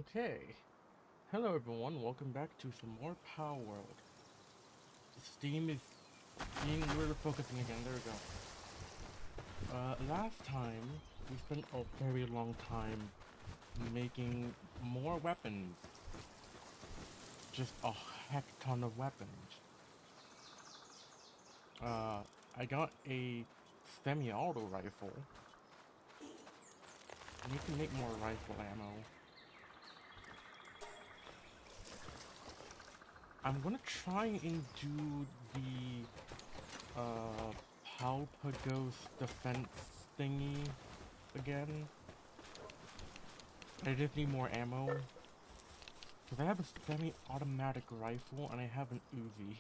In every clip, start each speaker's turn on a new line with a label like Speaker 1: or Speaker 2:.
Speaker 1: Okay. Hello everyone, welcome back to some more Palworld. Steam is being we're focusing again, there we go. Last time we spent a very long time making more weapons. Just a heck ton of weapons. I got a semi-auto rifle. I need to make more rifle ammo. I'm gonna try and do the Palpagos defense thingy again. I just need more ammo. Because I have a semi-automatic rifle and I have an Uzi.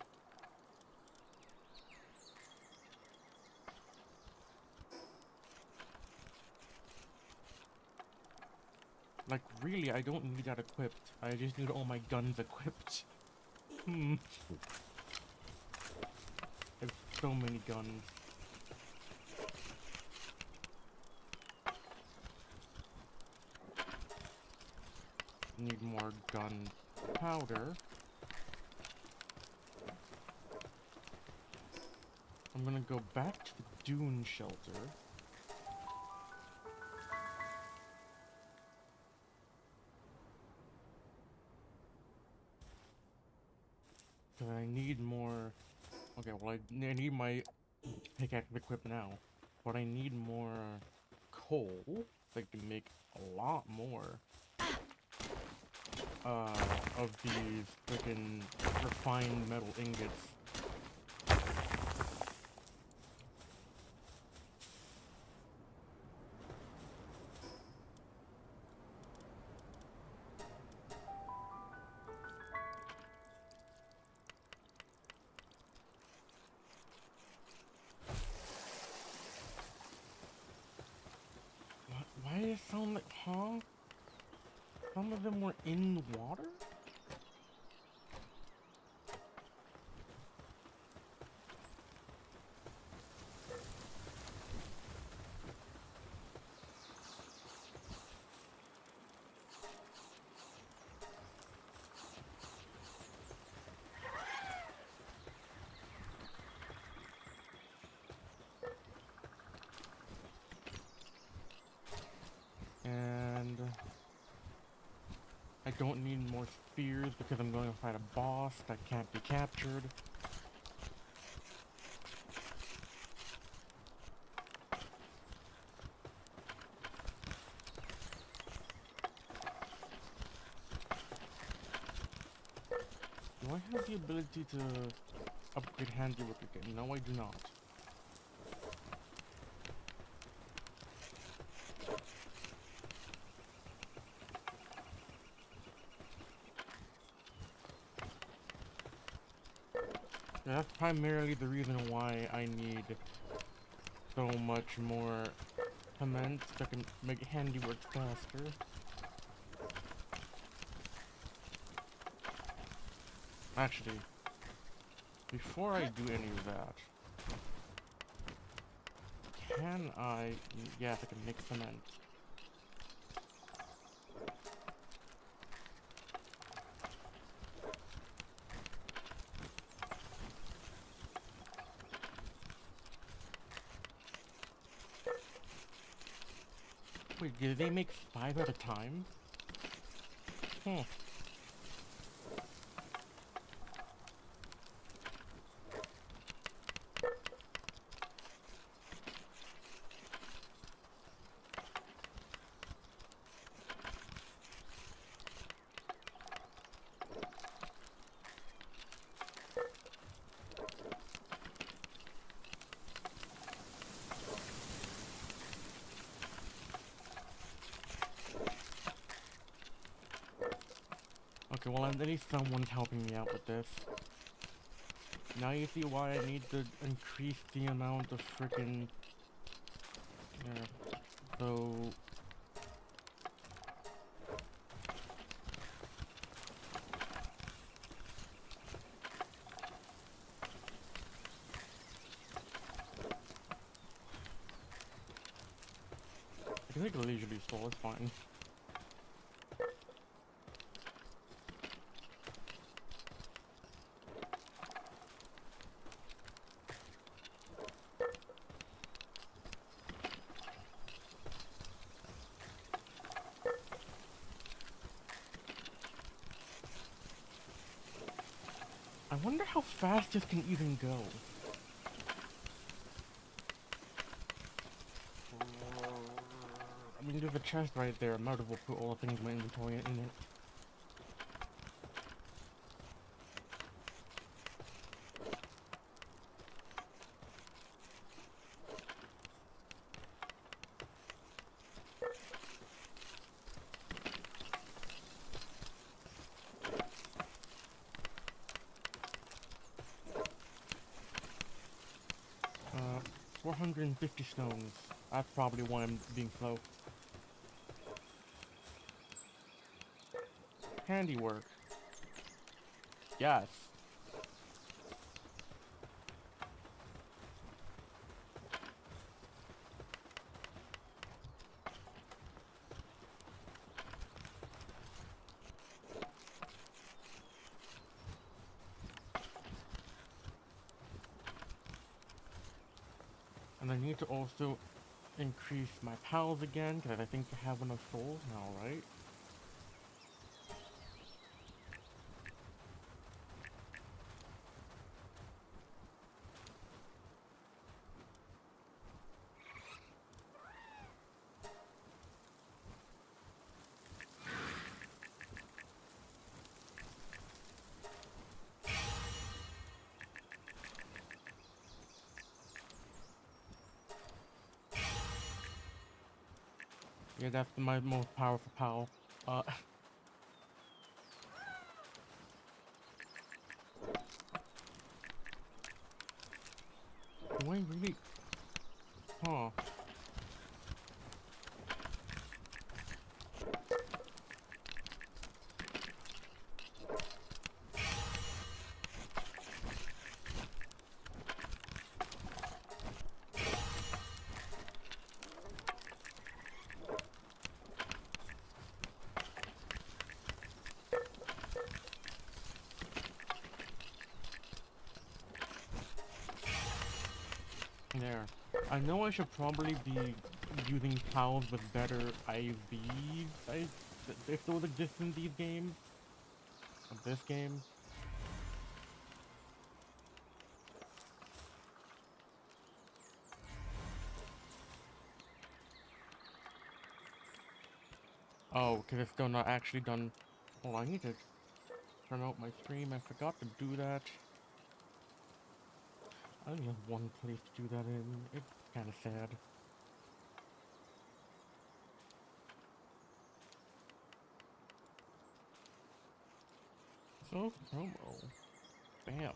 Speaker 1: Like, really, I don't need that equipped. I just need all my guns equipped. I have so many guns. Need more gun powder. I'm gonna go back to the dune shelter. Cause I need more. Okay, well I need my pickaxe equipped now, but I need more coal. So I can make a lot more of these freaking refined metal ingots. Why does it sound like, huh? Some of them were in water? I don't need more spears because I'm going to fight a boss that can't be captured. Do I have the ability to upgrade handiwork again? No, I do not. Yeah, that's primarily the reason why I need so much more cement so I can make handiwork faster. Actually, before I do any of that, can I... Yes, I can make cement. Wait, did they make 5 at a time? Hmm. Okay, well at least someone's helping me out with this. Now you see why I need to increase the amount of frickin'... Yeah, so... I can take a leisurely stroll, it's fine. I wonder how fast this can even go. I mean, there's a chest right there. I might as well put all the things in my inventory in it. Uh, 450 stones. That's probably why I'm being slow. Handiwork. Yes. And I need to also increase my pals again, because I think I have enough souls now, right? Yeah, that's my most powerful pal. Do I really... Huh. There. I know I should probably be using pals with better IVs, I if those exist in these games, of this game. Oh, because it's still not actually done. Oh, I need to turn out my stream. I forgot to do that. I only have one place to do that in. It's kind of sad. So, promo. Bam.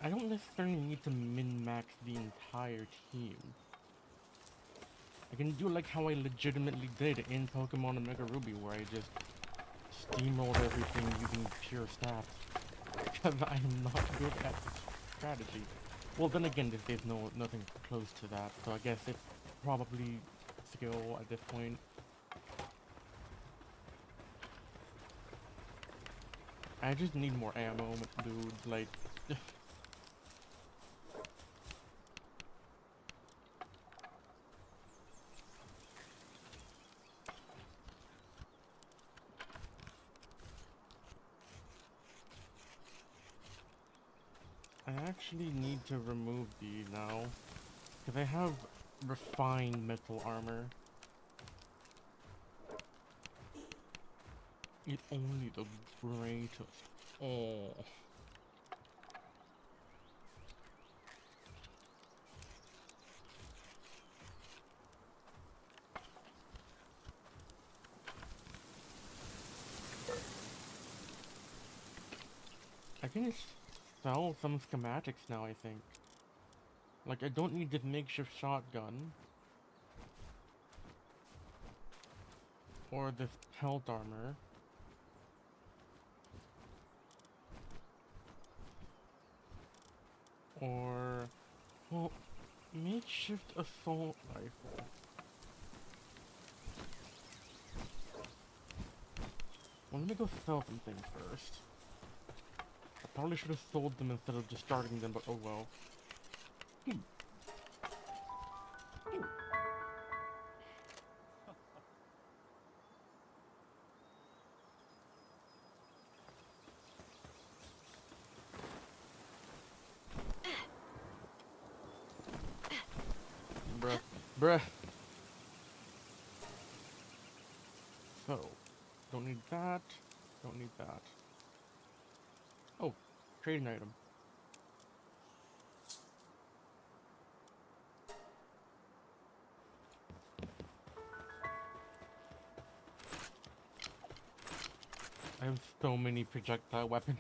Speaker 1: I don't necessarily need to min-max the entire team. I can do like how I legitimately did in Pokemon Omega Ruby, where I just steamrolled everything using pure stats. Because I'm not good at strategy. Well, then again, there's nothing close to that, so I guess it's probably skill at this point. I just need more ammo, dude, like... I actually need to remove these now, because I have refined metal armor. It only the greatest. Oh. I can sell some schematics now, I think. Like, I don't need this makeshift shotgun. Or this pelt armor. Or... well, makeshift assault rifle. Well, let me go sell some things first. I probably should have sold them instead of just starting them, but oh well. Bruh. Bruh. So, don't need that. Don't need that. Oh, trading item. I have so many projectile weapons.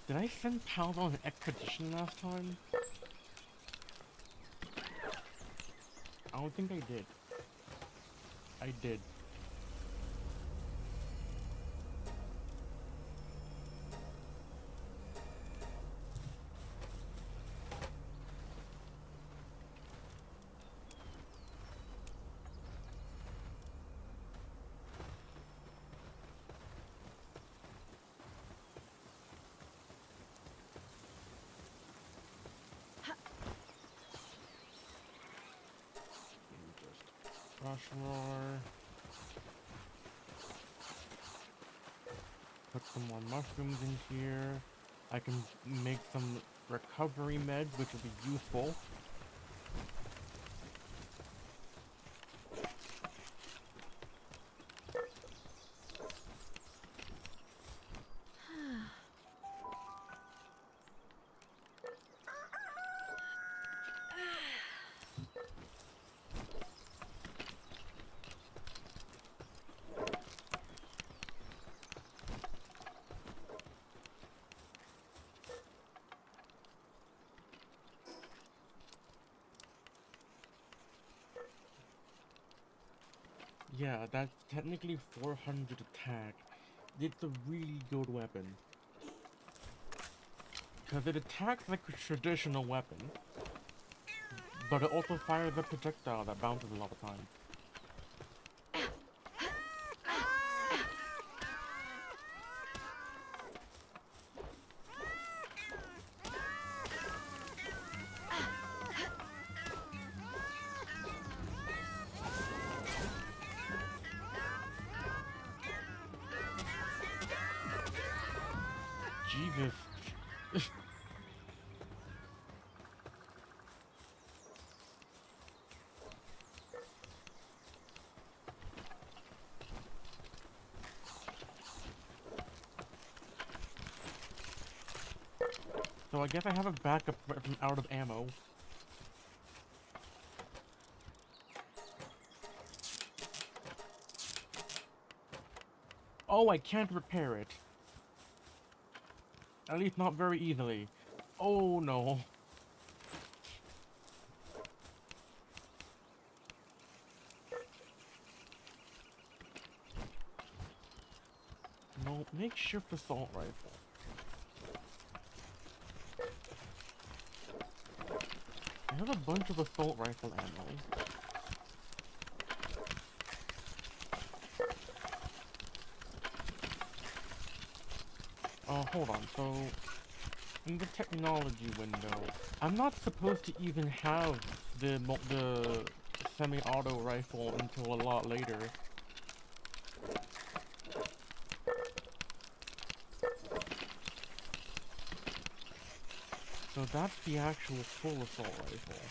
Speaker 1: Did I send Palworld on an expedition last time? I don't think I did. I did. Rush roar. Put some more mushrooms in here. I can make some recovery meds, which will be useful. Yeah, that's technically 400 attack. it's a really good weapon. Because it attacks like a traditional weapon, but it also fires a projectile that bounces a lot of time. Jesus. So I guess I have a backup from out of ammo. Oh, I can't repair it. At least not very easily. Oh no. No, makeshift assault rifle. I have a bunch of assault rifle ammo. Hold on, so in the technology window, I'm not supposed to even have the semi-auto rifle until a lot later. So that's the actual full assault rifle.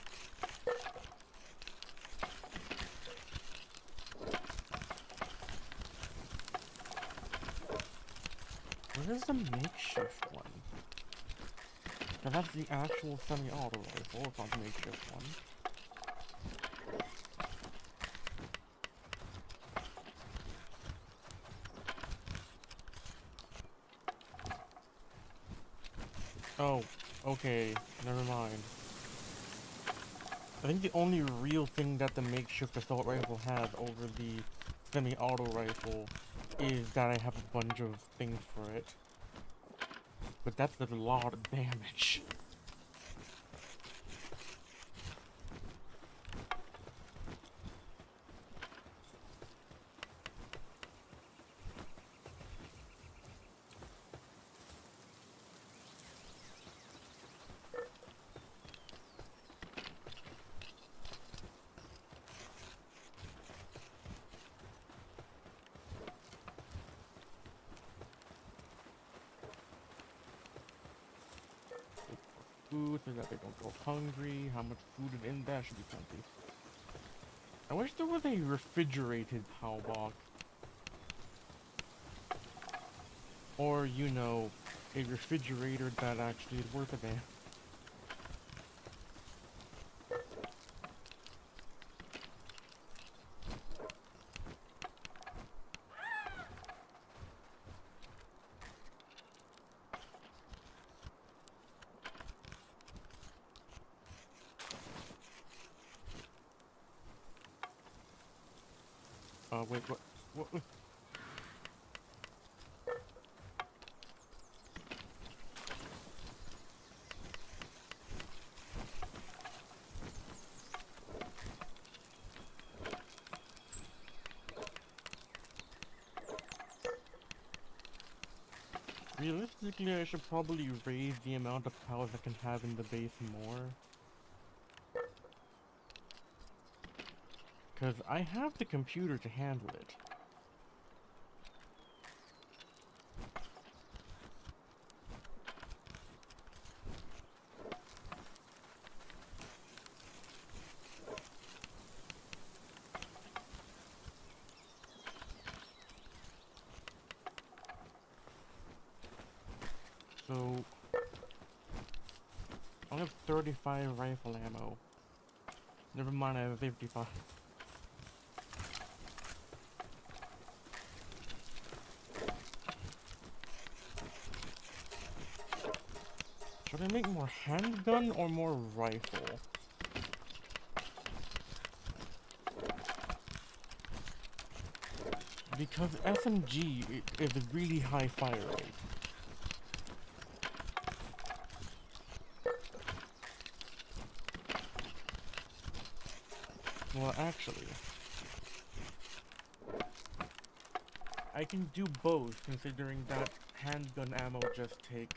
Speaker 1: Where's the makeshift one? Now that's the actual semi-auto rifle, it's not the makeshift one. Oh, okay, never mind. I think the only real thing that the makeshift assault rifle has over the semi-auto rifle is that I have a bunch of things for it. But that's a lot of damage. Food so that they don't go hungry. How much food is in there should be plenty. I wish there was a refrigerated POW box. Or, you know, a refrigerator that actually is worth a damn. Wait, what? Realistically, I should probably raise the amount of power I can have in the base more. Because I have the computer to handle it. So, I have 35 rifle ammo. Never mind, I have 55. Should I make more handgun or more rifle? Because SMG is a really high fire rate. Well, actually, I can do both, considering that handgun ammo just takes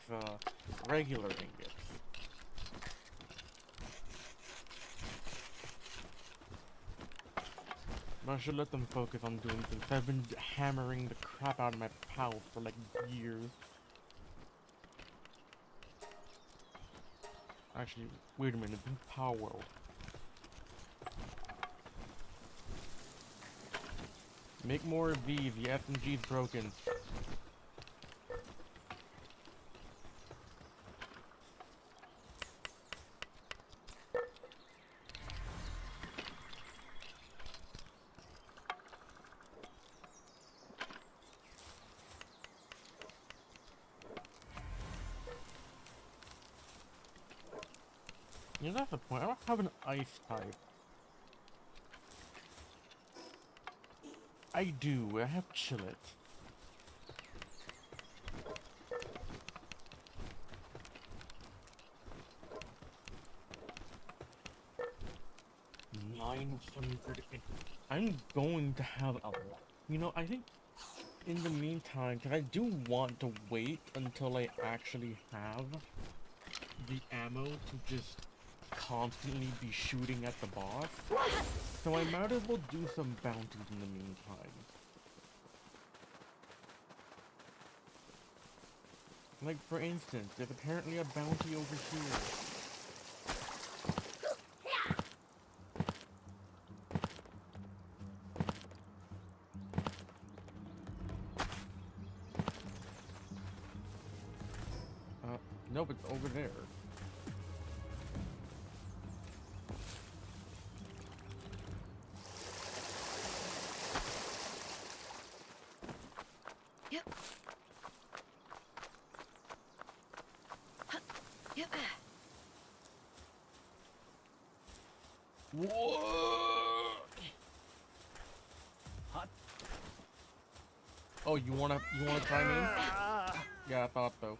Speaker 1: regular ingots. But I should let them focus on doing things. I've been hammering the crap out of my PAL for like years. Actually, wait a minute, it's in Palworld. Make more of these, the SMG's broken. Yeah, that's the point. I don't have an ice type. I do. I have Chillet. I'm going to have a lot. You know, I think in the meantime, because I do want to wait until I actually have the ammo to just constantly be shooting at the boss. So I might as well do some bounties in the meantime. Like, for instance, there's apparently a bounty over here. Nope, it's over there.
Speaker 2: Yep. Yep.
Speaker 1: Whoa!
Speaker 3: Hot.
Speaker 1: Oh, you wanna try me? Yeah, I thought so.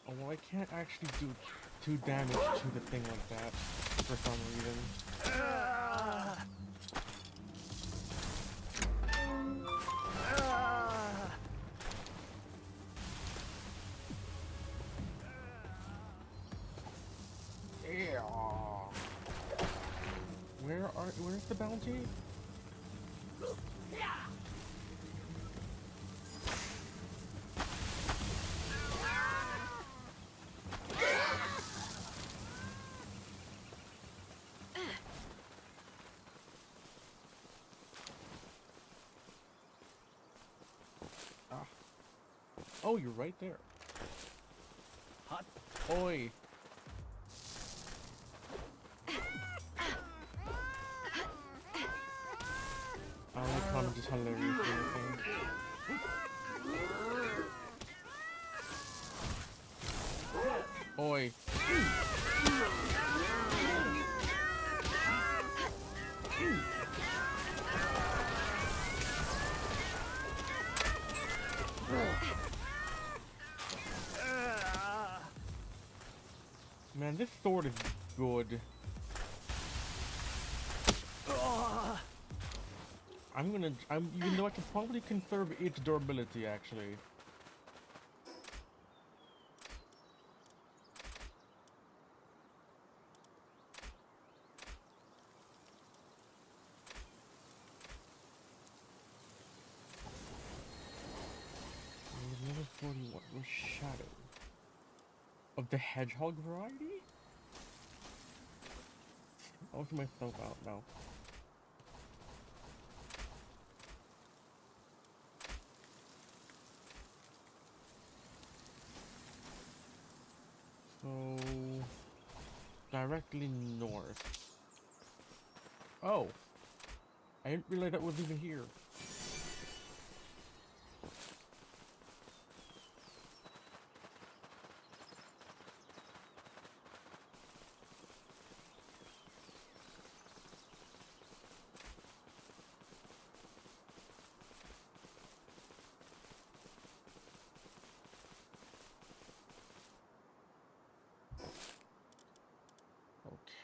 Speaker 1: Oh, well, I can't actually do 2 damage to the thing like that for some reason. Where's the bounty? Oh, you're right there.
Speaker 3: Hot.
Speaker 1: Oi. I like how I'm just hilarious doing things. Oi. Man, this sword is good. Even though I could probably conserve its durability, actually. Level 41, with Shadow. Of the hedgehog variety? I'll see myself out now. So directly north. Oh, I didn't realize that was even here.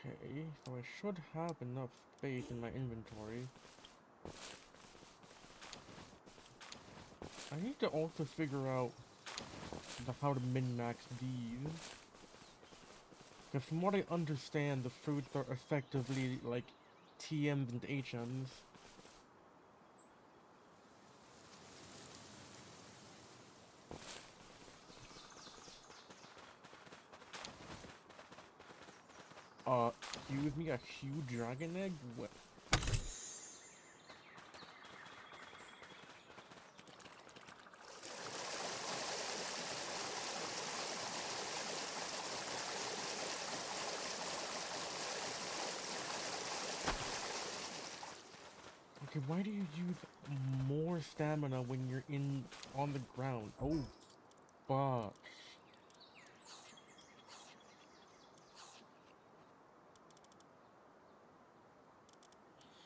Speaker 1: Okay, so I should have enough space in my inventory. I need to also figure out how to min-max these. Because from what I understand, the fruits are effectively like TMs and HMs. Excuse me, a huge dragon egg? What? Okay, why do you use more stamina when you're on the ground? Oh, fuck.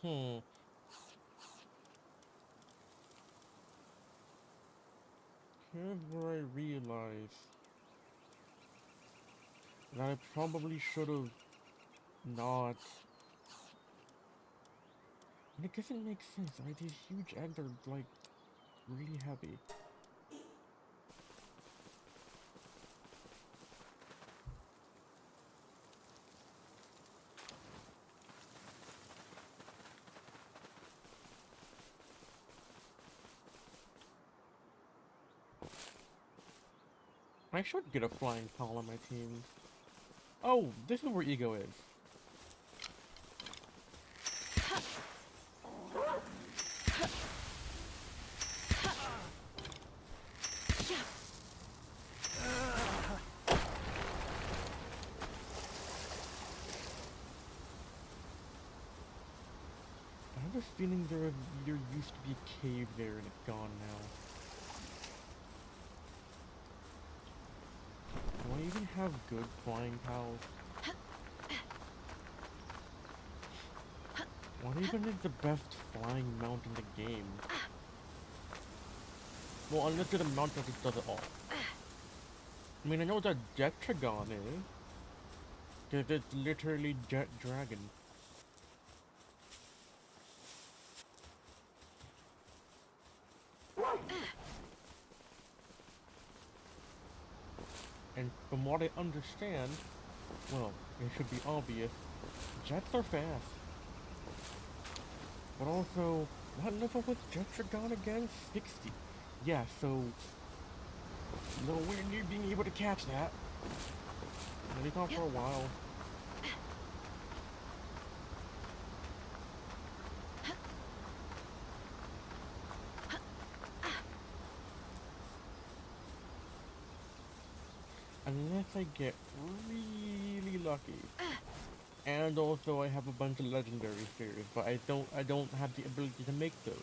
Speaker 1: Hmm. Here's where I realize that I probably should have not. And it doesn't make sense, right? These huge eggs are like really heavy. I should get a flying pal on my team. Oh, this is where Ego is. I have a feeling there used to be a cave there and it's gone now. Do I even have good flying pals? What even is the best flying mount in the game? Well, unless it's a mount that just does it all. I mean, I know what a Jetragon is. Because it's literally Jet Dragon. And from what I understand, well, it should be obvious, jets are fast. But also, what level was Jetragon again? 60. Yeah, so nowhere near being able to catch that. Maybe not for a while. Unless I get really lucky. And also I have a bunch of legendary spheres, but I don't have the ability to make those.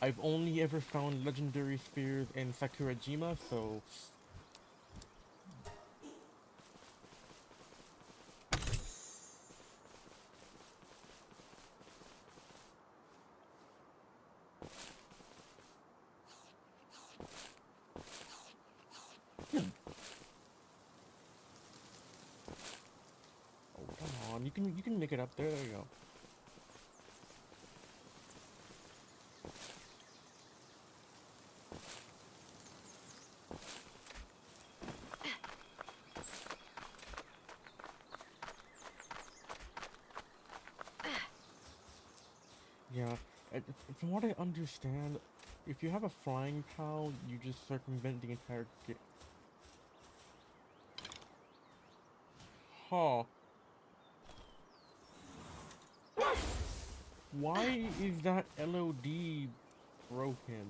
Speaker 1: I've only ever found legendary spheres in Sakurajima, so oh come on, you can make it up there, there you go. Yeah, from what I understand, if you have a flying pal, you just circumvent the entire game. Huh. Why is that LOD broken?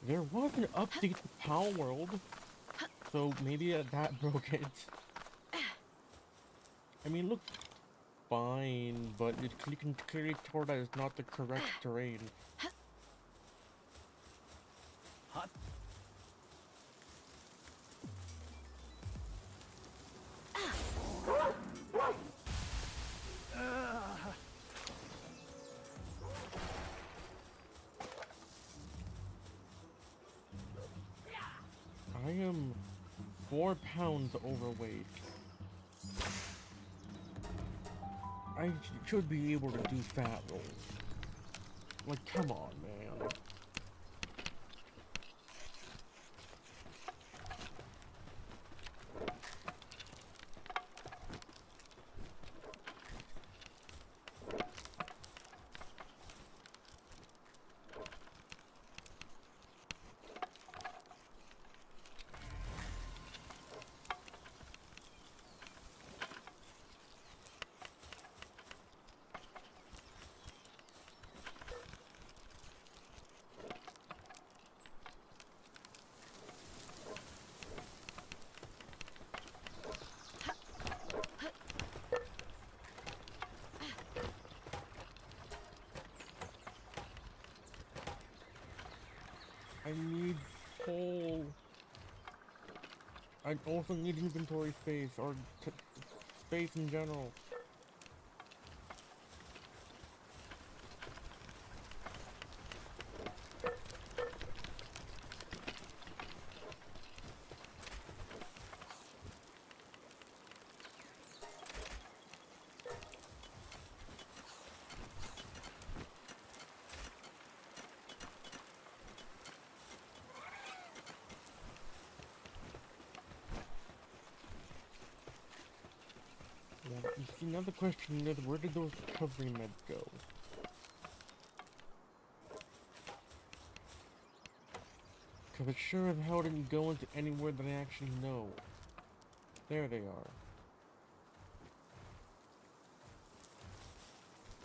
Speaker 1: There was an update to Palworld, so maybe that broke it. I mean, it looks fine, but you can clearly tell that it's not the correct terrain.
Speaker 3: Hot.
Speaker 1: I am 4 pounds overweight. I should be able to do fat rolls. Like, come on, man. I need coal. I also need inventory space, or space in general. Yeah, you see, now the question is, where did those recovery meds go? Because it sure as hell didn't go into anywhere that I actually know. There they are.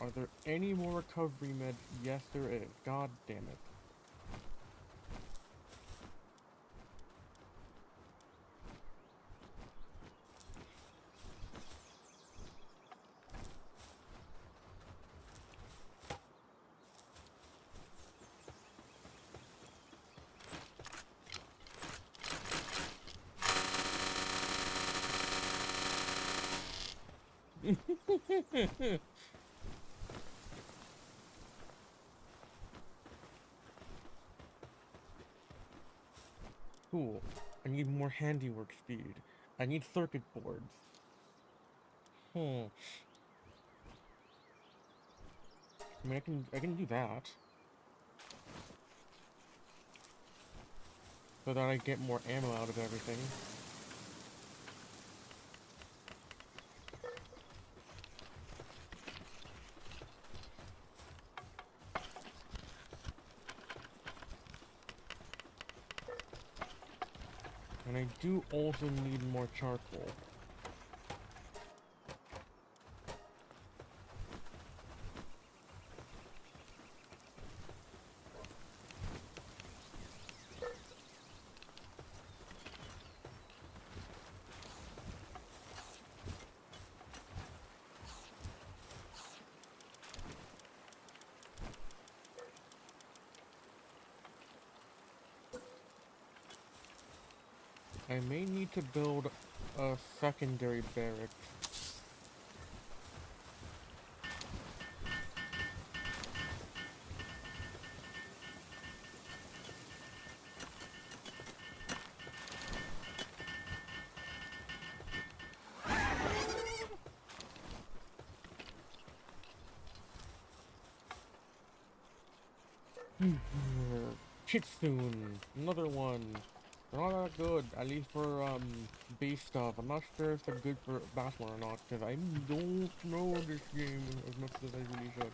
Speaker 1: Are there any more recovery meds? Yes, there is. God damn it. Cool. I need more handiwork speed. I need circuit boards. Hmm. I mean, I can do that. So that I get more ammo out of everything. And I do also need more charcoal. I may need to build a secondary barrack. Kitsune, another one. They're not that good, at least for base stuff. I'm not sure if they're good for Battle or not, because I don't know this game as much as I really should.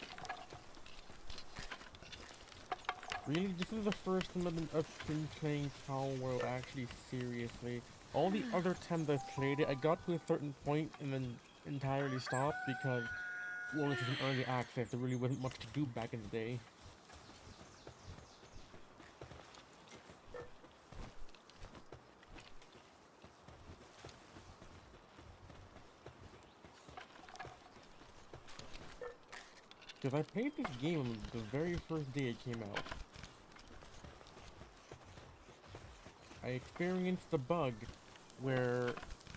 Speaker 1: Really, this is the first time I've been playing Palworld actually seriously. All the other times I've played it, I got to a certain point and then entirely stopped because, well, this is an early access. There really wasn't much to do back in the day. Because I played this game the very first day it came out. I experienced the bug where,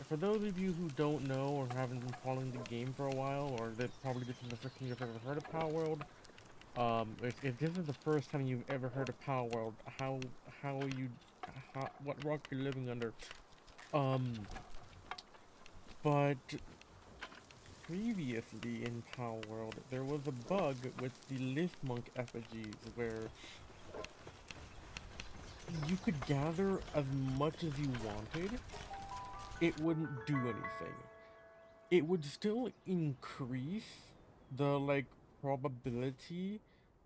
Speaker 1: for those of you who don't know or haven't been following the game for a while, or that probably this is the first time you've ever heard of Palworld, if this is the first time you've ever heard of Palworld, what rock you're living under. But previously in Palworld, there was a bug with the Liftmonk effigies where you could gather as much as you wanted, it wouldn't do anything. It would still increase the, like, probability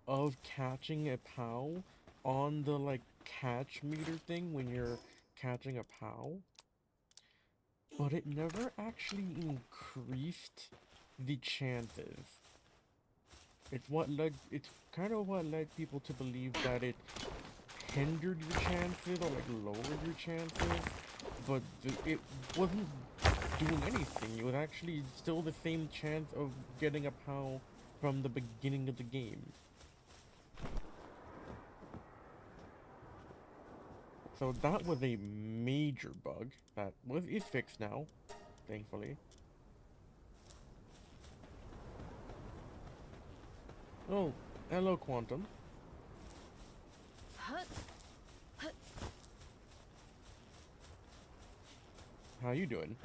Speaker 1: of catching a POW on the, like, catch meter thing when you're catching a POW, but it never actually increased the chances. It's kind of what led people to believe that it hindered your chances or like lowered your chances, but it wasn't doing anything. It was actually still the same chance of getting a POW from the beginning of the game. So that was a major bug that is fixed now, thankfully. Oh, hello, Quantum. How you doing?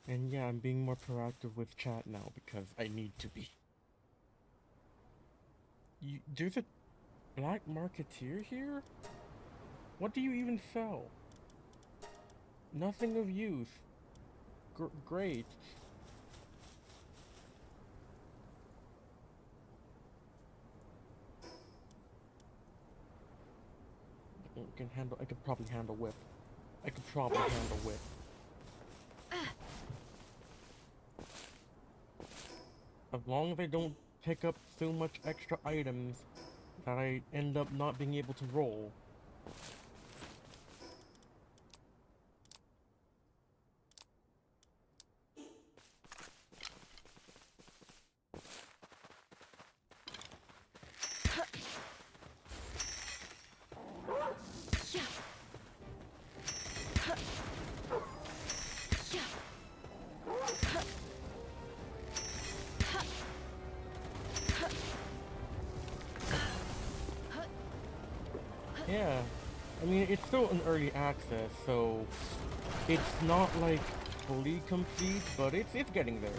Speaker 1: And yeah, I'm being more proactive with chat now because I need to be. There's a black marketeer here? What do you even sell? Nothing of use. Great. I could probably handle whip. I could probably handle whip. As long as I don't pick up so much extra items that I end up not being able to roll. Yeah, I mean, it's still an early access, so it's not like fully complete, but it's getting there.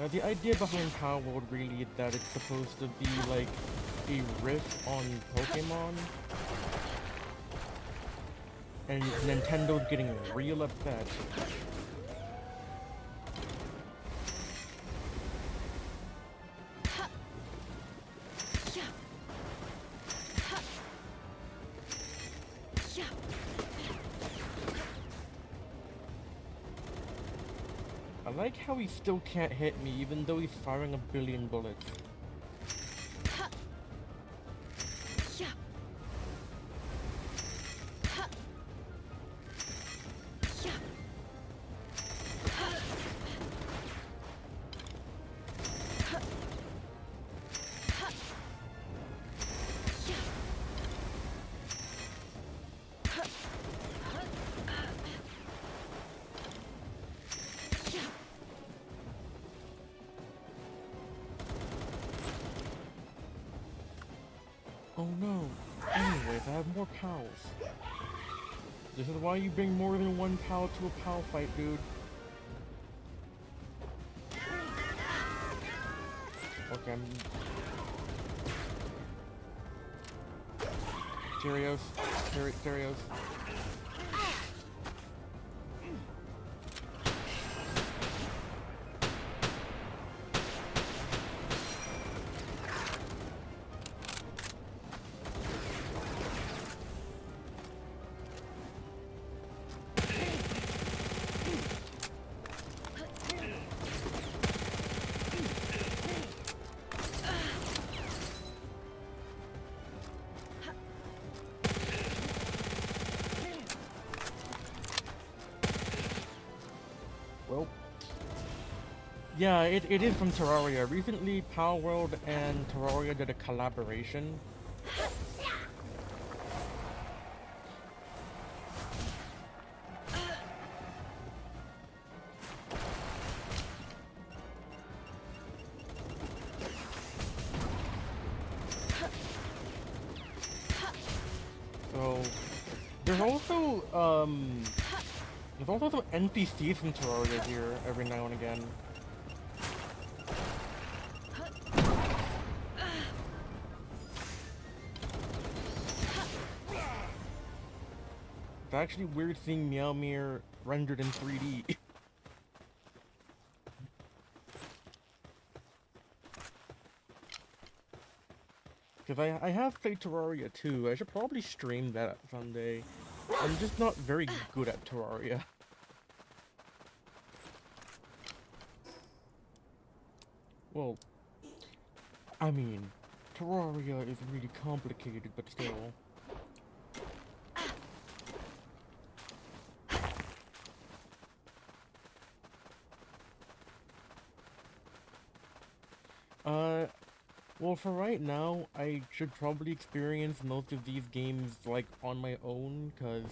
Speaker 1: The idea behind Palworld really is that it's supposed to be like a riff on Pokemon, and Nintendo's getting real upset. I like how he still can't hit me even though he's firing a billion bullets. Oh no. Anyways, I have more POWs. This is why you bring more than one POW to a POW fight, dude. Okay, I'm... Cheerios. Cheerios. Yeah, it is from Terraria. Recently, Palworld and Terraria did a collaboration. So there's also some NPCs from Terraria here every now and again. It's actually weird seeing Meowmere rendered in 3D. Because I have played Terraria too. I should probably stream that someday. I'm just not very good at Terraria. Well, I mean, Terraria is really complicated, but still. Uh, well, for right now, I should probably experience most of these games, like, on my own, because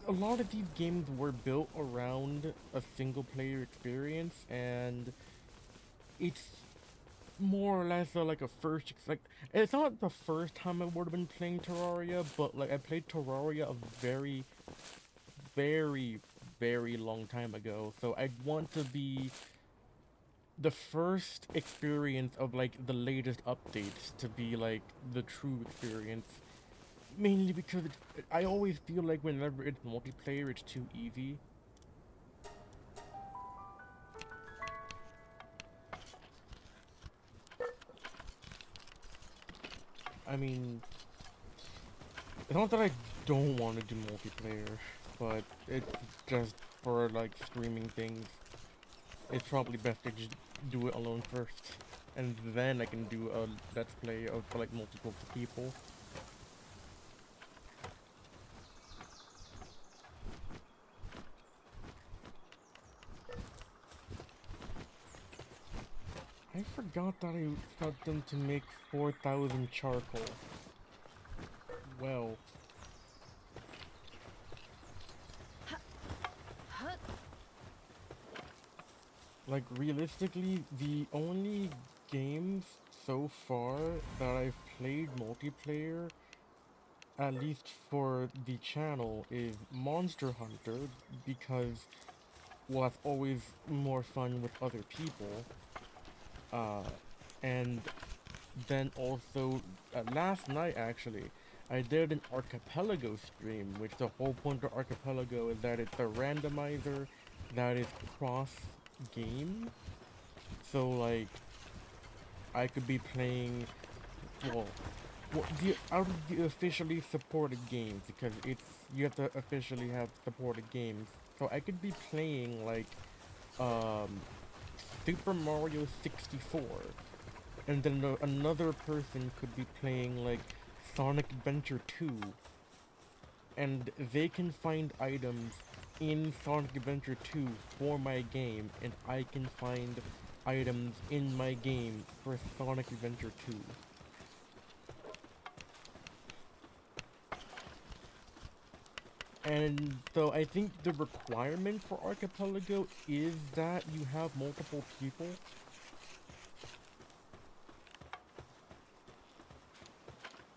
Speaker 1: a lot of these games were built around a single-player experience, and it's more or less like a first, like, it's not the first time I would have been playing Terraria, but, like, I played Terraria a very, very, very long time ago, so I'd want to be the first experience of like the latest updates to be like the true experience. Mainly because I always feel like whenever it's multiplayer, it's too easy. I mean, it's not that I don't want to do multiplayer, but it's just for like streaming things. It's probably best to just do it alone first, and then I can do a let's play of for like multiple people. I forgot that I got them to make 4,000 charcoal. Well, like realistically, the only games so far that I've played multiplayer, at least for the channel, is Monster Hunter, because, well, that's always more fun with other people. Uh, and then also, last night actually, I did an Archipelago stream, which the whole point of Archipelago is that it's a randomizer that is cross-game. So, like, I could be playing, well, out of the officially supported games, because you have to officially have supported games. So I could be playing, like, um, Super Mario 64, and then another person could be playing like Sonic Adventure 2, and they can find items in Sonic Adventure 2 for my game, and I can find items in my game for Sonic Adventure 2. And so I think the requirement for Archipelago is that you have multiple people.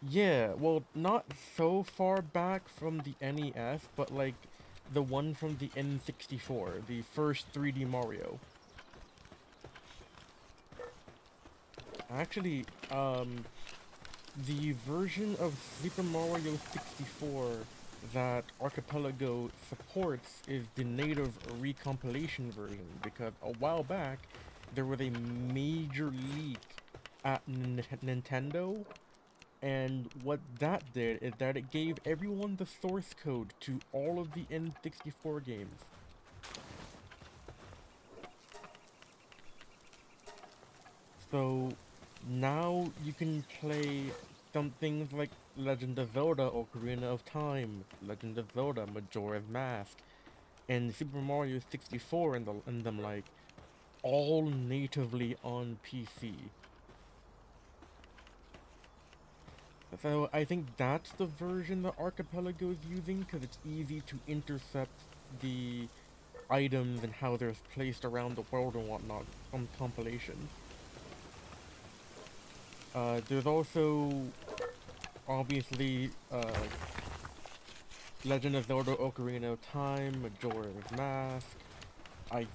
Speaker 1: Yeah, well, not so far back from the NES, but like the one from the N64, the first 3D Mario. Actually, the version of Super Mario 64 that Archipelago supports is the native recompilation version, because a while back there was a major leak at Nintendo. And what that did is that it gave everyone the source code to all of the N64 games. So now you can play some things like Legend of Zelda Ocarina of Time, Legend of Zelda Majora's Mask, and Super Mario 64 and them like all natively on PC. So I think that's the version that Archipelago is using because it's easy to intercept the items and how they're placed around the world and whatnot from compilation. There's also obviously Legend of Zelda Ocarina of Time, Majora's Mask. I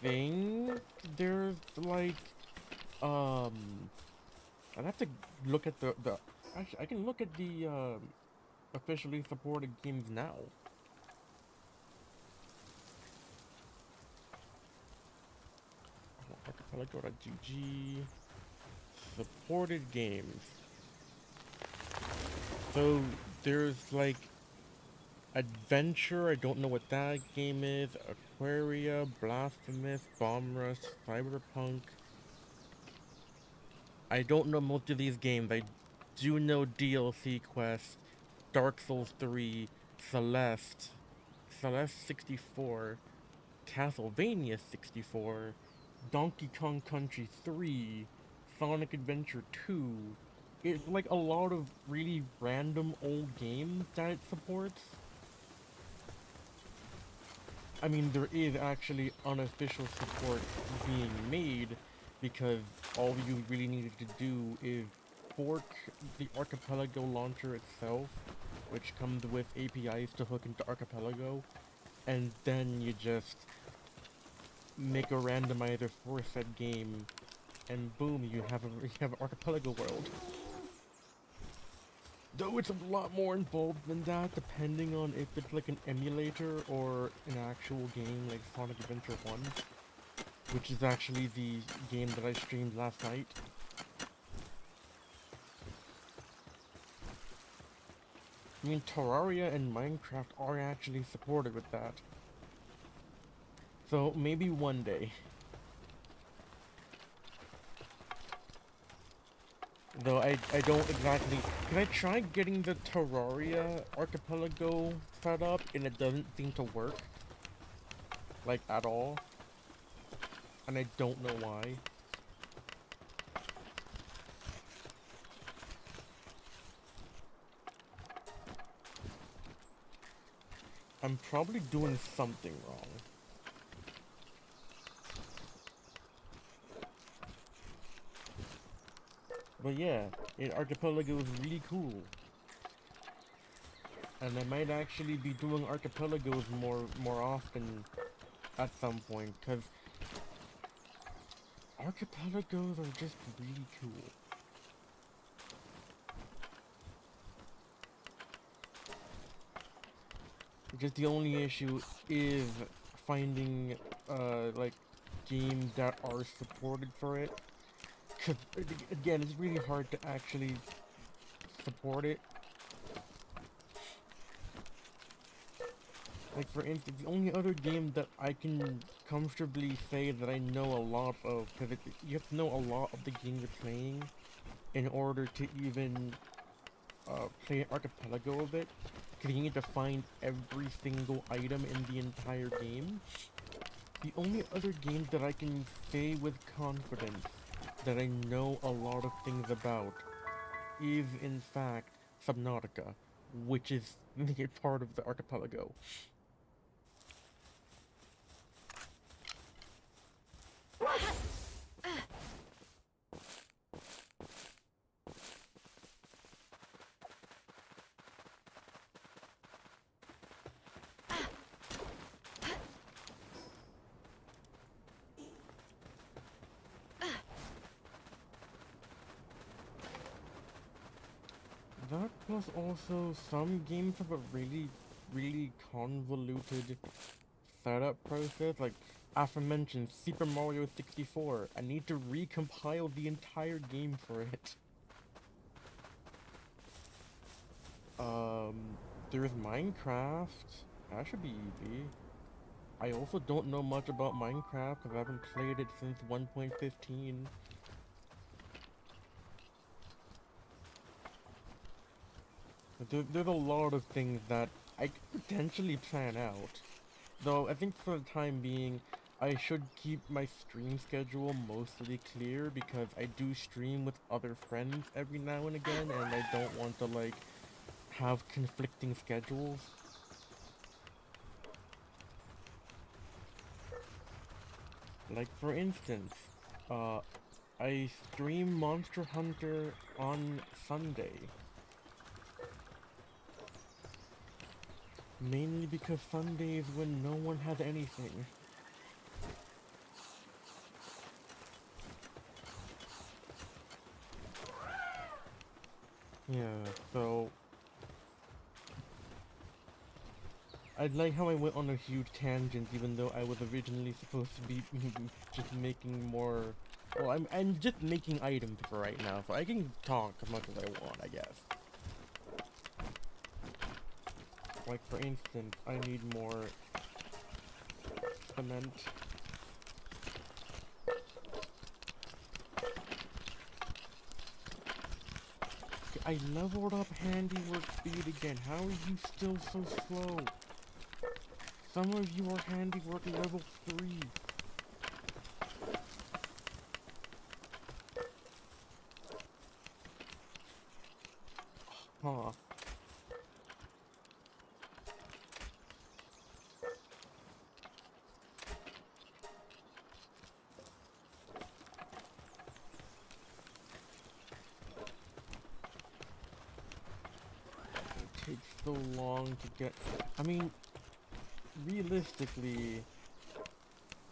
Speaker 1: think there's like um I'd have to look at the actually I can look at the officially supported games now. Archipelago.gg supported games. So there's like Adventure, I don't know what that game is. Aquaria, Blasphemous, Bomb Rush, Cyberpunk. I don't know most of these games. I do know DLC Quest, Dark Souls 3, Celeste, Celeste 64, Castlevania 64, Donkey Kong Country 3, Sonic Adventure 2. It's like a lot of really random old games that it supports. I mean, there is actually unofficial support being made because all you really needed to do is fork the Archipelago launcher itself, which comes with APIs to hook into Archipelago, and then you just make a randomizer for said game, and boom, you have an Archipelago world. Though it's a lot more involved than that, depending on if it's like an emulator or an actual game like Sonic Adventure 1, which is actually the game that I streamed last night. I mean, Terraria and Minecraft are actually supported with that. So maybe one day. Though I don't exactly... Can I try getting the Terraria Archipelago set up and it doesn't seem to work? Like, at all? And I don't know why. I'm probably doing something wrong. But yeah, Archipelago is really cool. And I might actually be doing Archipelagos more often at some point, because Archipelagos are just really cool. Just the only issue is finding, like, games that are supported for it. Because, again, it's really hard to actually support it. Like, for instance, the only other game that I can comfortably say that I know a lot of, because you have to know a lot of the game you're playing in order to even play Archipelago a bit, because you need to find every single item in the entire game. The only other game that I can say with confidence that I know a lot of things about is, in fact, Subnautica, which is part of the Archipelago. That plus also some games have a really convoluted setup process, like aforementioned Super Mario 64. I need to recompile the entire game for it. Um, there's Minecraft. That should be easy. I also don't know much about Minecraft because I haven't played it since 1.15. There's a lot of things that I could potentially plan out. Though I think for the time being, I should keep my stream schedule mostly clear because I do stream with other friends every now and again, and I don't want to like have conflicting schedules. Like for instance, uh, I stream Monster Hunter on Sunday. Mainly because Sunday is when no one has anything. Yeah, so I like how I went on a huge tangent even though I was originally supposed to be just making more. Well, I'm just making items for right now, so I can talk as much as I want, I guess. Like for instance, I need more cement. Okay, I leveled up handiwork speed again. How are you still so slow? Some of you are handiwork level 3. Huh. It takes so long to get. I mean, realistically,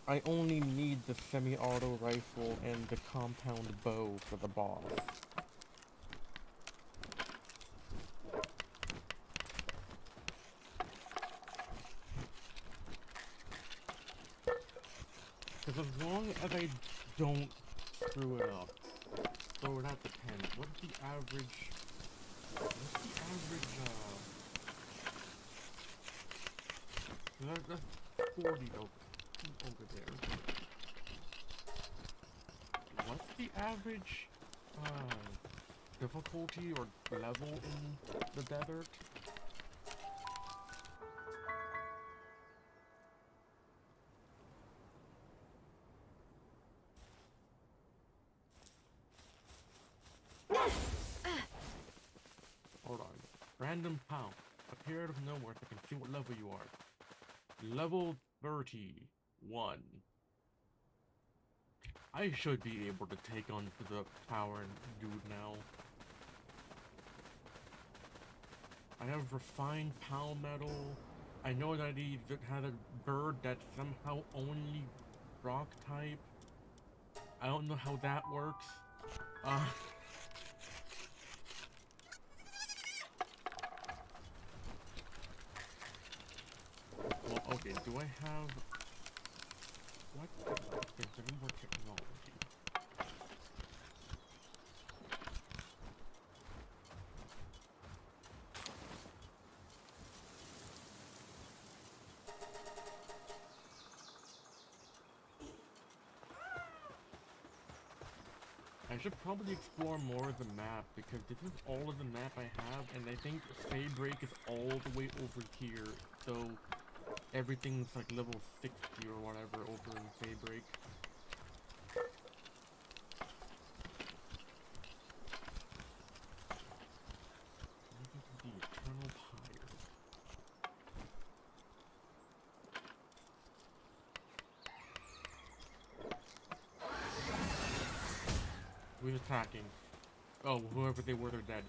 Speaker 1: I only need the semi-auto rifle and the compound bow for the boss. Because as long as I don't screw it up, so that depends. What's the average? What's the average? That's 40 over there. What's the average difficulty or level in the desert? Hold on. Random pound. Appeared of nowhere so I can see what level you are. Level 31. I should be able to take on the power dude now. I have refined metal. I know that he had a bird that's somehow only rock type. I don't know how that works. Well, okay, do I have... What? Okay, so more technology. I should probably explore more of the map, because this is all of the map I have, and I think feybreak is all the way over here, so everything's like level 60 or whatever over in feybreak. The eternal pyre. Who's attacking? Oh, whoever they were, they're dead.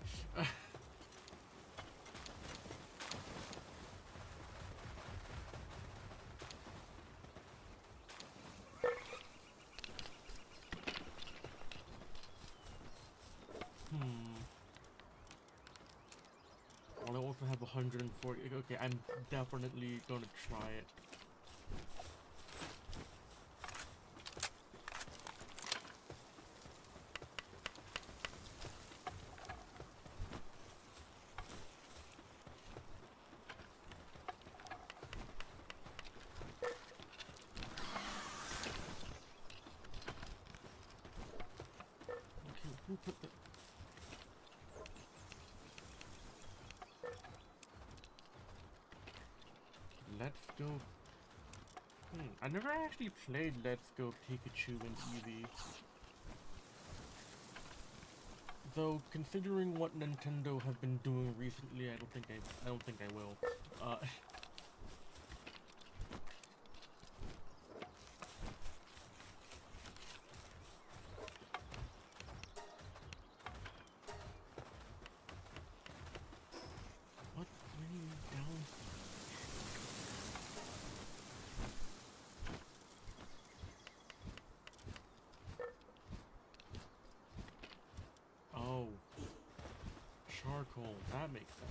Speaker 1: Well, I also have 140. Okay, I'm definitely gonna try it. Okay, who put the... Let's go I never actually played Let's Go Pikachu in Eevee. Though, considering what Nintendo have been doing recently, I don't think I will. What's bringing me down? Oh, charcoal. That makes sense.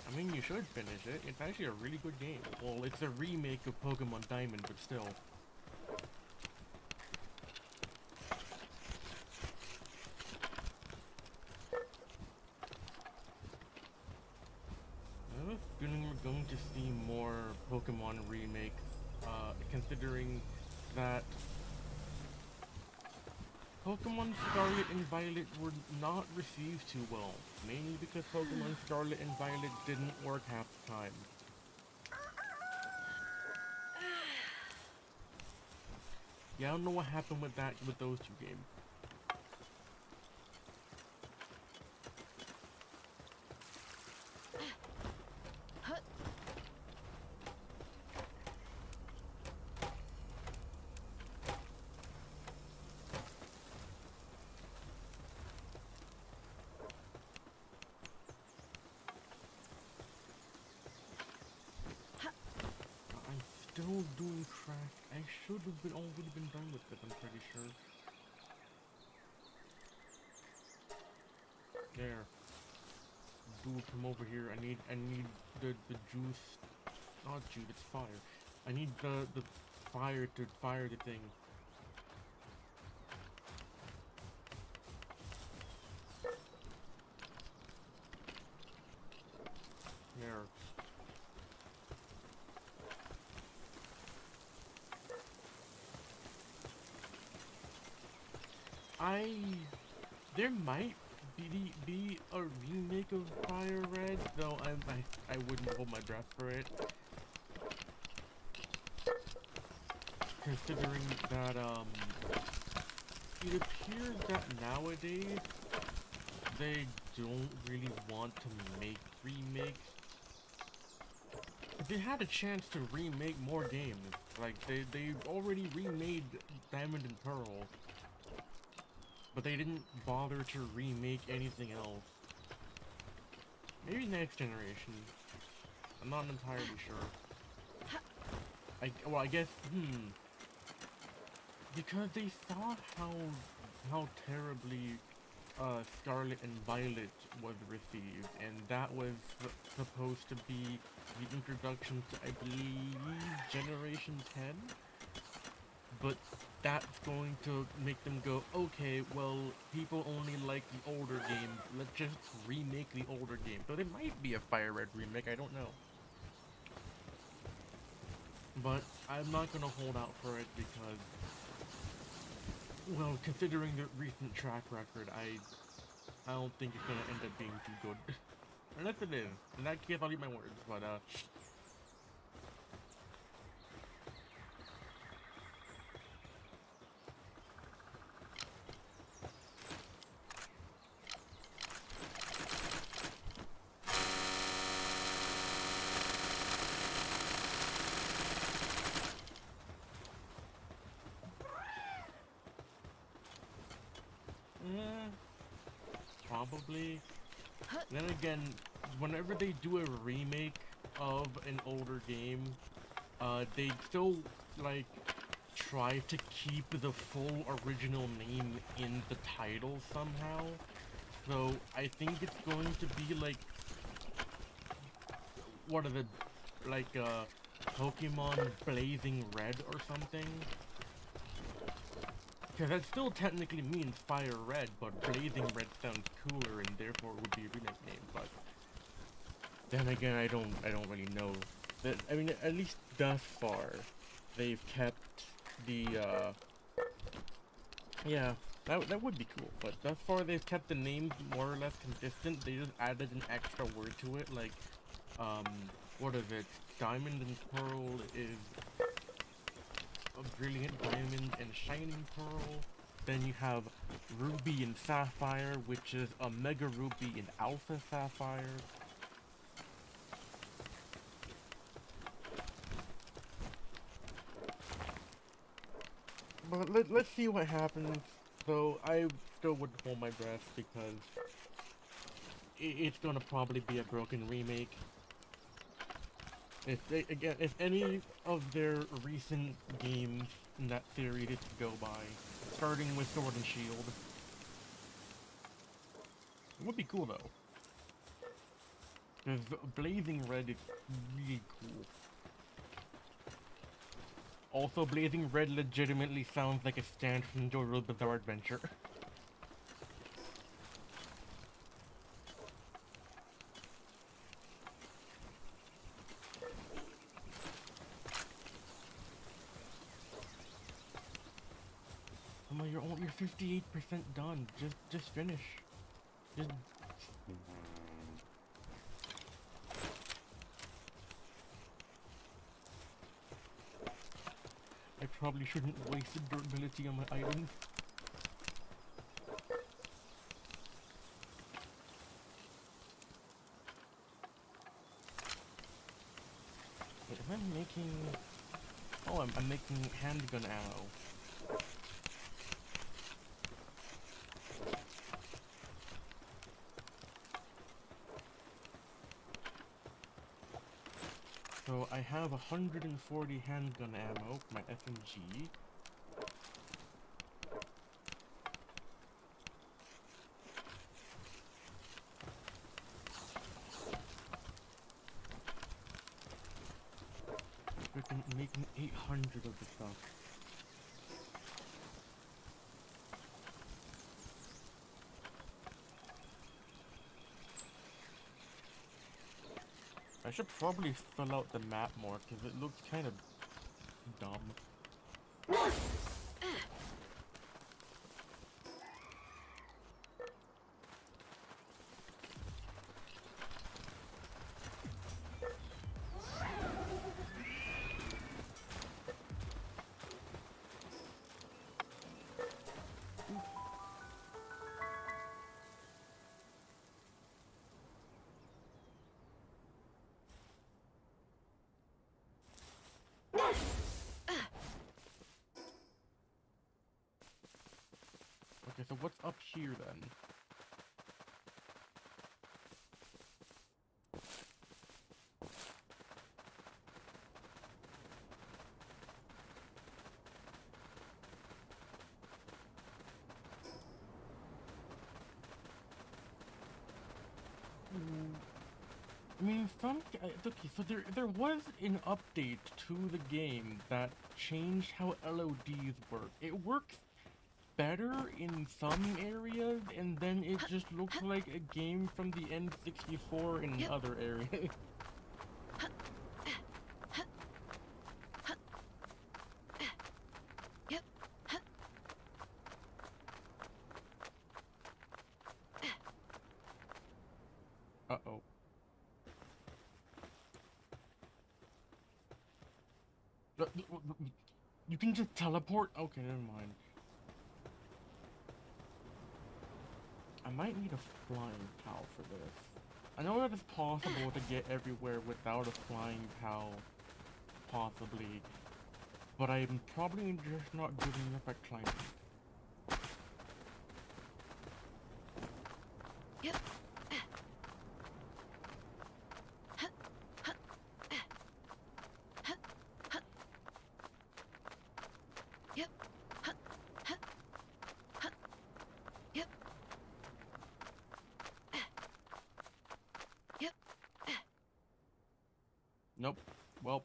Speaker 1: I mean, you should finish it. It's actually a really good game. Well, it's a remake of Pokemon Diamond, but still. I have a feeling we're going to see more Pokemon remakes, considering that Pokemon Scarlet and Violet were not received too well, mainly because Pokemon Scarlet and Violet didn't work half the time. Yeah, I don't know what happened with those two games. I'm still doing craft. I should have been already been done with it, I'm pretty sure. There. Dude, come over here. I need the juice. Not juice, it's fire. I need the fire to fire the thing. There. There might be a remake of Fire Red, though I wouldn't hold my breath for it. Considering that it appears that nowadays they don't really want to make remakes. They had a chance to remake more games. Like they already remade Diamond and Pearl. But they didn't bother to remake anything else. Maybe next generation. I'm not entirely sure. I guess, because they saw how terribly Scarlet and Violet was received, and that was supposed to be the introduction to, I believe, Generation 10? But that's going to make them go, okay, well, people only like the older games, let's just remake the older game. So there might be a Fire Red remake, I don't know. But I'm not gonna hold out for it because, well, considering the recent track record, I don't think it's gonna end up being too good. Unless it is. In that case, I'll eat my words, but, probably. Then again, whenever they do a remake of an older game, they still, like, try to keep the full original name in the title somehow. So, I think it's going to be, like, what are the, like, Pokemon Blazing Red or something? Because that still technically means Fire Red, but Blazing Red sounds cooler and therefore would be a remake name, but then again, I don't really know. That, I mean, at least thus far, they've kept yeah, that would be cool. But thus far they've kept the names more or less consistent. They just added an extra word to it, like, um, what is it? Diamond and Pearl is a brilliant diamond and shining pearl. Then you have Ruby and Sapphire, which is a Mega Ruby and Alpha Sapphire. But let's see what happens. Though I still would hold my breath because it's gonna probably be a broken remake. If any of their recent games in that series is to go by, starting with Sword and Shield, it would be cool though. Because Blazing Red is really cool. Also, Blazing Red legitimately sounds like a stand from JoJo's Bizarre Adventure. Come on, you're 58% done. Just finish. Just. I probably shouldn't waste the durability on my items. Wait, am I making... Oh, I'm making handgun ammo. So I have 140 handgun ammo for my SMG. Freaking making 800 of the stuff. I should probably fill out the map more because it looks kind of dumb. Okay, so what's up here then? I mean, okay, so there was an update to the game that changed how LODs work. It works better in some areas, and then it just looks like a game from the N64 in other areas. Uh-oh. You can just teleport? Okay, never mind. I might need a flying POW for this. I know that it's possible to get everywhere without a flying POW, possibly, but I'm probably just not good enough at climbing. Nope. Well.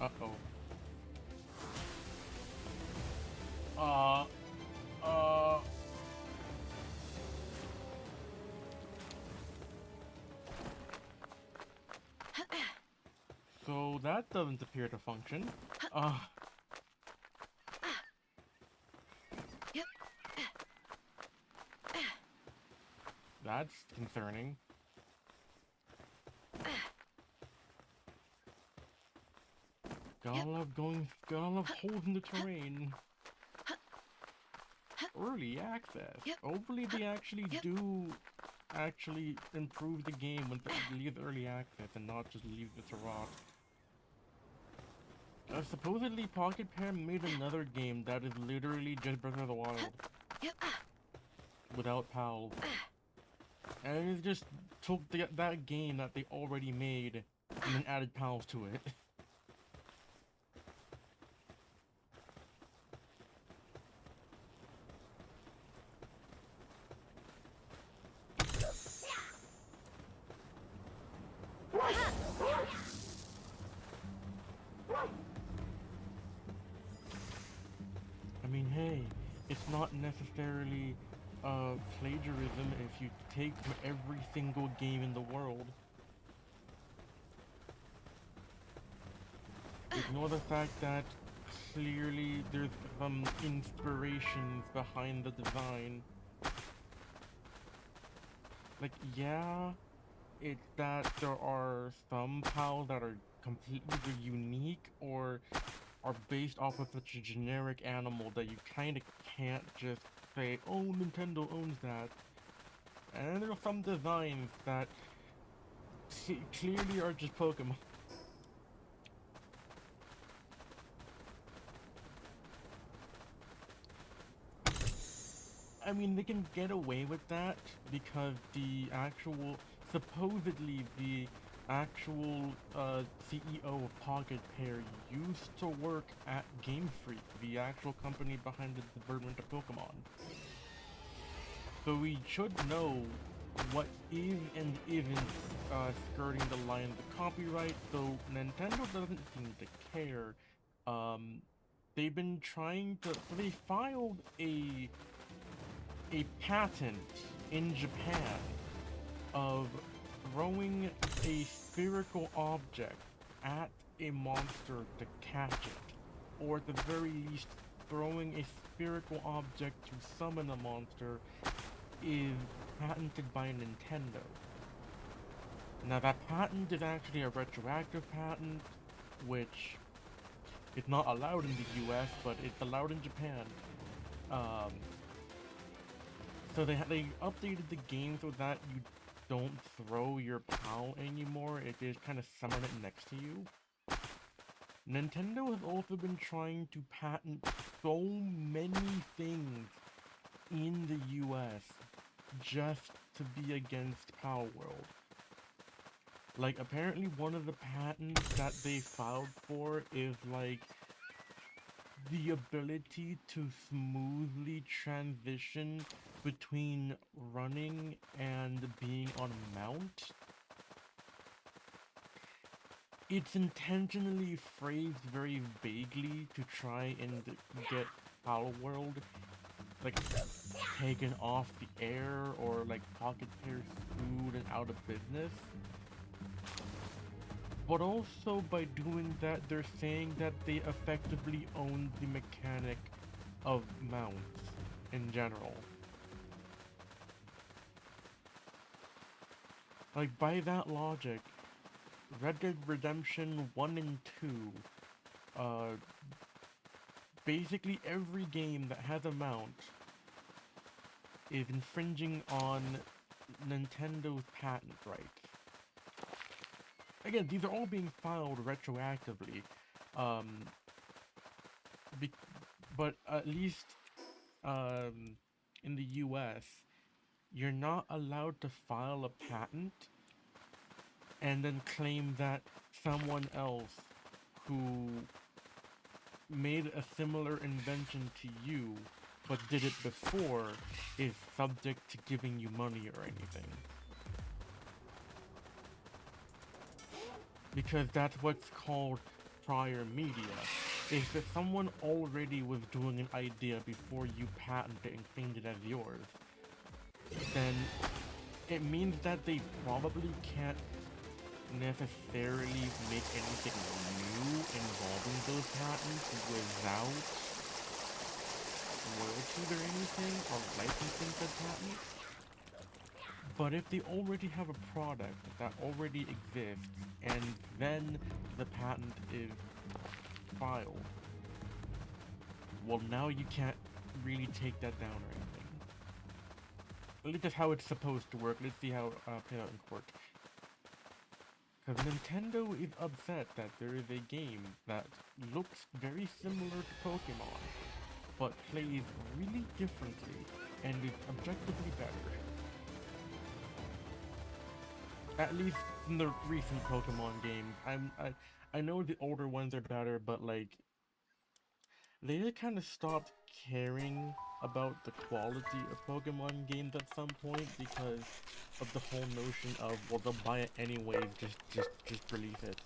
Speaker 1: Uh-oh. Uh... So that doesn't appear to function.
Speaker 2: Yep.
Speaker 1: That's concerning. Gotta love holes in the terrain. Early access.
Speaker 2: Yep.
Speaker 1: Hopefully they actually
Speaker 2: Yep.
Speaker 1: do improve the game when they leave early access and not just leave it to rot. Supposedly Pocket Pair made another game that is literally just Breath of the Wild
Speaker 2: Yep.
Speaker 1: without pals. And it just took that game that they already made and then added pals to it. I mean, hey, it's not necessarily plagiarism if you take from every single game in the world. Ignore the fact that clearly there's some inspirations behind the design. Like, yeah, it's that there are some pals that are completely unique or are based off of such a generic animal that you kind of can't just say, oh, Nintendo owns that. And there are some designs that clearly are just Pokemon. I mean, they can get away with that because supposedly the actual CEO of Pocket Pair used to work at Game Freak, the actual company behind the development of Pokemon. So we should know what is and isn't skirting the line of the copyright, though Nintendo doesn't seem to care. They've been trying to... They filed a patent in Japan of throwing a spherical object at a monster to catch it, or at the very least throwing a spherical object to summon a monster is patented by Nintendo. Now that patent is actually a retroactive patent, which is not allowed in the US, but it's allowed in Japan. So they updated the game so that you don't throw your PAL anymore, it just kind of summon it next to you. Nintendo has also been trying to patent so many things in the US just to be against Palworld. Like, apparently one of the patents that they filed for is, like, the ability to smoothly transition between running and being on a mount. It's intentionally phrased very vaguely to try and get Palworld, like, taken off the air or, like, Pocket Pair sued and out of business. But also by doing that, they're saying that they effectively own the mechanic of mounts in general. Like, by that logic, Red Dead Redemption 1 and 2, basically every game that has a mount is infringing on Nintendo's patent rights. Again, these are all being filed retroactively, but at least in the US, you're not allowed to file a patent and then claim that someone else who made a similar invention to you but did it before is subject to giving you money or anything. Because that's what's called prior media. If someone already was doing an idea before you patented it and claimed it as yours, then it means that they probably can't necessarily make anything new involving those patents without royalties or anything, or licensing the patent. But if they already have a product that already exists, and then the patent is filed, well, now you can't really take that down or anything. At least that's how it's supposed to work. Let's see how it plays out in court. Because Nintendo is upset that there is a game that looks very similar to Pokemon, but plays really differently and is objectively better. At least in the recent Pokemon games. I know the older ones are better, but like they just kind of stopped caring about the quality of Pokemon games at some point because of the whole notion of, well, they'll buy it anyway, just release it.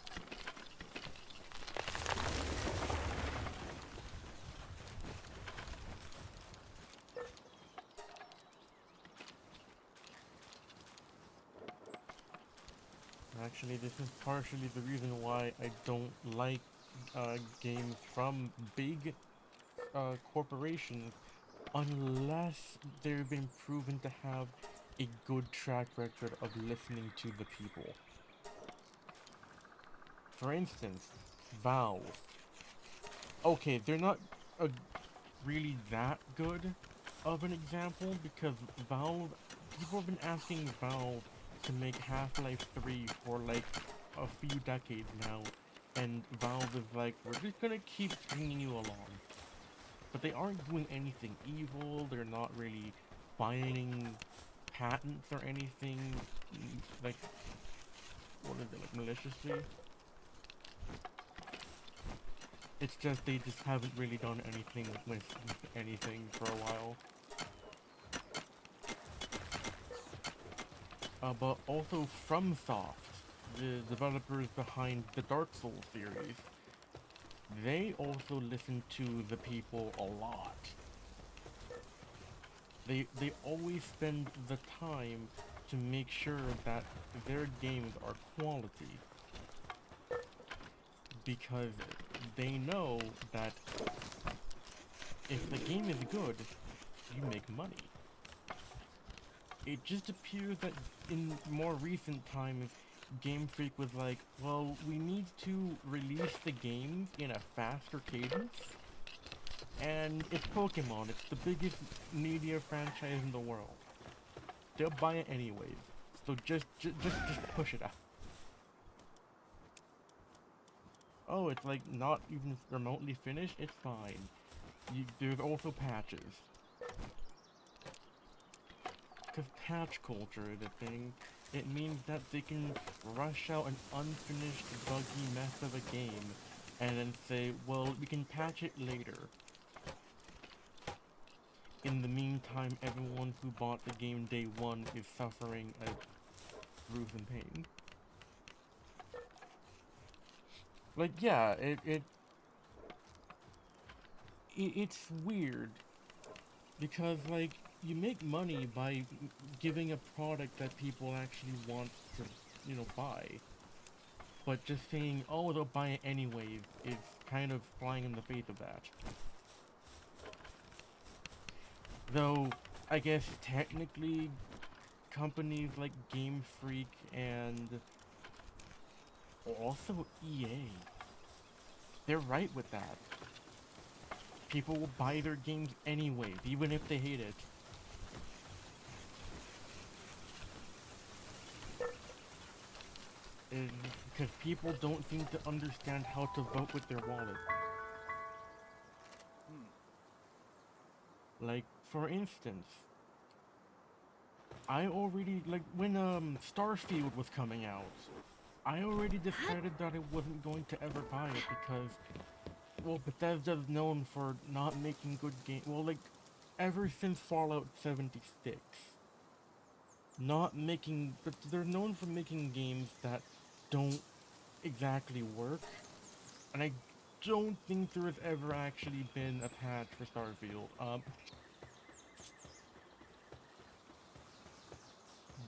Speaker 1: Actually, this is partially the reason why I don't like games from big corporations unless they've been proven to have a good track record of listening to the people. For instance, Valve. Okay, they're not really that good of an example because Valve, people have been asking Valve to make Half-Life 3 for like a few decades now, and Valve is like, we're just gonna keep stringing you along. But they aren't doing anything evil, they're not really buying patents or anything, like, what is it, like maliciously? It's just they just haven't really done anything with anything for a while. But also FromSoft, the developers behind the Dark Souls series, they also listen to the people a lot. They always spend the time to make sure that their games are quality. Because they know that if the game is good, you make money. It just appears that in more recent times, Game Freak was like, well, we need to release the games in a faster cadence. And it's Pokemon, it's the biggest media franchise in the world. They'll buy it anyways. So just push it out. Oh, it's like not even remotely finished? It's fine. There's also patches. Because patch culture is a thing. It means that they can rush out an unfinished, buggy mess of a game, and then say, well, we can patch it later. In the meantime, everyone who bought the game day one is suffering a gruesome pain. Like, yeah, it's weird. Because, like, you make money by giving a product that people actually want to, you know, buy. But just saying, oh, they'll buy it anyways, is kind of flying in the face of that. Though, I guess technically, companies like Game Freak and also EA, they're right with that. People will buy their games anyways, even if they hate it. Because people don't seem to understand how to vote with their wallet. Like, for instance, I already, like, when Starfield was coming out, I already decided that I wasn't going to ever buy it because, well, Bethesda's known for not making good games. Well, like, ever since Fallout 76. Not making, but they're known for making games that don't exactly work. And I don't think there has ever actually been a patch for Starfield.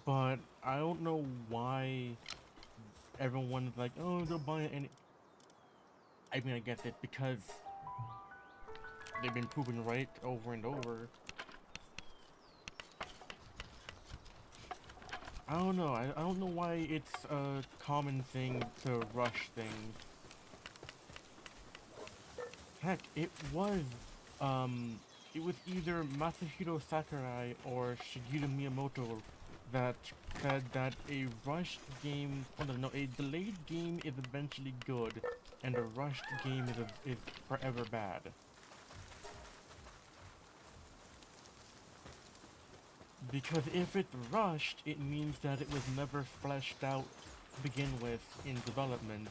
Speaker 1: But I don't know why everyone's like, oh, they'll buy it, and I mean, I guess it's because they've been proven right over and over. I don't know. I don't know why it's a common thing to rush things. Heck, um, it was either Masahiro Sakurai or Shigeru Miyamoto that said that a rushed game, oh no, a delayed game is eventually good, and a rushed game is forever bad. Because if it's rushed, it means that it was never fleshed out to begin with in development.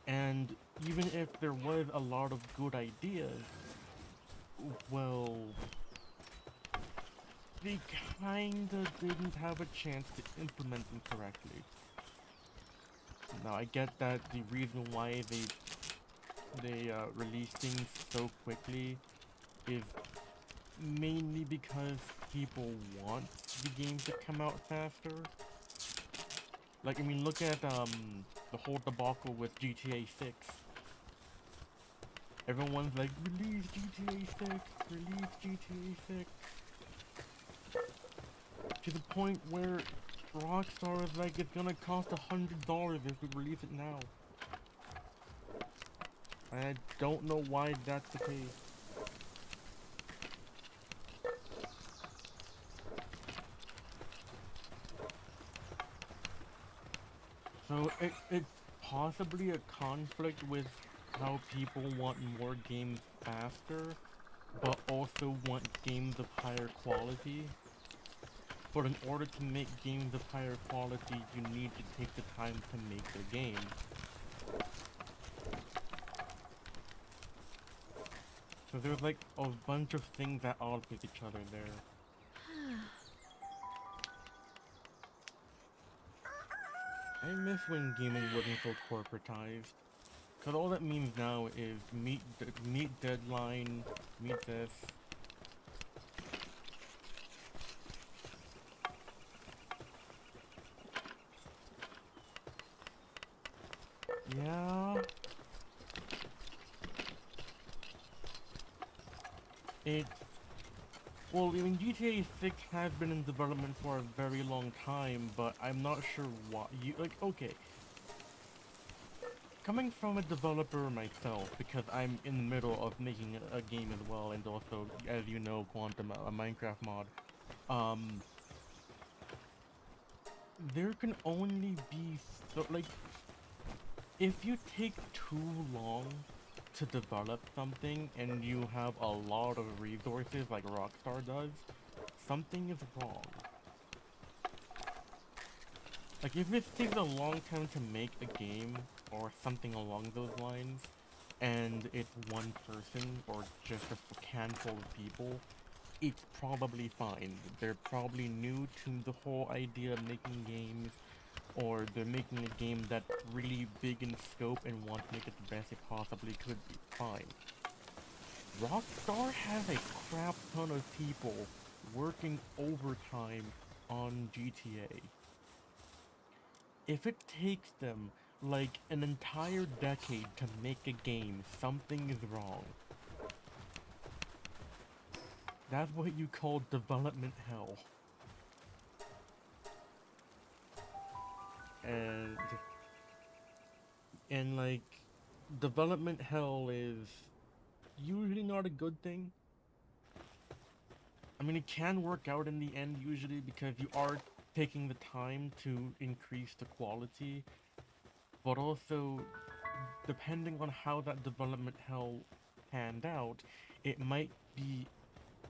Speaker 1: And even if there was a lot of good ideas, well, they kinda didn't have a chance to implement them correctly. Now, I get that the reason why they release things so quickly is mainly because people want the game to come out faster. Like, I mean, look at the whole debacle with GTA 6. Everyone's like, release GTA 6, release GTA 6. To the point where Rockstar is like, it's gonna cost $100 if we release it now. I don't know why that's the case. So it's possibly a conflict with how people want more games faster, but also want games of higher quality. But in order to make games of higher quality, you need to take the time to make the game. So there's like a bunch of things at odds with each other there. I miss when gaming wasn't so corporatized. Cause all that means now is meet deadline, meet this. Yeah. It's... Well, I mean, GTA 6 has been in development for a very long time, but I'm not sure why. Okay. Coming from a developer myself, because I'm in the middle of making a game as well, and also, as you know, Quantum, a Minecraft mod, there can only be so, like, if you take too long to develop something and you have a lot of resources like Rockstar does, something is wrong. Like, if it takes a long time to make a game or something along those lines, and it's one person or just a handful of people, it's probably fine. They're probably new to the whole idea of making games, or they're making a game that's really big in scope and want to make it the best it possibly could be. Fine. Rockstar has a crap ton of people working overtime on GTA. If it takes them like an entire decade to make a game, something is wrong. That's what you call development hell. And like, development hell is usually not a good thing. I mean, it can work out in the end usually because you are taking the time to increase the quality, but also, depending on how that development hell panned out, it might be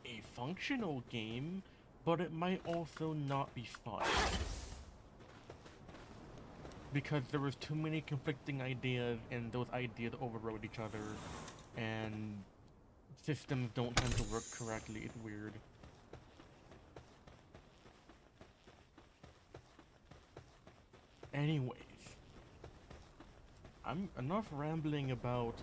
Speaker 1: a functional game, but it might also not be fun. Because there was too many conflicting ideas, and those ideas overrode each other, and systems don't tend to work correctly. It's weird. Anyways, I'm enough rambling about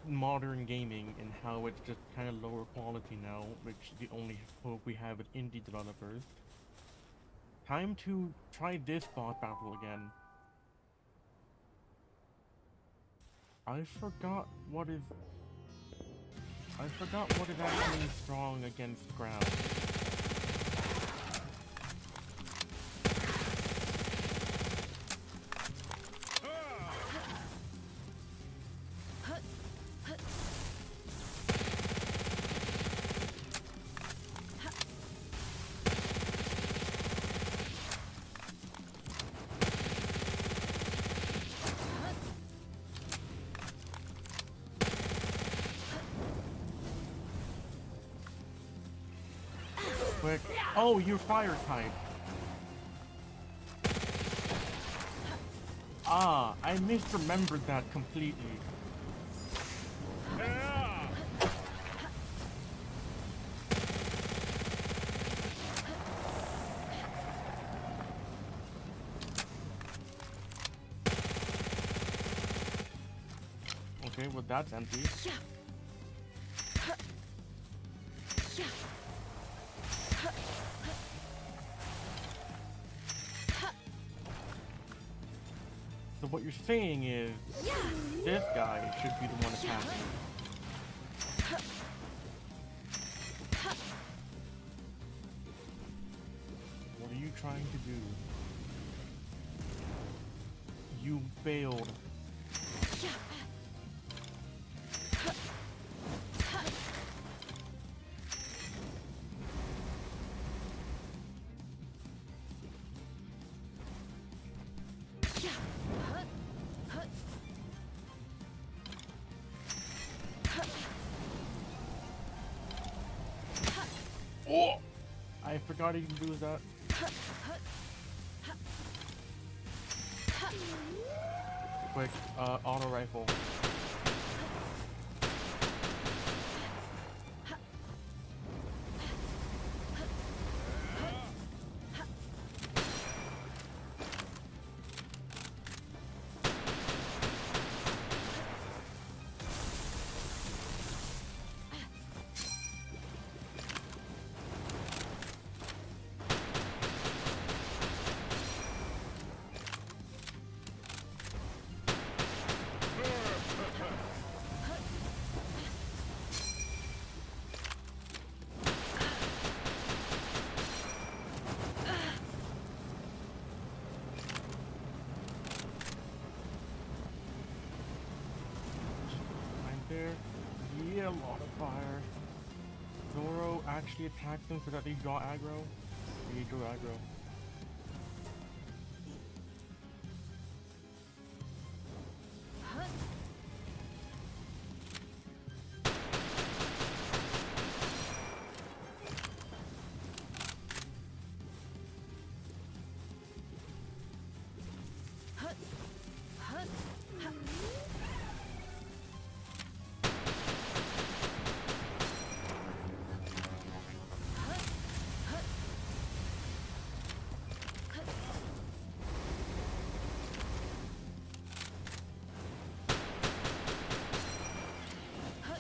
Speaker 1: modern gaming and how it's just kind of lower quality now, which the only hope we have with indie developers. Time to try this boss battle again. I forgot what is actually strong against ground. Quick. Oh, you're fire type. Ah, I misremembered that completely. Okay, well that's empty. So what you're saying is, this guy should be the one attacking. What are you trying to do? You failed. Oh! I forgot he can do that. Quick, auto rifle. There. Yeah, a lot of fire. Zoro actually attacked them so that they draw aggro. They drew aggro.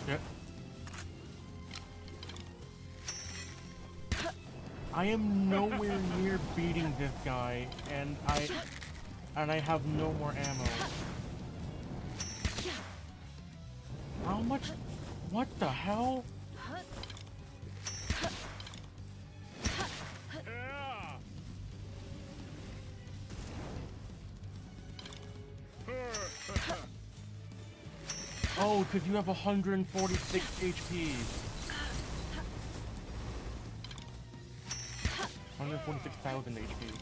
Speaker 1: Yep. I am nowhere near beating this guy, and I have no more ammo. How much? What the hell? Oh, because you have 146 HP. 146,000 HP.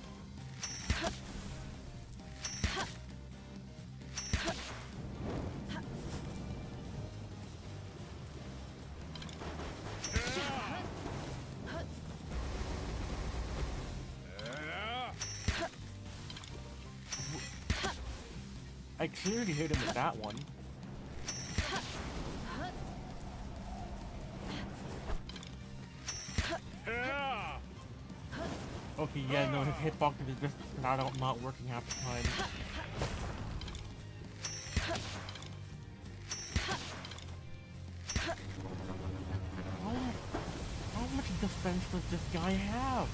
Speaker 1: I clearly hit him with that one. Okay, yeah, no, his hitbox is just not working half the time. How much defense does this guy have?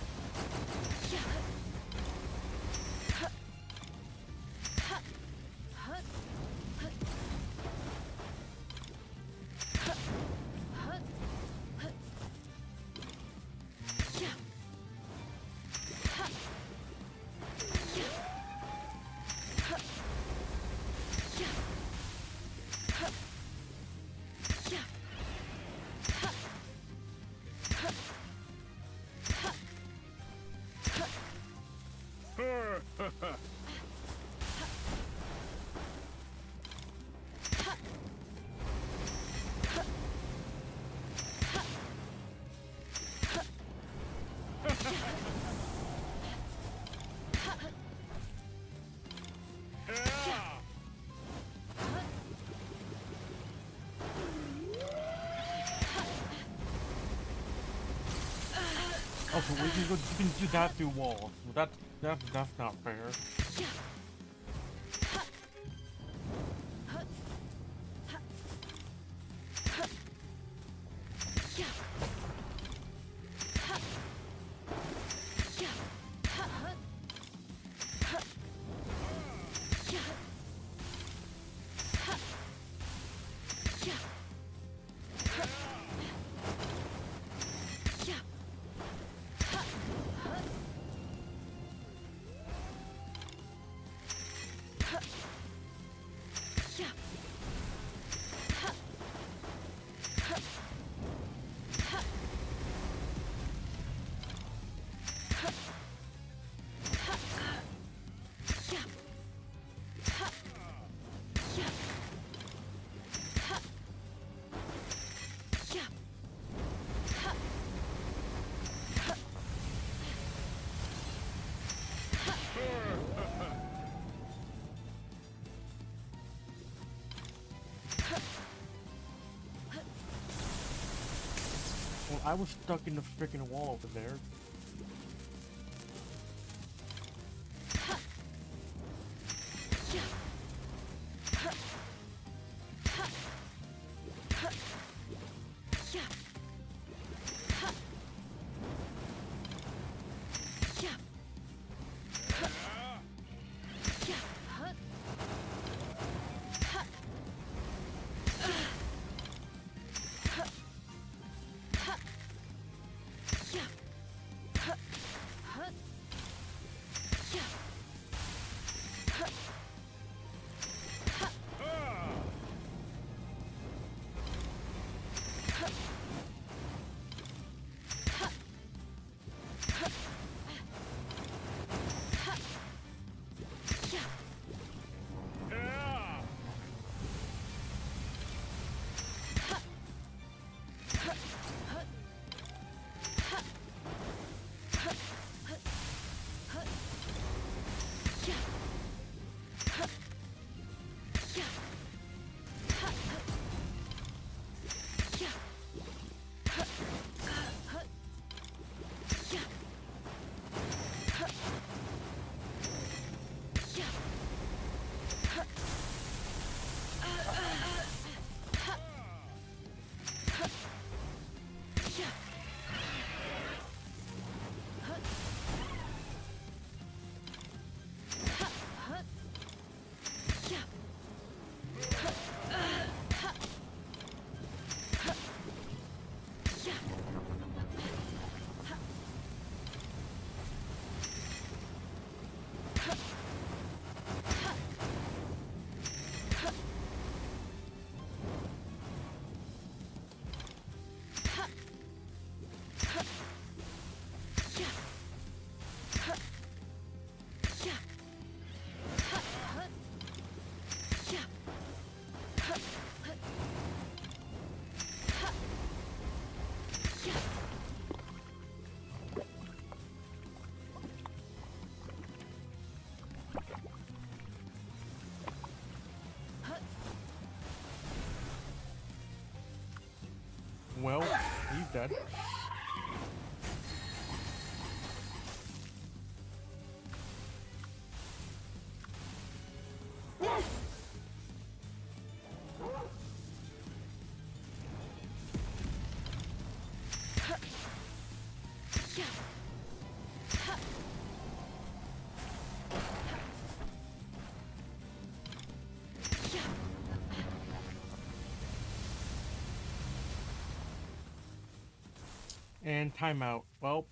Speaker 1: Also, you can do that through walls. Well, that's not fair. Well, I was stuck in the freaking wall over there. Well, he's dead. And timeout. Well,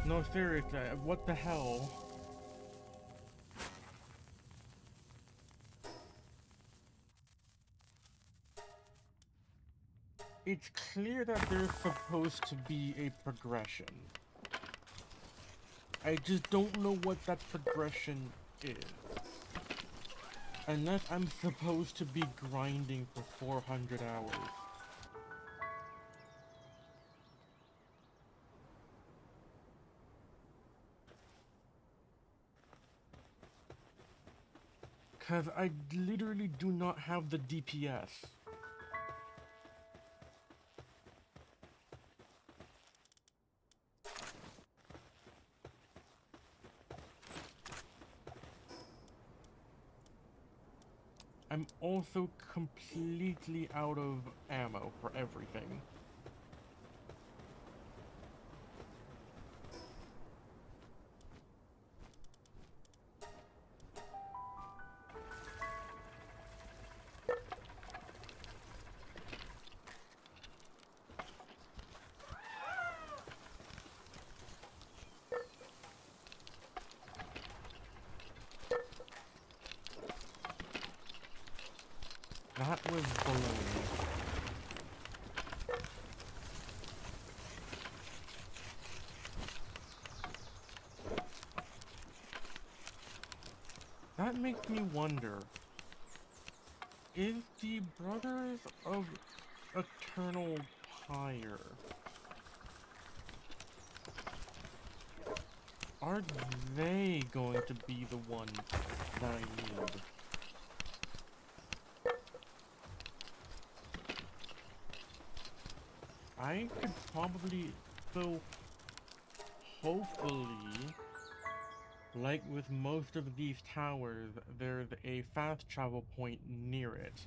Speaker 1: no, seriously, what the hell? It's clear that there's supposed to be a progression. I just don't know what that progression is. Unless I'm supposed to be grinding for 400 hours. Cause I literally do not have the DPS. I'm also completely out of ammo for everything. That was baloney. That makes me wonder, is the Brothers of Eternal Pyre, are they going to be the ones that I need? I could probably, so hopefully, like with most of these towers, there's a fast travel point near it.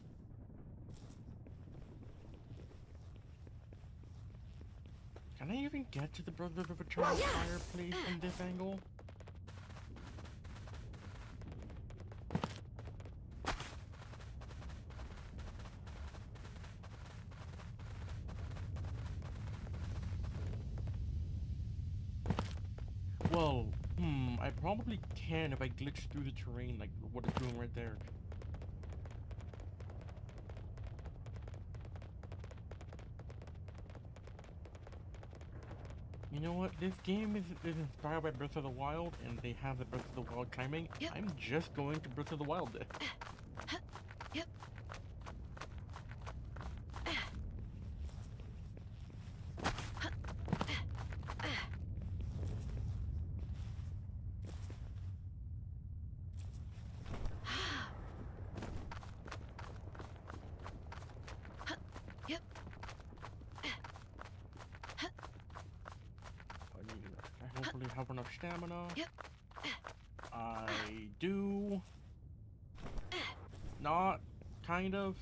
Speaker 1: Can I even get to the Brothers of Eternal Fireplace from this angle? Well, I probably can if I glitch through the terrain like what it's doing right there. You know what? This game is inspired by Breath of the Wild, and they have the Breath of the Wild climbing.
Speaker 2: Yep.
Speaker 1: I'm just going to Breath of the Wild it.
Speaker 2: Yep. Yep.
Speaker 1: I hopefully have enough stamina.
Speaker 2: Yep.
Speaker 1: I do. Not. Kind of.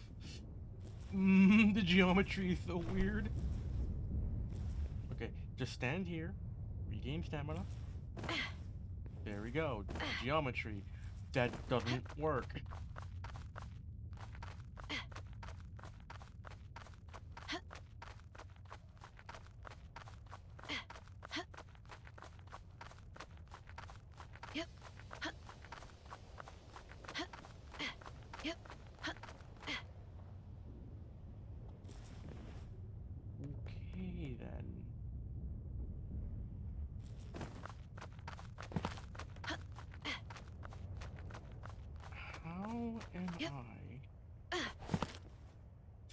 Speaker 1: The geometry is so weird. Okay, just stand here. Regain stamina. There we go. Geometry. That doesn't work.
Speaker 2: Yep. Yep.
Speaker 1: Okay then. How am
Speaker 2: Yep.
Speaker 1: I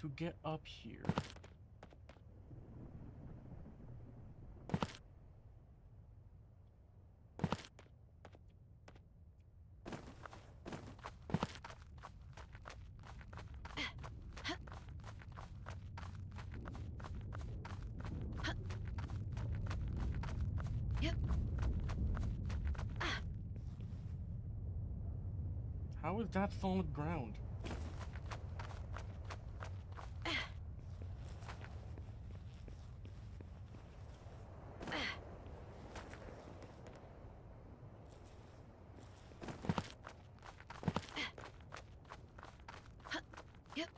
Speaker 1: to get up here?
Speaker 2: Yep.
Speaker 1: How is that solid ground?
Speaker 2: Yep.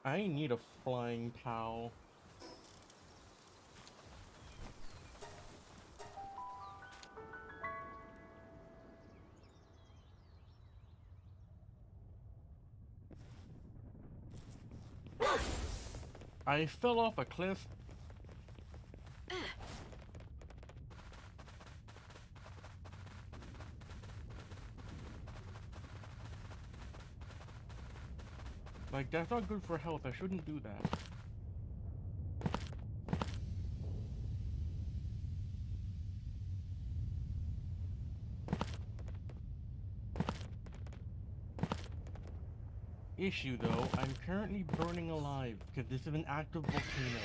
Speaker 1: I need a flying POW. I fell off a cliff. Like, that's not good for health. I shouldn't do that. Issue though, I'm currently burning alive because this is an active volcano.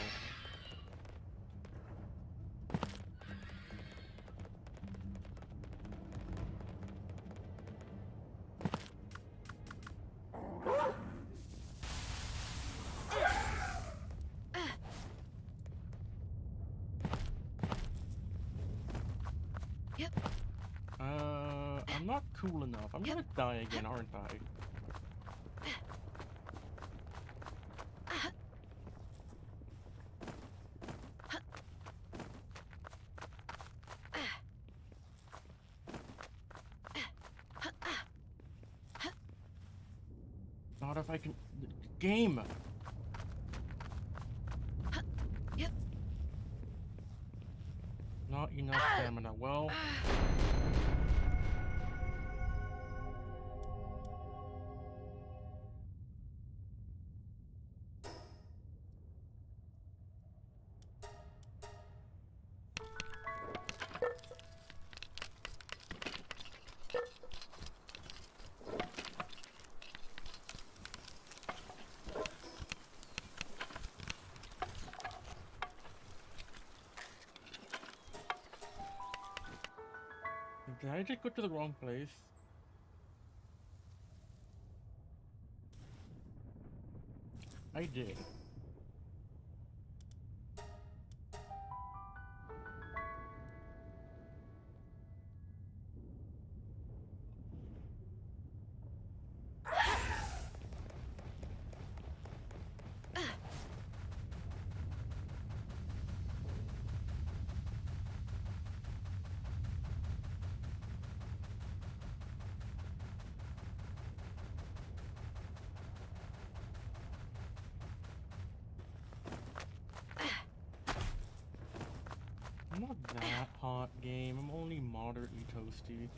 Speaker 2: Yep.
Speaker 1: I'm not cool enough. I'm gonna die again, aren't I? Not if I can... Game!
Speaker 2: Yep.
Speaker 1: Not enough stamina. Well... Did I just go to the wrong place? I did. I'm not that hot, game. I'm only moderately toasty.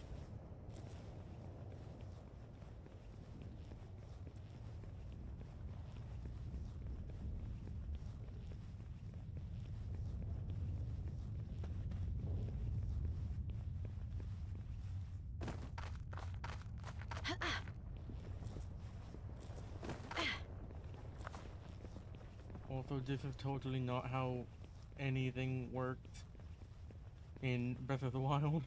Speaker 1: Also, this is totally not how anything worked in Breath of the Wild.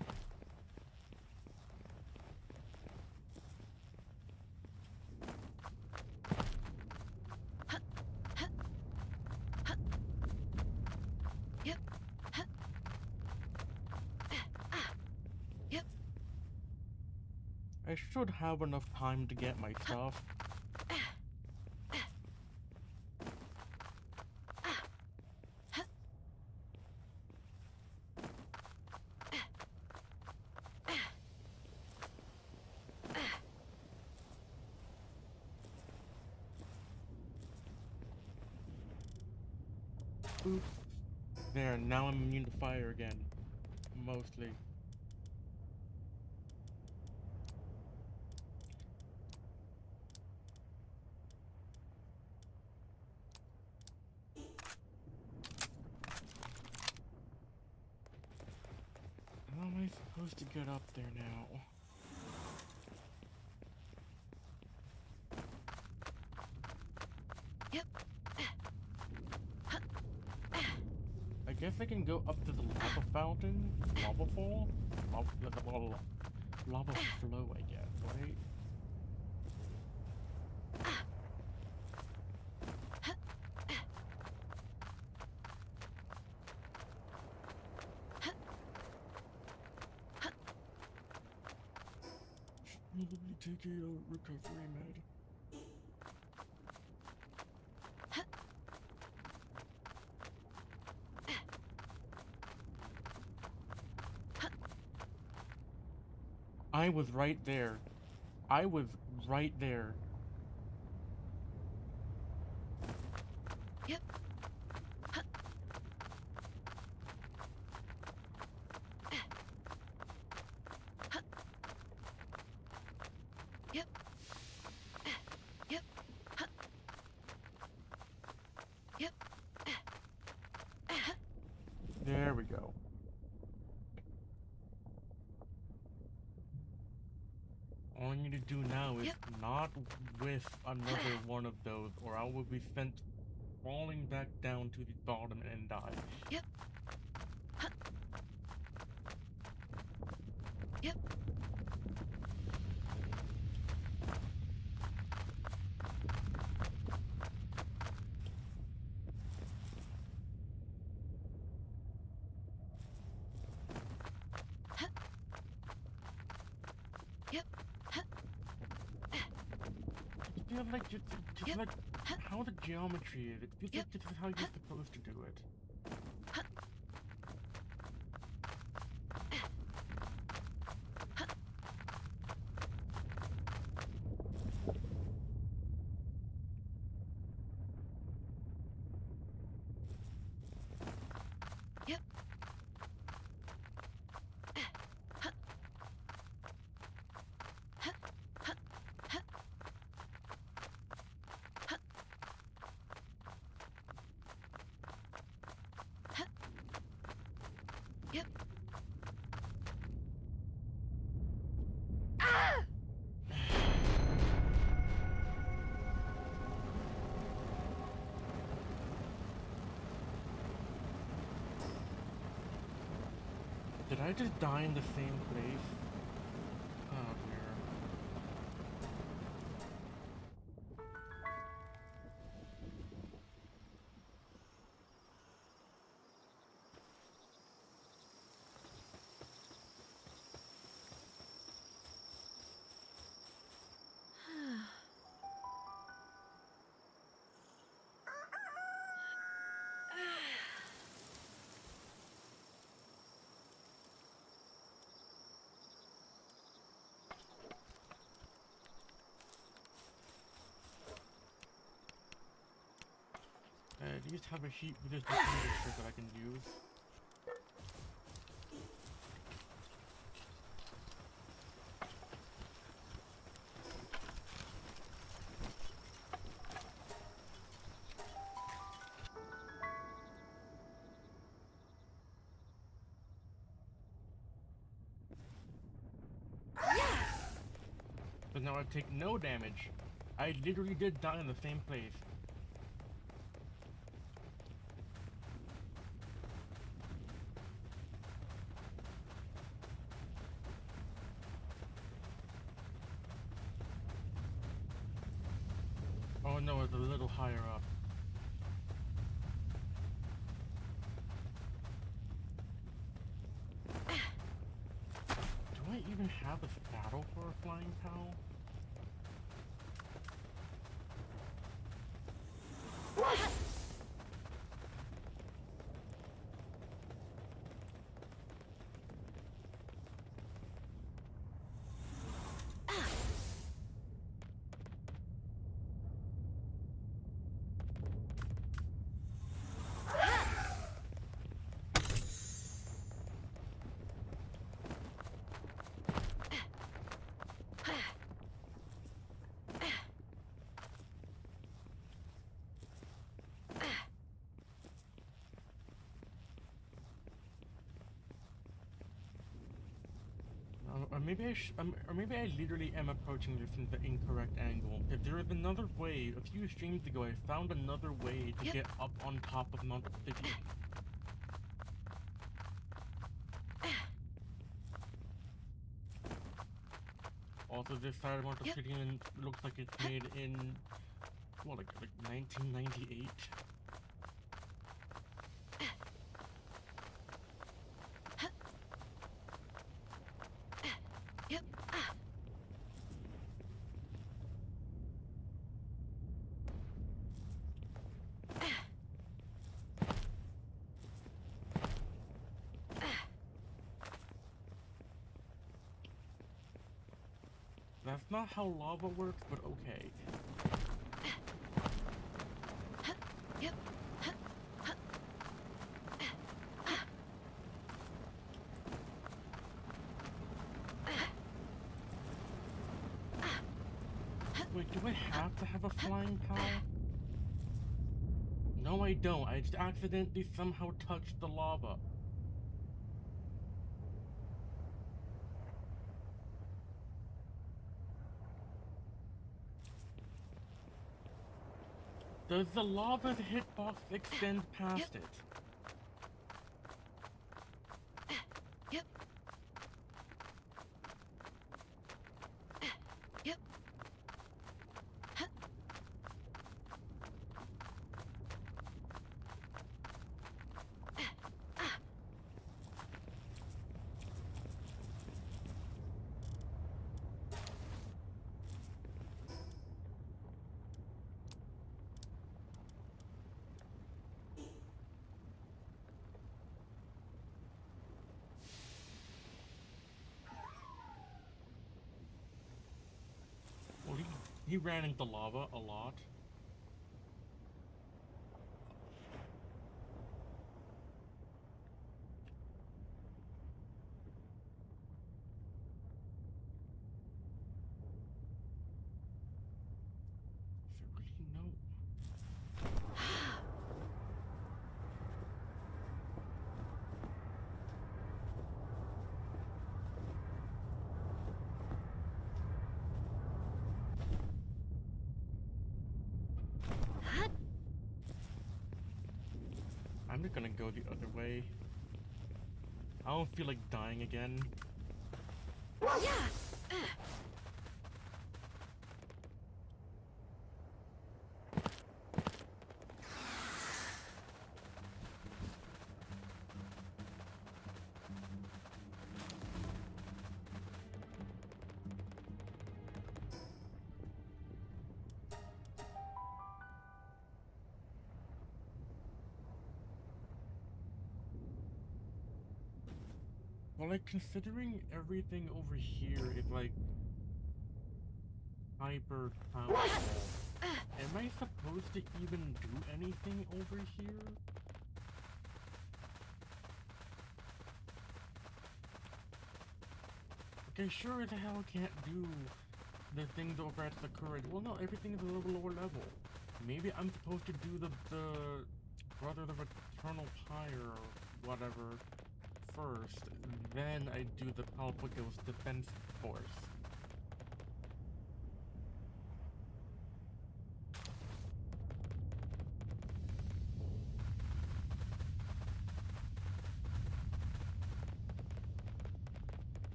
Speaker 2: Yep. Yep.
Speaker 1: I should have enough time to get my stuff. Boop. There, now I'm immune to fire again. Mostly. How am I supposed to get up there now?
Speaker 2: Yep.
Speaker 1: I guess I can go up to the lava fountain? Lava fall? Lava flow, I guess, right? Probably take a recovery med. I was right there. I was right there.
Speaker 2: Yep. Yep. Yep.
Speaker 1: There we go. All I need to do now is
Speaker 2: Yep.
Speaker 1: not with another one of those, or I will be sent falling back down to the bottom and die.
Speaker 2: Yep. Huh. Yep. Huh. Yep. Huh.
Speaker 1: It feels like just
Speaker 2: Yep.
Speaker 1: like
Speaker 2: Huh.
Speaker 1: how the geometry is. It feels
Speaker 2: Yep.
Speaker 1: like this is how you're supposed to do it.
Speaker 2: Huh. Huh. Yep. Huh. Huh. Huh. Huh. Huh. Huh. Yep. Ah!
Speaker 1: Did I just die in the same place? Oh dear. Do you just have a heat resistant trick that I can use? But now I take no damage. I literally did die in the same place. Oh no, it's a little higher up. Do I even have a saddle for a flying cow? Or maybe I literally am approaching this from the incorrect angle. If there is another way, a few streams ago I found another way to
Speaker 2: Yep.
Speaker 1: get up on top of Mount Obsidian. Also, this side of Mount
Speaker 2: Yep.
Speaker 1: Obsidian looks like it's made in, what, like 1998?
Speaker 2: Yep. Ah.
Speaker 1: That's not how lava works, but okay.
Speaker 2: Yep.
Speaker 1: Wait, do I have to have a flying cow? No, I don't. I just accidentally somehow touched the lava. Does the lava's hitbox extend past it?
Speaker 2: Yep. Yep. Huh. Ah.
Speaker 1: Well, he ran into lava a lot. Is it really? No.
Speaker 2: Huh.
Speaker 1: I'm just gonna go the other way. I don't feel like dying again.
Speaker 2: Yeah.
Speaker 1: Well, like, considering everything over here is, like, hyper powerful, am I supposed to even do anything over here? Okay, sure as hell can't do the things over at the current. Well, no, everything's a little lower level. Maybe I'm supposed to do the Brothers of Eternal Pyre or whatever first, then I do the Palworld Defense Force.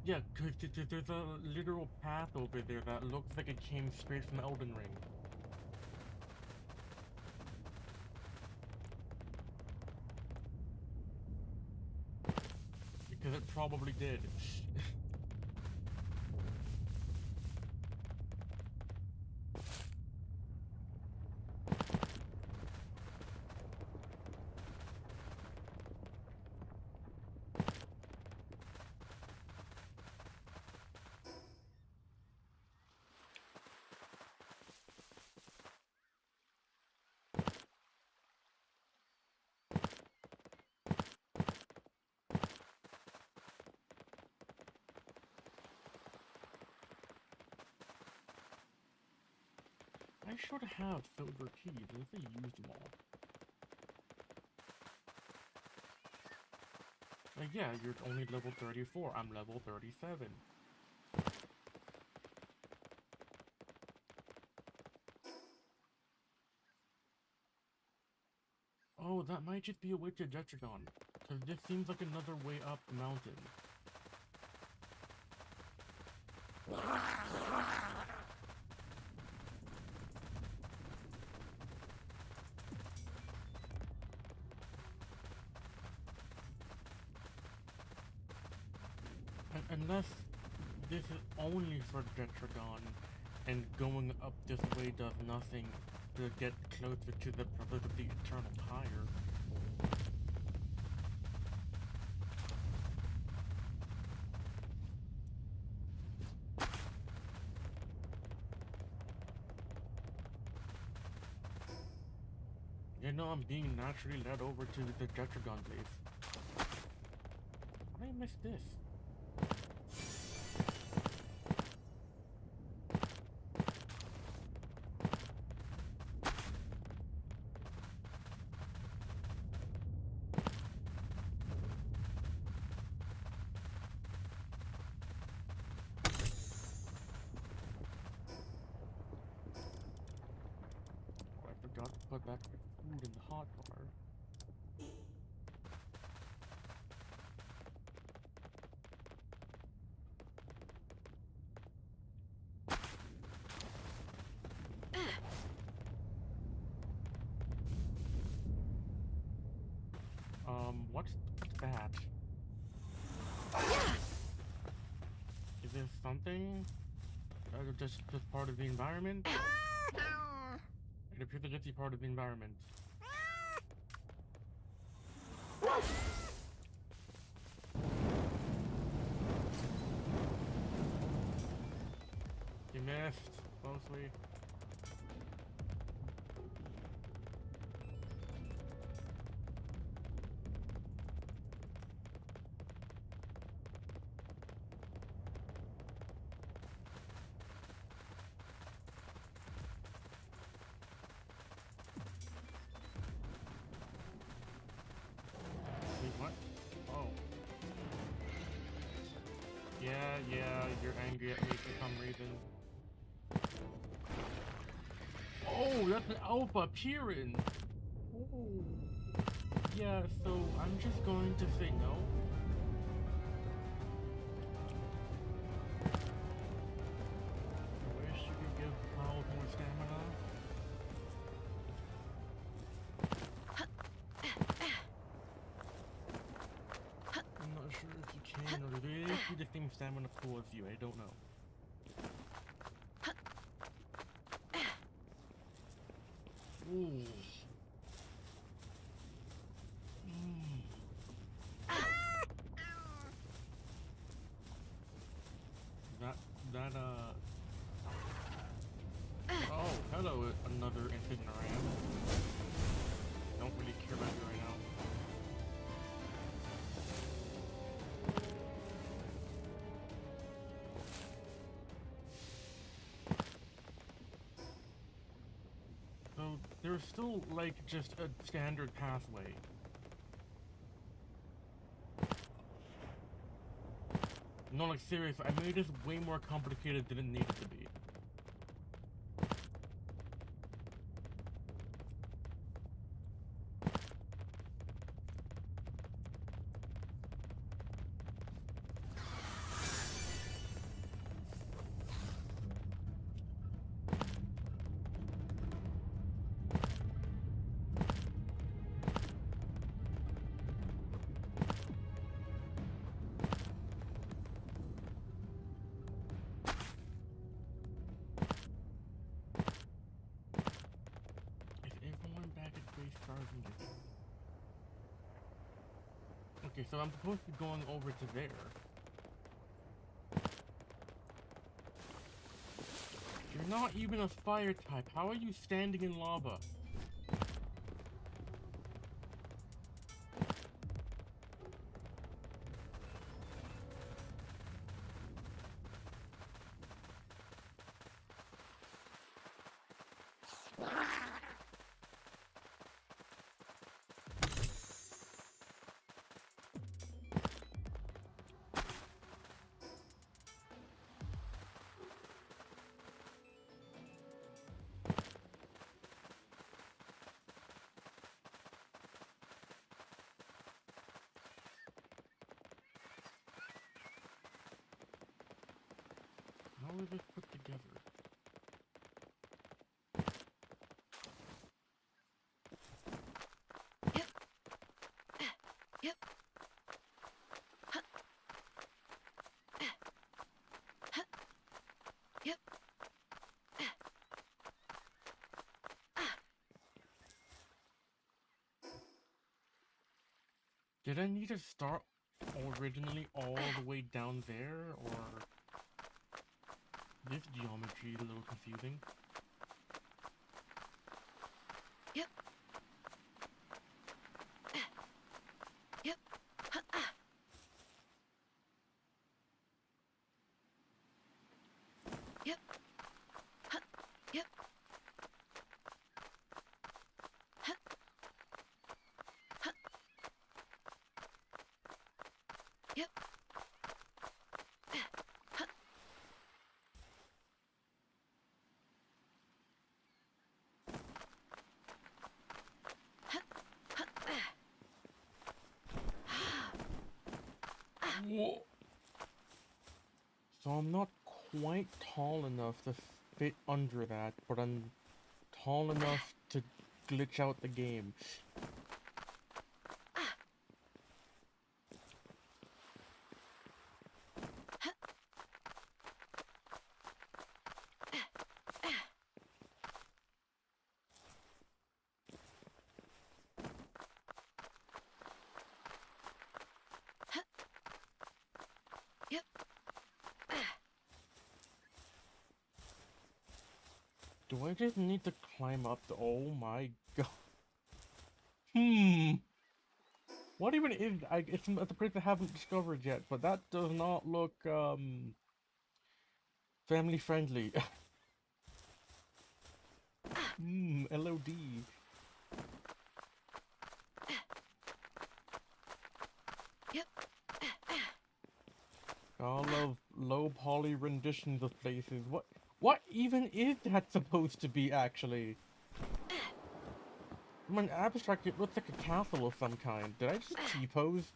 Speaker 1: Yeah, cause there's a literal path over there that looks like it came straight from Elden Ring. Because it probably did. I should have silver keys, unless I used them all. Yeah, you're only level 34, I'm level 37. Oh, that might just be a way to Detragon, because this seems like another way up the mountain. Unless this is only for Detragon, and going up this way does nothing to get closer to the Brothers of the Eternal Pyre. You know, I'm being naturally led over to the Detragon base. How did I miss this? put back your food in the hot bar. What's that? Is this something? Just part of the environment? It appears that it's a part of the environment. You missed, mostly. Wait, what? Oh. Yeah, you're angry at me for some reason. Oh, that's an alpha Pirin! Oh. Yeah, so I'm just going to say no. I wish you could give Paul more stamina. I'm not sure if you can, or do they see the same stamina pool as you? I don't know. Ooh. That oh, hello, another Insignoram. Don't really care about you right now. So there's still like just a standard pathway. No, like seriously, I made this way more complicated than it needed to be. Okay, so I'm supposed to be going over to there. You're not even a fire type. How are you standing in lava? How is this put together?
Speaker 2: Yep. Yep. Huh. Huh. Yep.
Speaker 1: Did I need to start originally all the way down there, or this geometry is a little confusing?
Speaker 2: Yep. Yep. Yep. Yep. Yep.
Speaker 1: Whoa. So I'm not quite tall enough to fit under that, but I'm tall enough to glitch out the game.
Speaker 2: Yep.
Speaker 1: Do I just need to climb up the— oh my god. Hmm. What even is— it's a place I haven't discovered yet, but that does not look family friendly. LOD.
Speaker 2: Yep.
Speaker 1: All of low poly renditions of places. What even is that supposed to be, actually? From an abstract, it looks like a castle of some kind. Did I just T-pose?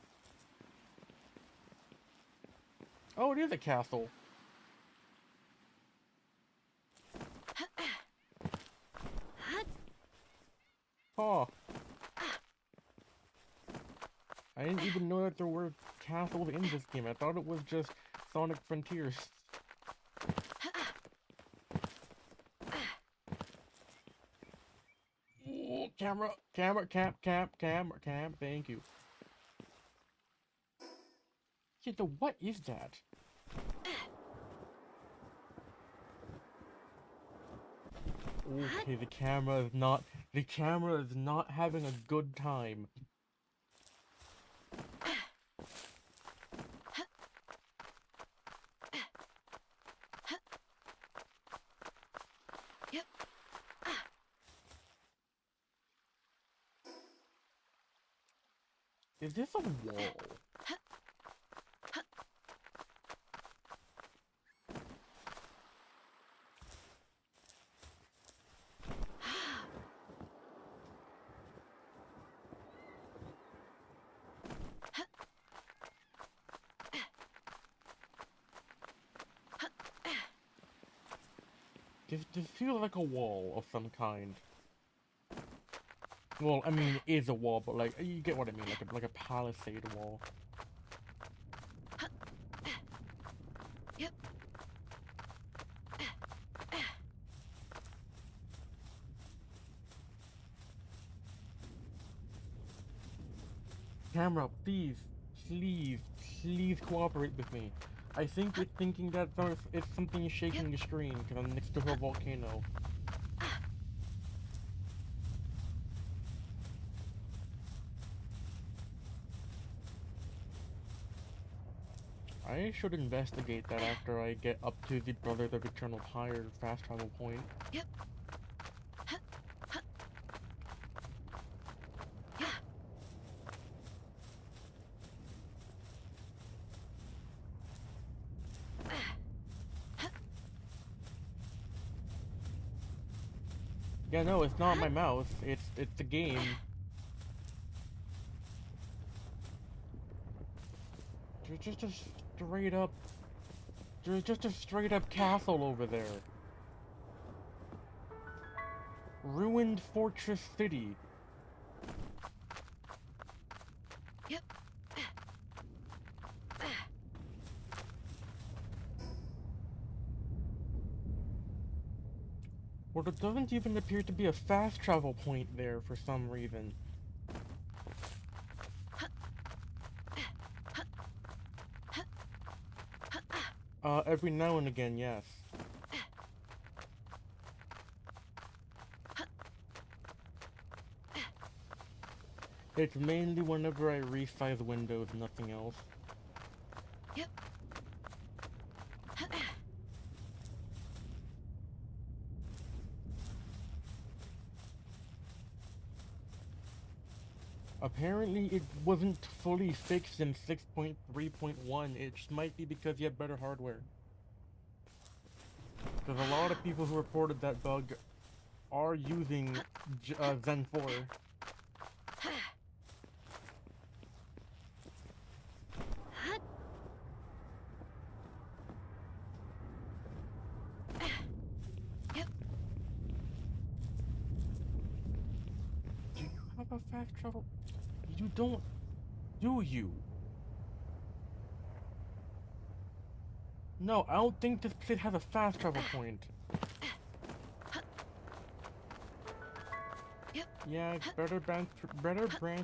Speaker 1: Oh, it is a castle. Huh. I didn't even know that there were castles in this game. I thought it was just Sonic Frontiers. Ooh, camera, cam, thank you. Yeah, what is that? Okay, the camera is not having a good time.
Speaker 2: Yep.
Speaker 1: Is this a wall? This feels like a wall of some kind. Well, I mean, it is a wall, but like, you get what I mean, like a palisade wall.
Speaker 2: Yep.
Speaker 1: Camera, please cooperate with me. I think it's thinking that it's something shaking the screen because I'm next to a volcano. I should investigate that after I get up to the Brothers of Eternal Fire fast travel point.
Speaker 2: Yep. Yeah.
Speaker 1: Yeah, no, it's not my mouse. It's the game. There's just a straight up. There's just a straight up castle over there. Ruined Fortress City.
Speaker 2: Yep.
Speaker 1: Well, there doesn't even appear to be a fast travel point there for some reason. Every now and again, yes. It's mainly whenever I resize windows, nothing else.
Speaker 2: Yep.
Speaker 1: Apparently, it wasn't fully fixed in 6.3.1. It just might be because you have better hardware. Because a lot of people who reported that bug are using Zen 4. fast travel? You don't, do you? No, I don't think this place has a fast travel point.
Speaker 2: Yep.
Speaker 1: Yeah, better branch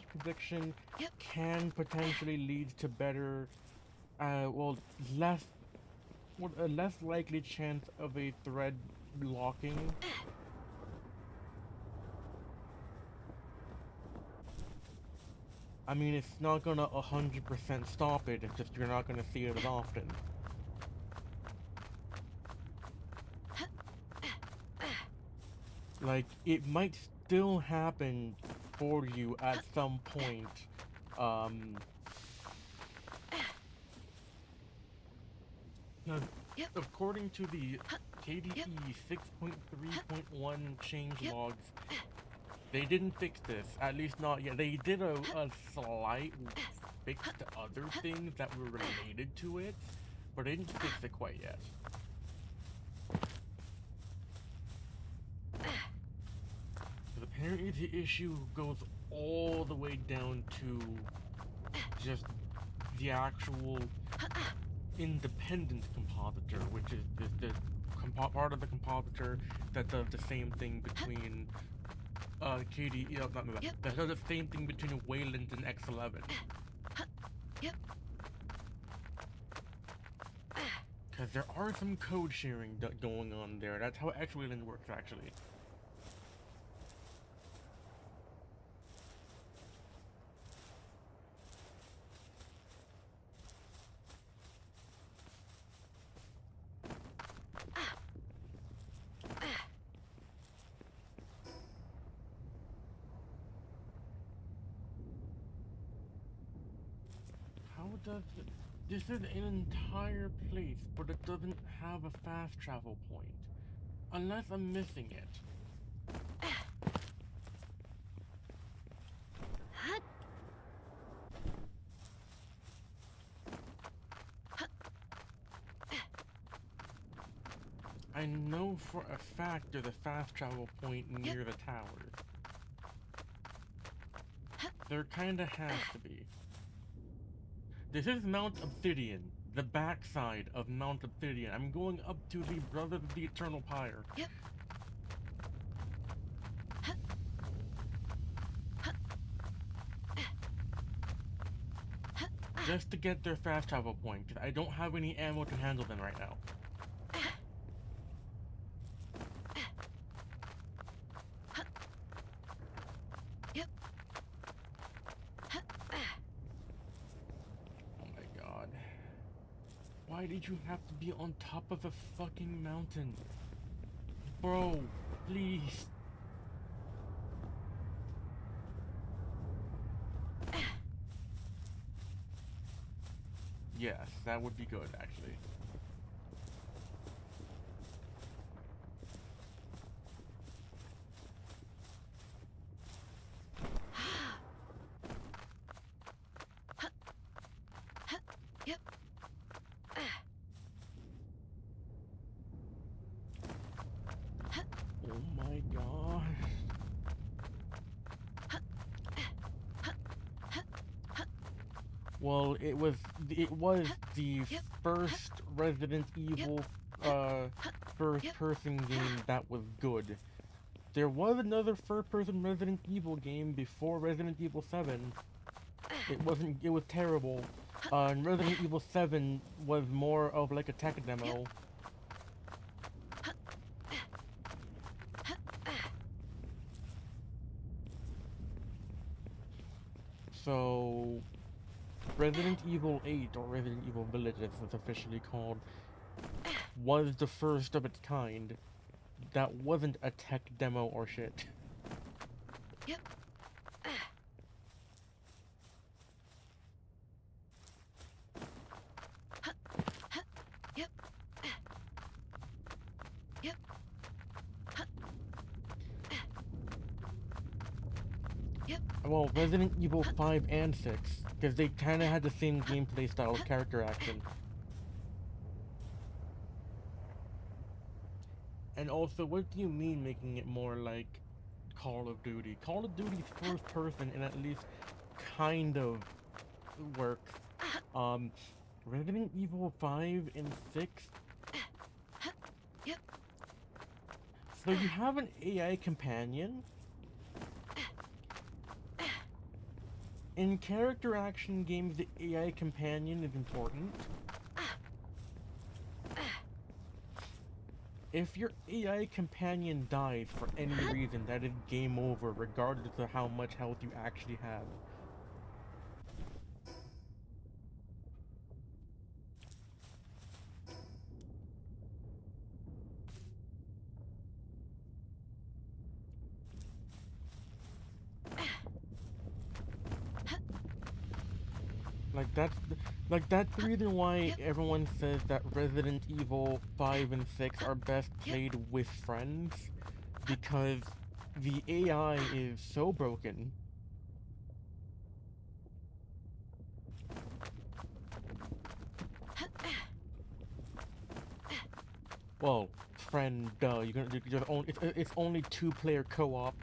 Speaker 1: prediction
Speaker 2: Yep.
Speaker 1: can potentially lead to better, well, a less likely chance of a thread locking. I mean, it's not gonna 100% stop it, it's just you're not gonna see it as often. Like, it might still happen for you at some point. Now,
Speaker 2: Yep.
Speaker 1: according to the KDE
Speaker 2: Yep.
Speaker 1: 6.3.1 change
Speaker 2: Yep.
Speaker 1: logs, they didn't fix this, at least not yet. They did a slight fix to other things that were related to it, but they didn't fix it quite yet. Because apparently the issue goes all the way down to just the actual independent compositor, which is the part of the compositor that does the same thing between KDE,
Speaker 2: Yep.
Speaker 1: that does the same thing between Wayland and X11.
Speaker 2: Yep.
Speaker 1: Because there are some code sharing going on there. That's how X-Wayland works, actually. How does it... This is an entire place, but it doesn't have a fast travel point. Unless I'm missing it. I know for a fact there's a fast travel point near the towers. There kinda has to be. This is Mount Obsidian, the backside of Mount Obsidian. I'm going up to the Brothers of the Eternal Pyre.
Speaker 2: Yep.
Speaker 1: Just to get their fast travel point, because I don't have any ammo to handle them right now.
Speaker 2: Yep.
Speaker 1: Oh my god. Why did you have to be on top of a fucking mountain? Bro, please. Yes, that would be good, actually.
Speaker 2: Yep.
Speaker 1: Oh my gosh. Well, it was the
Speaker 2: Yep.
Speaker 1: first Resident Evil first-person game that was good. There was another first-person Resident Evil game before Resident Evil 7. It was terrible. And Resident Evil 7 was more of like a tech demo. So, Resident Evil 8, or Resident Evil Village as it's officially called, was the first of its kind that wasn't a tech demo or shit.
Speaker 2: Yep. Yep. Yep. Yep.
Speaker 1: Well, Resident Evil 5 and 6, because they kind of had the same gameplay style of character action. And also, what do you mean making it more like Call of Duty. Call of Duty's first person and at least kind of works. Resident Evil 5 and 6.
Speaker 2: Yep.
Speaker 1: So you have an AI companion. In character action games, the AI companion is important. If your AI companion dies for any reason, that is game over, regardless of how much health you actually have. That's the reason why everyone says that Resident Evil 5 and 6 are best played with friends, because the AI is so broken. Well, friend, you're gonna just only it's only 2-player co-op.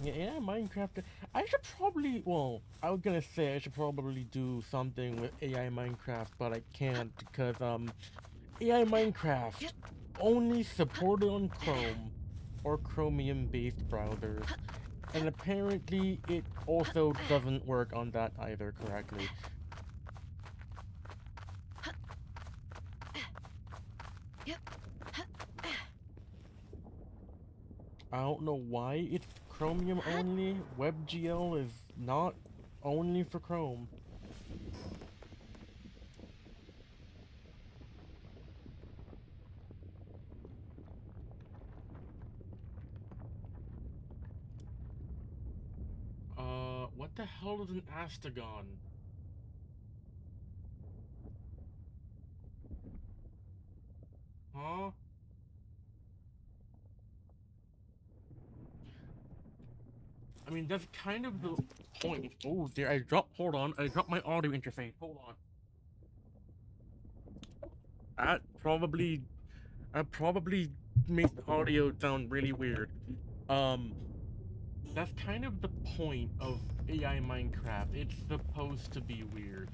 Speaker 1: Yeah, Minecraft. I should probably, well, I was gonna say I should probably do something with AI Minecraft, but I can't because AI Minecraft only supported on Chrome or Chromium-based browsers, and apparently it also doesn't work on that either correctly. I don't know why it's Chromium only. WebGL is not only for Chrome. What the hell is an Astagon? Huh? I mean, that's kind of the point. Oh, there, hold on, I dropped my audio interface. Hold on. That probably, that probably makes the audio sound really weird. Um, that's kind of the point of AI Minecraft. It's supposed to be weird.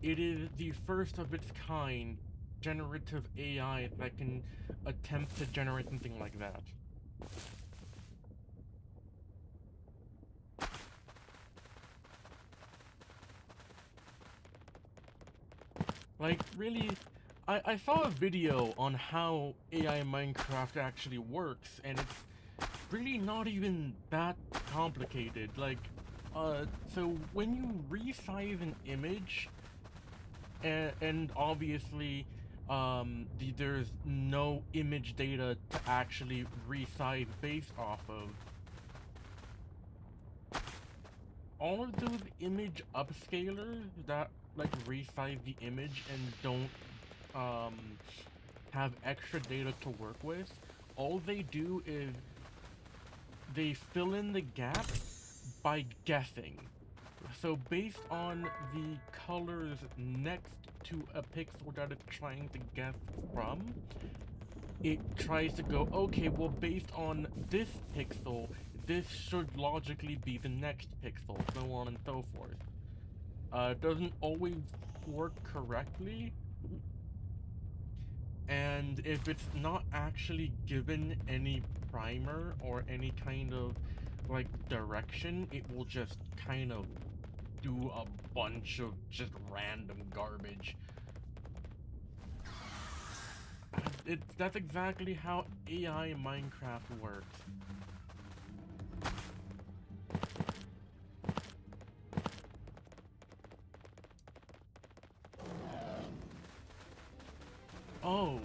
Speaker 1: It is the first of its kind generative AI that can attempt to generate something like that. Like, really, I saw a video on how AI Minecraft actually works, and it's really not even that complicated. Like, so when you resize an image, and obviously, there's no image data to actually resize based off of. All of those image upscalers that like resize the image and don't have extra data to work with, all they do is they fill in the gaps by guessing. So based on the colors next to a pixel that it's trying to guess from, it tries to go, okay, well, based on this pixel, this should logically be the next pixel, so on and so forth. It doesn't always work correctly, and if it's not actually given any primer or any kind of, like, direction, it will just kind of do a bunch of just random garbage. That's exactly how AI Minecraft works. Oh,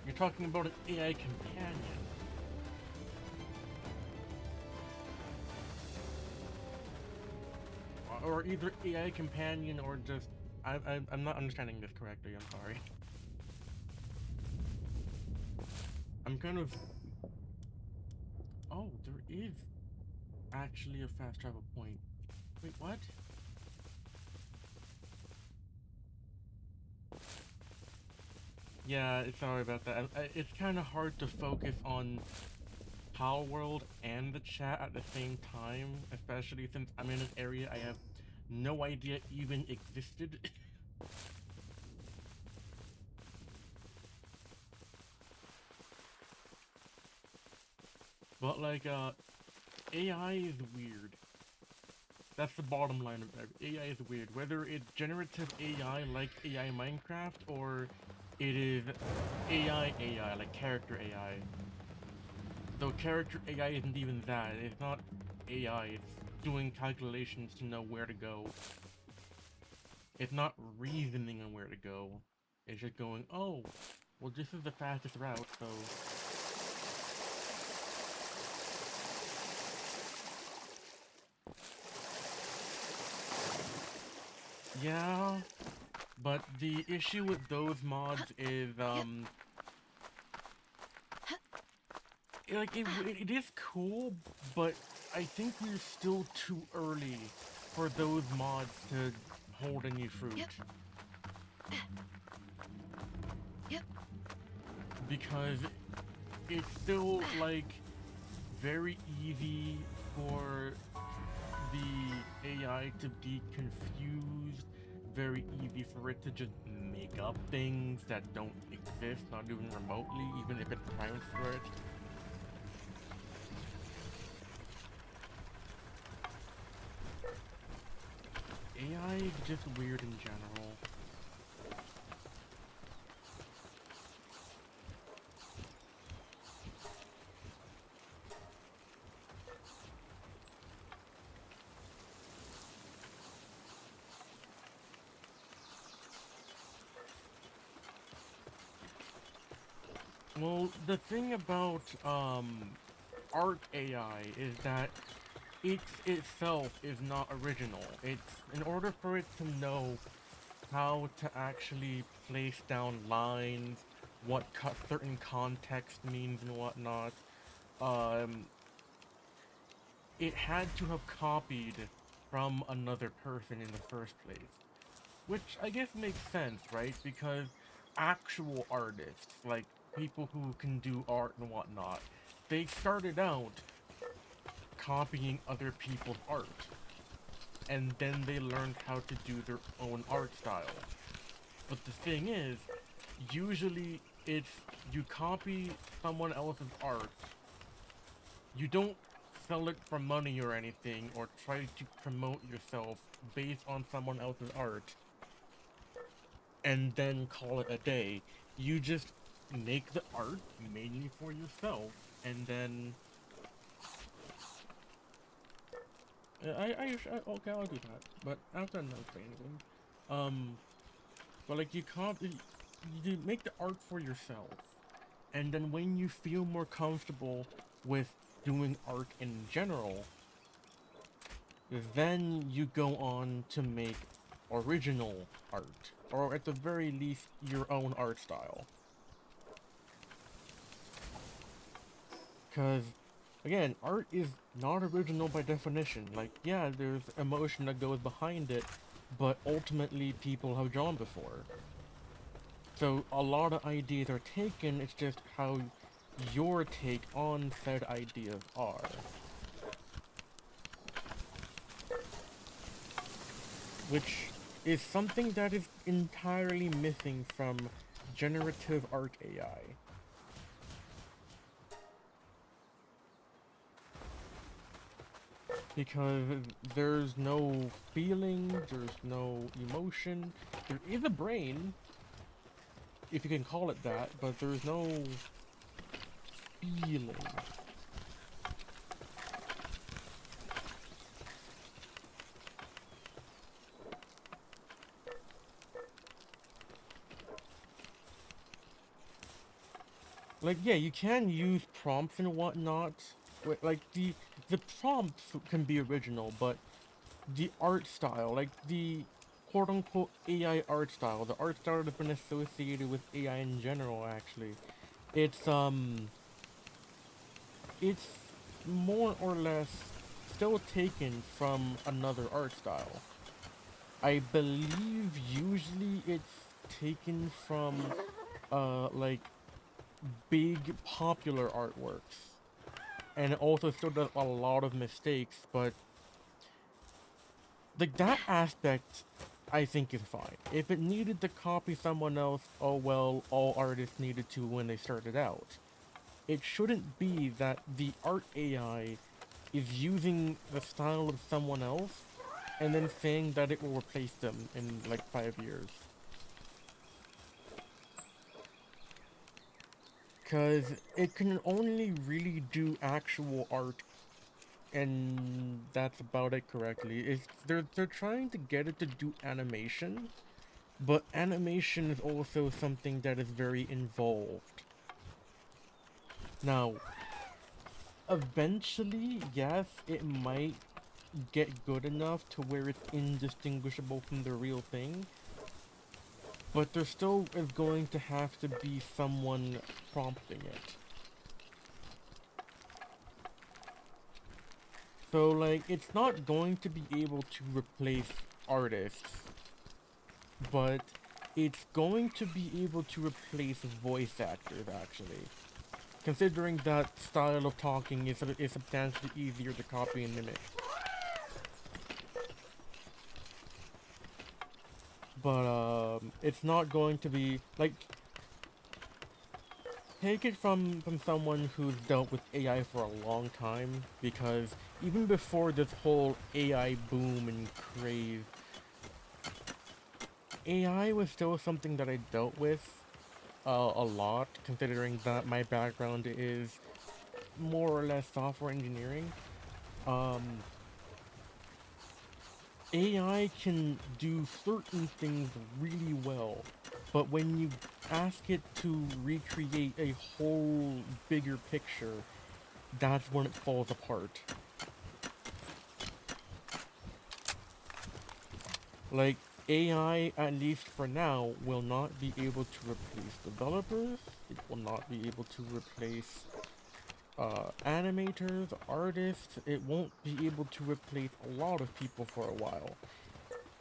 Speaker 1: you're talking about an AI companion. Or either AI companion or just... I'm not understanding this correctly, I'm sorry. I'm kind of... Oh, there is actually a fast travel point. Wait, what? Yeah, sorry about that. It's kind of hard to focus on Palworld and the chat at the same time, especially since I'm in an area I have no idea even existed. But like, AI is weird. That's the bottom line of it. AI is weird. Whether it's generative AI like AI Minecraft, or it is AI like character AI. Though character AI isn't even that. It's not AI, it's doing calculations to know where to go. It's not reasoning on where to go. It's just going, oh, well this is the fastest route, so... Yeah, but the issue with those mods is, it is cool, but I think we're still too early for those mods to hold any fruit.
Speaker 2: Yep. Yep.
Speaker 1: Because it's still, like, very easy for the AI to be confused, very easy for it to just make up things that don't exist, not even remotely, even if it's primed for it. AI is just weird in general. Well, the thing about art AI is that it itself is not original. It's, in order for it to know how to actually place down lines, what certain context means and whatnot, it had to have copied from another person in the first place. Which I guess makes sense, right? Because actual artists, like people who can do art and whatnot, they started out copying other people's art. And then they learned how to do their own art style. But the thing is, usually it's you copy someone else's art, you don't sell it for money or anything, or try to promote yourself based on someone else's art, and then call it a day. You just make the art mainly for yourself, and then... okay, I'll do that, but after I'm not saying anything. But like you make the art for yourself, and then when you feel more comfortable with doing art in general, then you go on to make original art, or at the very least, your own art style. Because, again, art is not original by definition. Like, yeah, there's emotion that goes behind it, but ultimately people have drawn before. So a lot of ideas are taken, it's just how your take on said ideas are. Which is something that is entirely missing from generative art AI. Because there's no feeling, there's no emotion. There is a brain, if you can call it that, but there's no feeling. Like, yeah, you can use prompts and whatnot. Like, the prompts can be original, but the art style, like the quote-unquote AI art style, the art style that's been associated with AI in general, actually, it's, it's more or less still taken from another art style. I believe usually it's taken from like big popular artworks. And it also still does a lot of mistakes, but like that aspect I think is fine. If it needed to copy someone else, oh well, all artists needed to when they started out. It shouldn't be that the art AI is using the style of someone else and then saying that it will replace them in like 5 years. Because it can only really do actual art, and that's about it correctly. They're trying to get it to do animation, but animation is also something that is very involved. Now, eventually, yes, it might get good enough to where it's indistinguishable from the real thing, but there still is going to have to be someone prompting it. So, like, it's not going to be able to replace artists, but it's going to be able to replace voice actors, actually. Considering that style of talking is substantially easier to copy and mimic. But, it's not going to be, like, take it from someone who's dealt with AI for a long time, because even before this whole AI boom and craze, AI was still something that I dealt with a lot, considering that my background is more or less software engineering. Um, AI can do certain things really well, but when you ask it to recreate a whole bigger picture, that's when it falls apart. Like, AI, at least for now, will not be able to replace developers, it will not be able to replace animators, artists, it won't be able to replace a lot of people for a while.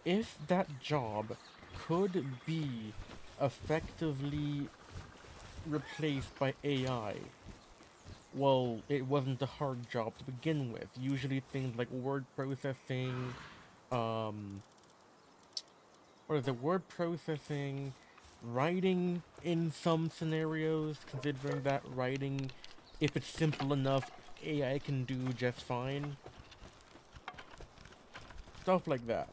Speaker 1: If that job could be effectively replaced by AI, well, it wasn't a hard job to begin with. Usually things like word processing, um, word processing, writing in some scenarios, considering that writing, if it's simple enough, AI can do just fine. Stuff like that.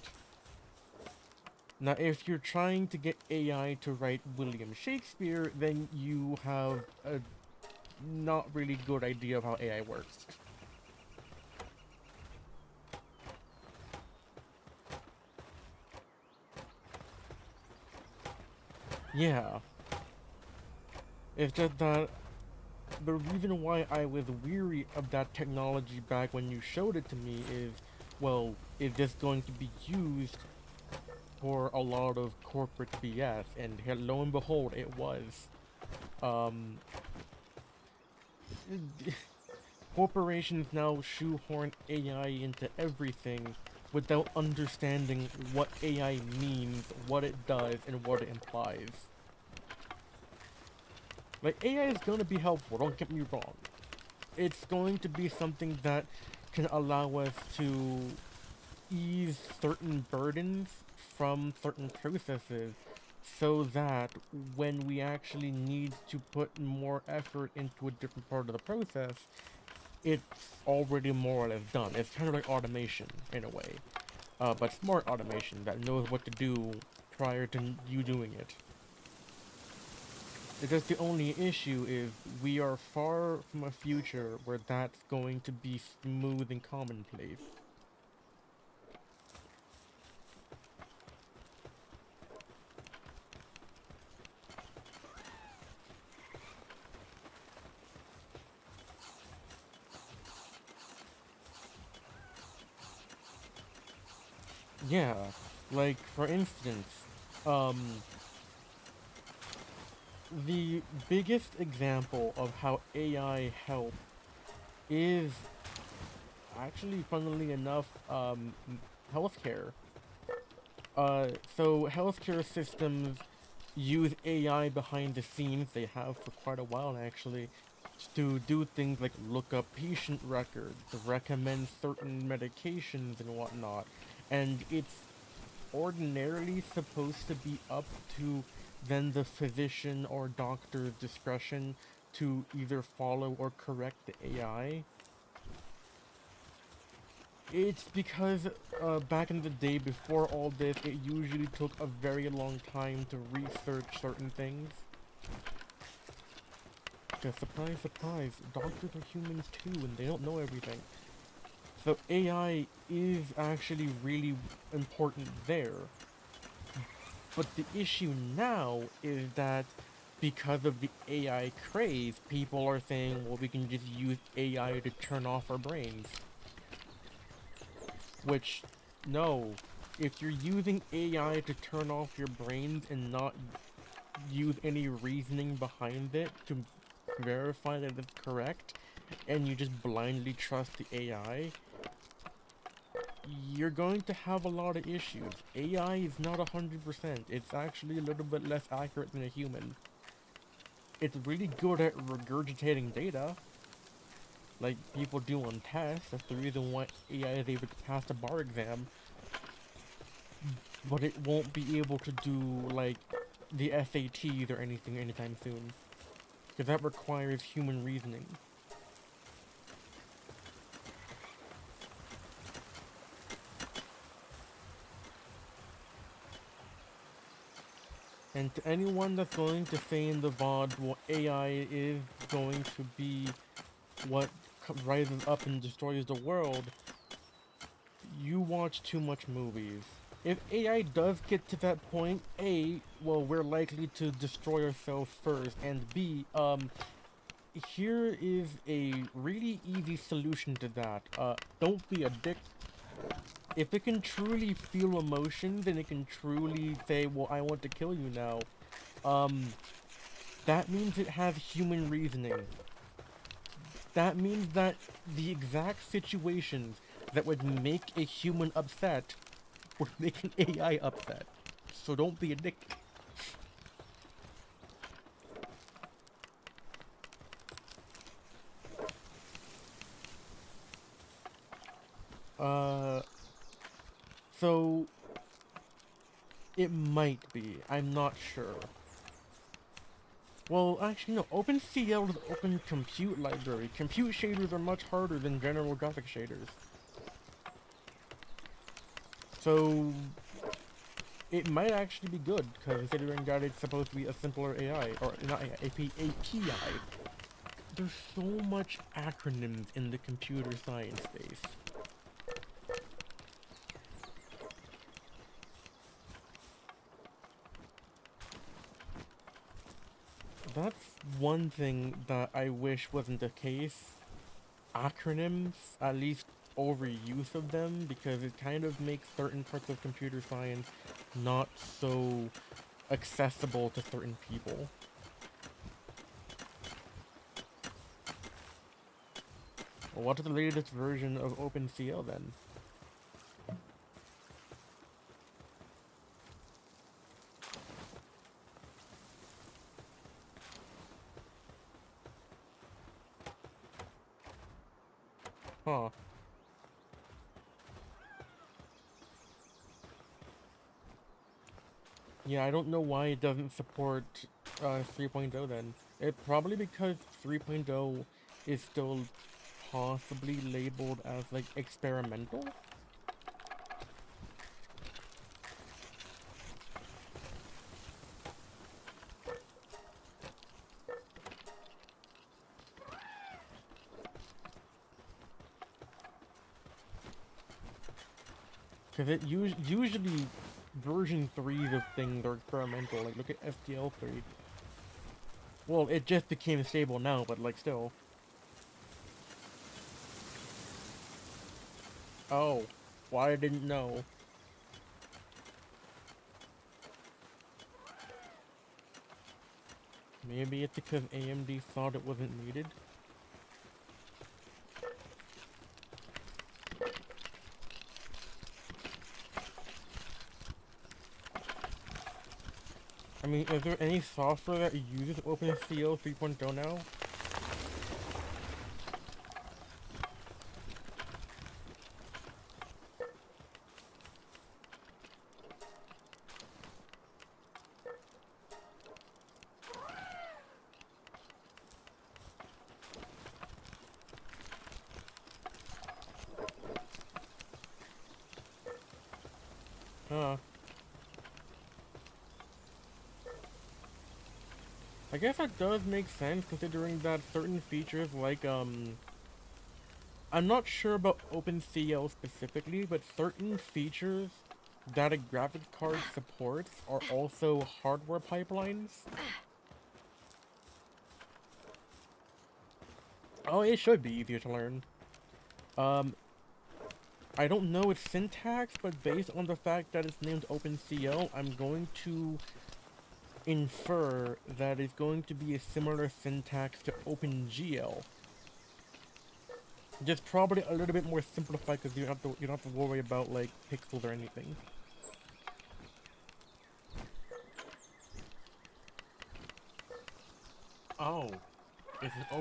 Speaker 1: Now, if you're trying to get AI to write William Shakespeare, then you have a not really good idea of how AI works. Yeah. It's just that the reason why I was weary of that technology back when you showed it to me is, well, is this going to be used for a lot of corporate BS? And lo and behold, it was. Um, corporations now shoehorn AI into everything without understanding what AI means, what it does, and what it implies. Like, AI is going to be helpful, don't get me wrong. It's going to be something that can allow us to ease certain burdens from certain processes so that when we actually need to put more effort into a different part of the process, it's already more or less done. It's kind of like automation in a way, but smart automation that knows what to do prior to you doing it. Because the only issue is we are far from a future where that's going to be smooth and commonplace. Yeah, like for instance, um, the biggest example of how AI helps is actually, funnily enough, healthcare. So healthcare systems use AI behind the scenes. They have for quite a while actually, to do things like look up patient records, recommend certain medications and whatnot. And it's ordinarily supposed to be up to then the physician or doctor's discretion to either follow or correct the AI. It's because back in the day, before all this, it usually took a very long time to research certain things. Because surprise, surprise, doctors are humans too, and they don't know everything. So AI is actually really important there. But the issue now is that because of the AI craze, people are saying, well, we can just use AI to turn off our brains. Which, no. If you're using AI to turn off your brains and not use any reasoning behind it to verify that it's correct, and you just blindly trust the AI, you're going to have a lot of issues. AI is not 100%. It's actually a little bit less accurate than a human. It's really good at regurgitating data, like people do on tests. That's the reason why AI is able to pass the bar exam. But it won't be able to do, like, the SATs or anything anytime soon. Because that requires human reasoning. And to anyone that's going to say in the VOD, well, AI is going to be what rises up and destroys the world, you watch too much movies. If AI does get to that point, A, well, we're likely to destroy ourselves first, and B, here is a really easy solution to that. Don't be a dick. If it can truly feel emotions and it can truly say, well, I want to kill you now, that means it has human reasoning. That means that the exact situations that would make a human upset would make an AI upset. So don't be a dick. Uh, so it might be. I'm not sure. Well, actually, no. OpenCL is open compute library. Compute shaders are much harder than general graphic shaders. So it might actually be good, considering that it's supposed to be a simpler AI, or not AI, API. There's so much acronyms in the computer science space. That's one thing that I wish wasn't the case. Acronyms, at least overuse of them, because it kind of makes certain parts of computer science not so accessible to certain people. Well, what's the latest version of OpenCL then? Huh. Yeah, I don't know why it doesn't support 3.0 then. It probably because 3.0 is still possibly labeled as like experimental? Because it usually version 3s of things are experimental. Like look at STL 3. Well, it just became stable now, but like still. Oh, why I didn't know. Maybe it's because AMD thought it wasn't needed. I mean, is there any software that uses OpenCL 3.0 now? Huh. I guess that does make sense considering that certain features like, I'm not sure about OpenCL specifically, but certain features that a graphics card supports are also hardware pipelines. Oh, it should be easier to learn. Um, I don't know its syntax, but based on the fact that it's named OpenCL, I'm going to infer that it's going to be a similar syntax to OpenGL. Just probably a little bit more simplified because you don't have to worry about like pixels or anything. Oh,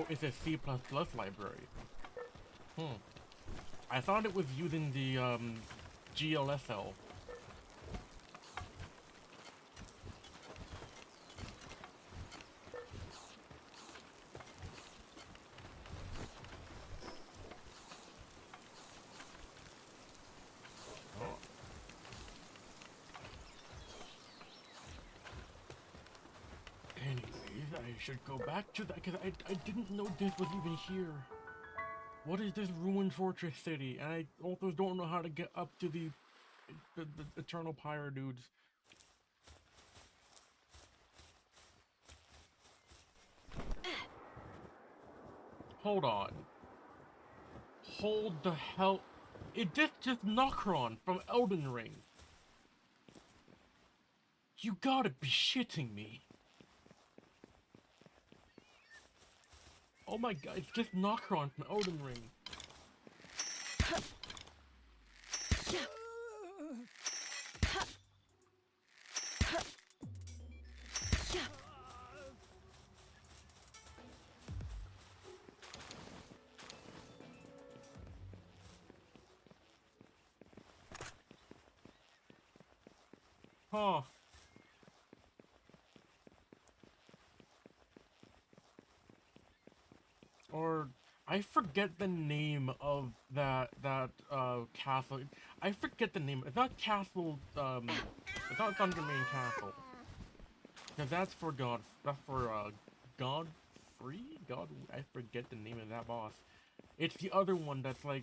Speaker 1: it's a C++ library. Hmm. I thought it was using the GLSL. Oh. Anyways, I should go back to that because I didn't know this was even here. What is this ruined fortress city? And I also don't know how to get up to the Eternal Pyre dudes. Hold on. Hold the hell... This just Nokron from Elden Ring. You gotta be shitting me. Oh my god, it's just Nokron from Elden Ring. Huh. Or I forget the name of that castle. I forget the name. It's not castle. It's not Thundermane Castle. Cause that's for God. That's for Godfrey. God. I forget the name of that boss. It's the other one that's like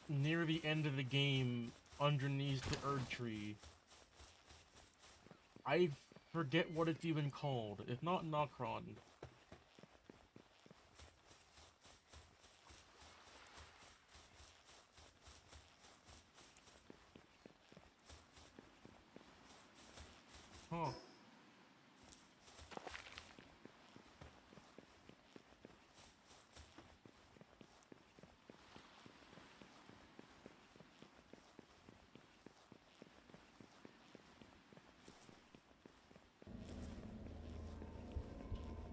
Speaker 1: near the end of the game, underneath the Erd Tree. I forget what it's even called. It's not Nokron. Huh.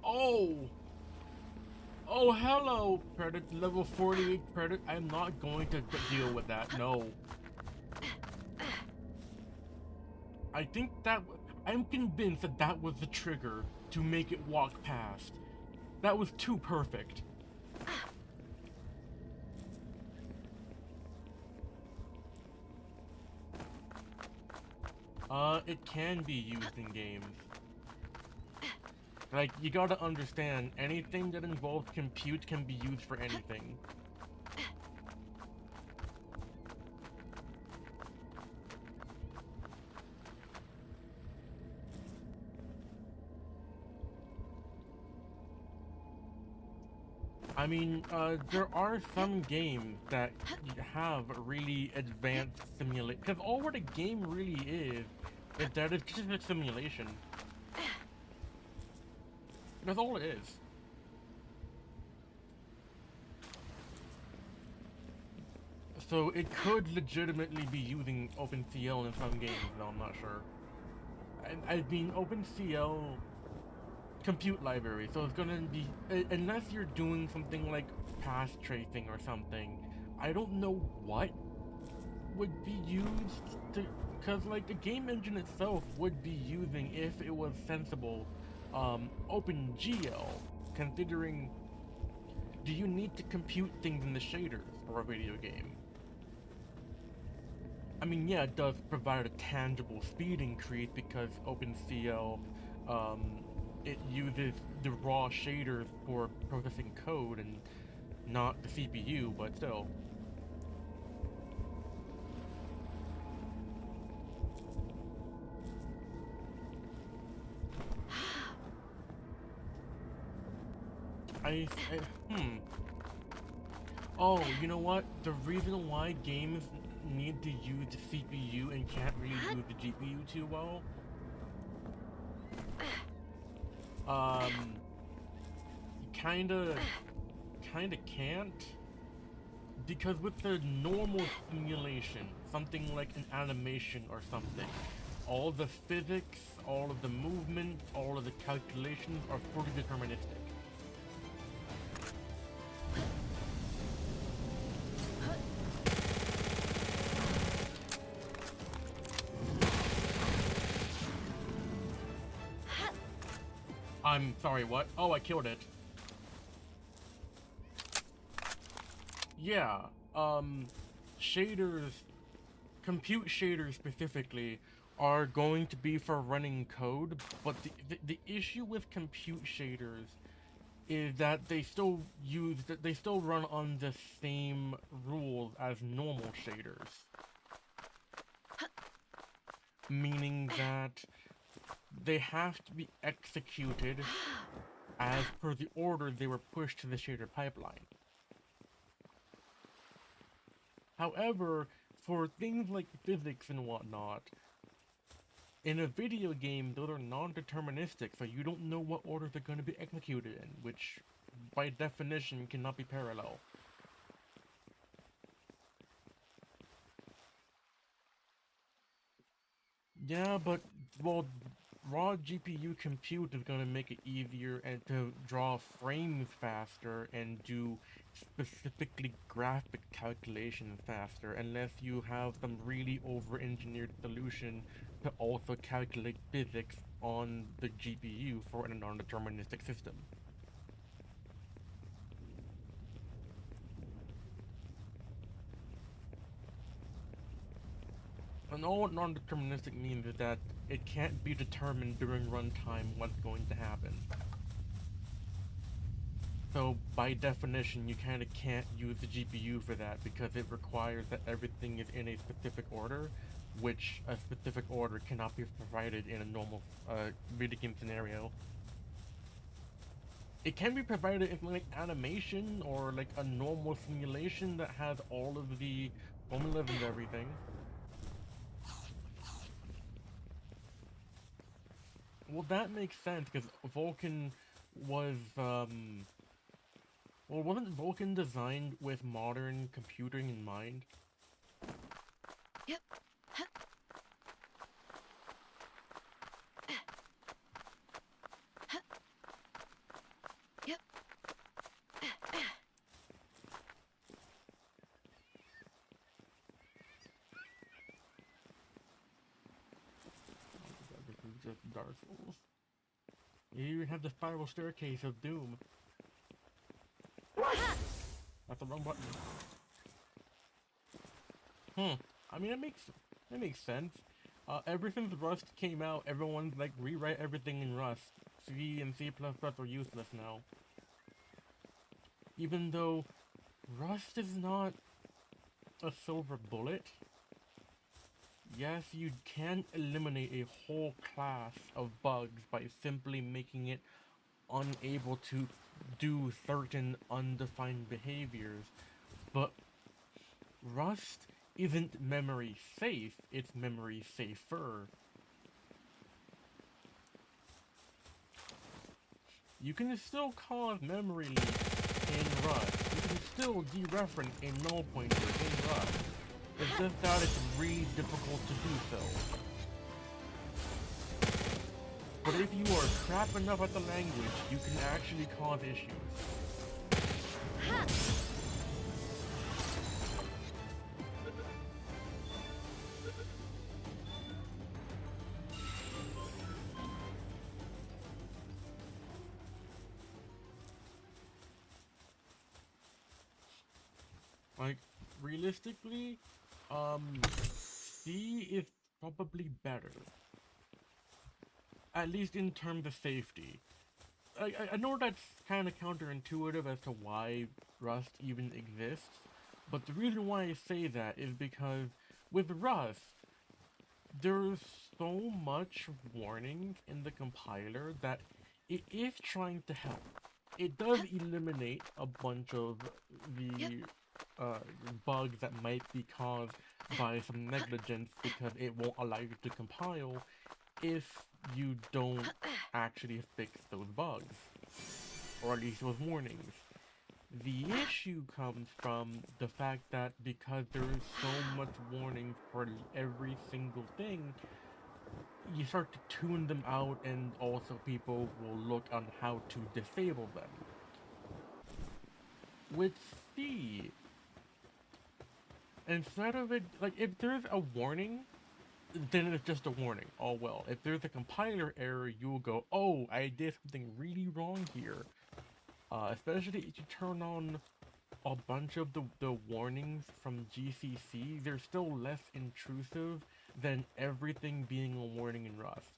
Speaker 1: Oh! Oh, hello, Predator. Level 48 Predator. I'm not going to deal with that. No. I think that... I'm convinced that that was the trigger to make it walk past. That was too perfect. It can be used in games. Like, you gotta understand, anything that involves compute can be used for anything. I mean, there are some games that have really advanced simulation. Because all what a game really is that it's just a simulation. That's all it is. So it could legitimately be using OpenCL in some games, though I'm not sure. I mean, OpenCL compute library, so it's gonna be, unless you're doing something like path tracing or something, I don't know what would be used to, because like the game engine itself would be using, if it was sensible, OpenGL, considering, do you need to compute things in the shaders for a video game? I mean, yeah, it does provide a tangible speed increase because OpenCL, it uses the raw shaders for processing code and not the CPU, but still. Hmm. Oh, you know what? The reason why games need to use the CPU and can't really use the GPU too well, kinda can't, because with the normal simulation, something like an animation or something, all the physics, all of the movement, all of the calculations are fully deterministic. I'm sorry, what? Oh, I killed it. Yeah, shaders, compute shaders specifically, are going to be for running code, but the issue with compute shaders is that they still run on the same rules as normal shaders. Meaning that they have to be executed as per the order they were pushed to the shader pipeline. However, for things like physics and whatnot, in a video game, those are non-deterministic, so you don't know what order they're going to be executed in, which, by definition, cannot be parallel. Yeah, but, well, raw GPU compute is going to make it easier and to draw frames faster and do specifically graphic calculations faster, unless you have some really over-engineered solution to also calculate physics on the GPU for a non-deterministic system. And all non-deterministic means is that it can't be determined during runtime what's going to happen. So, by definition, you kind of can't use the GPU for that because it requires that everything is in a specific order, which a specific order cannot be provided in a normal video game scenario. It can be provided in like animation or like a normal simulation that has all of the formulas and everything. Well, that makes sense because Vulkan was, well, wasn't Vulkan designed with modern computing in mind?
Speaker 2: Yep. Yep.
Speaker 1: This is just Dark Souls. You even have the spiral staircase of doom. That's the wrong button. I mean, it makes sense. Ever since Rust came out, everyone's like rewrite everything in Rust. C and C++ are useless now. Even though Rust is not a silver bullet. Yes, you can eliminate a whole class of bugs by simply making it unable to do certain undefined behaviors, but Rust isn't memory safe, it's memory safer. You can still cause memory leaks in Rust. You can still dereference a null pointer in Rust. It's just that it's really difficult to do so. But if you are crap enough at the language, you can actually cause issues. Like, realistically, C is probably better. At least in terms of safety. I know that's kind of counterintuitive as to why Rust even exists, but the reason why I say that is because with Rust, there's so much warnings in the compiler that it is trying to help. It does eliminate a bunch of the bugs that might be caused by some negligence because it won't allow you to compile if you don't actually fix those bugs, or at least those warnings. The issue comes from the fact that because there is so much warning for every single thing, you start to tune them out, and also people will look on how to disable them. With C, instead of it, like, if there's a warning, then it's just a warning. Oh well. If there's a compiler error, you'll go, oh, I did something really wrong here. Especially if you turn on a bunch of the warnings from GCC, they're still less intrusive than everything being a warning in Rust.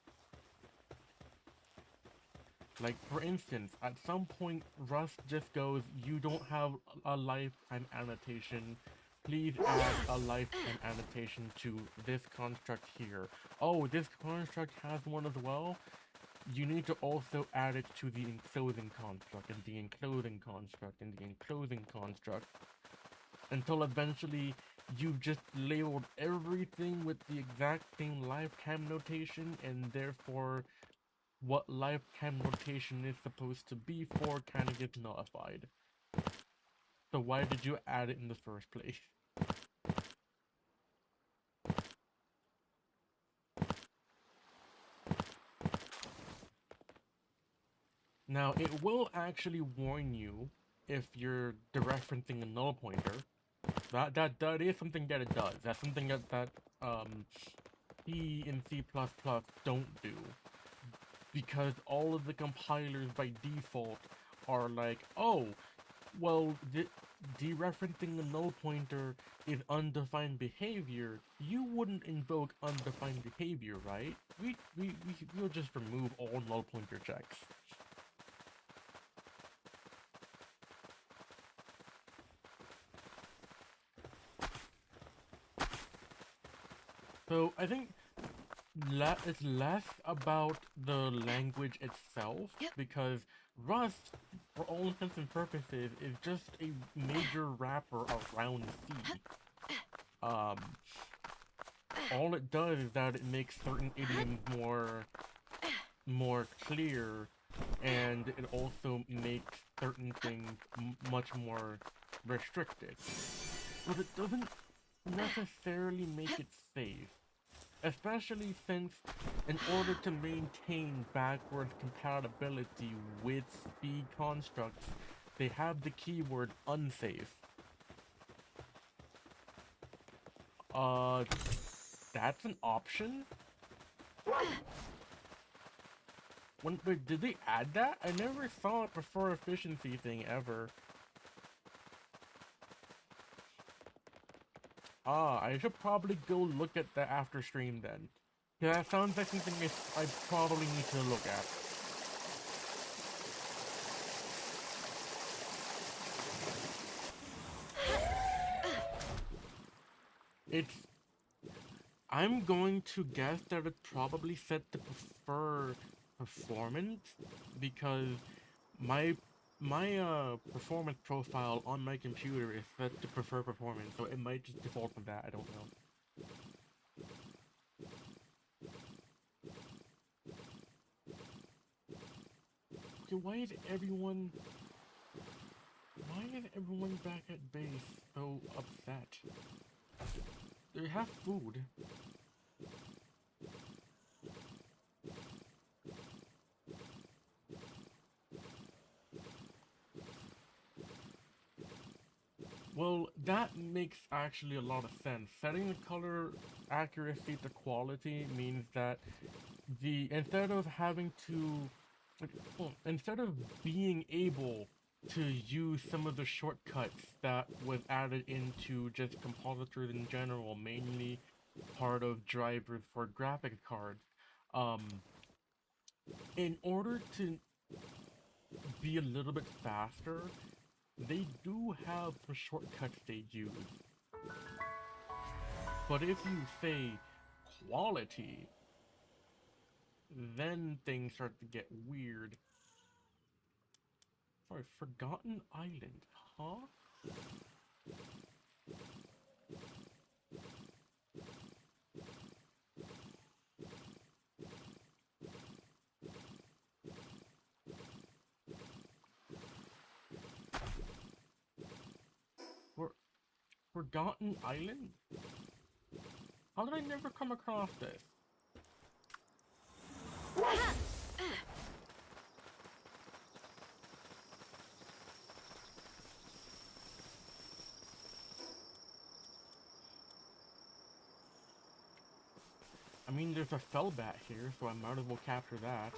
Speaker 1: Like, for instance, at some point, Rust just goes, you don't have a lifetime annotation. Please add a lifetime annotation to this construct here. Oh, this construct has one as well? You need to also add it to the enclosing construct, and the enclosing construct, and the enclosing construct. Until eventually, you've just labeled everything with the exact same lifetime notation, and therefore, what lifetime notation is supposed to be for kind of gets nullified. So why did you add it in the first place? Now, it will actually warn you if you're dereferencing a null pointer. That is something that it does. That's something that C and C++ don't do. Because all of the compilers by default are like, oh, well, dereferencing a null pointer is undefined behavior. You wouldn't invoke undefined behavior, right? We'll just remove all null pointer checks. So I think it's less about the language itself, because Rust, for all intents and purposes, is just a major wrapper around C. All it does is that it makes certain idioms more clear, and it also makes certain things much more restricted. But it doesn't necessarily make it safe. Especially since, in order to maintain backwards compatibility with C constructs, they have the keyword unsafe. That's an option? Wait, did they add that? I never saw a prefer efficiency thing ever. Ah, I should probably go look at that after stream then. Yeah, that sounds like something I probably need to look at. I'm going to guess that it's probably set to prefer performance, because my performance profile on my computer is set to prefer performance, so it might just default from that, I don't know. Okay, why is everyone back at base so upset? They have food. Well, that makes actually a lot of sense. Setting the color accuracy to quality means that instead of having to well, instead of being able to use some of the shortcuts that was added into just compositors in general, mainly part of drivers for graphic cards, um, in order to be a little bit faster, they do have some shortcuts they use. But if you say quality, then things start to get weird. Sorry, Forgotten Island, huh? For Forgotten Island? How did I never come across this? I mean, there's a Fellbat here, so I might as well capture that.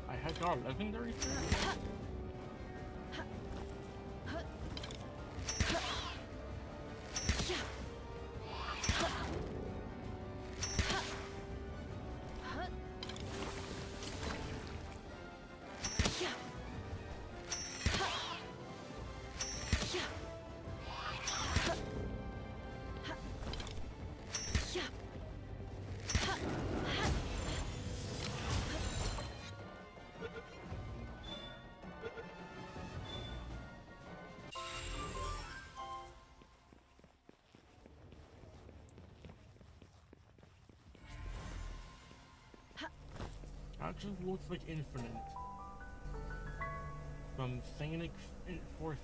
Speaker 1: I had got a legendary here? That just looks like Infinite. From Scenic Forces.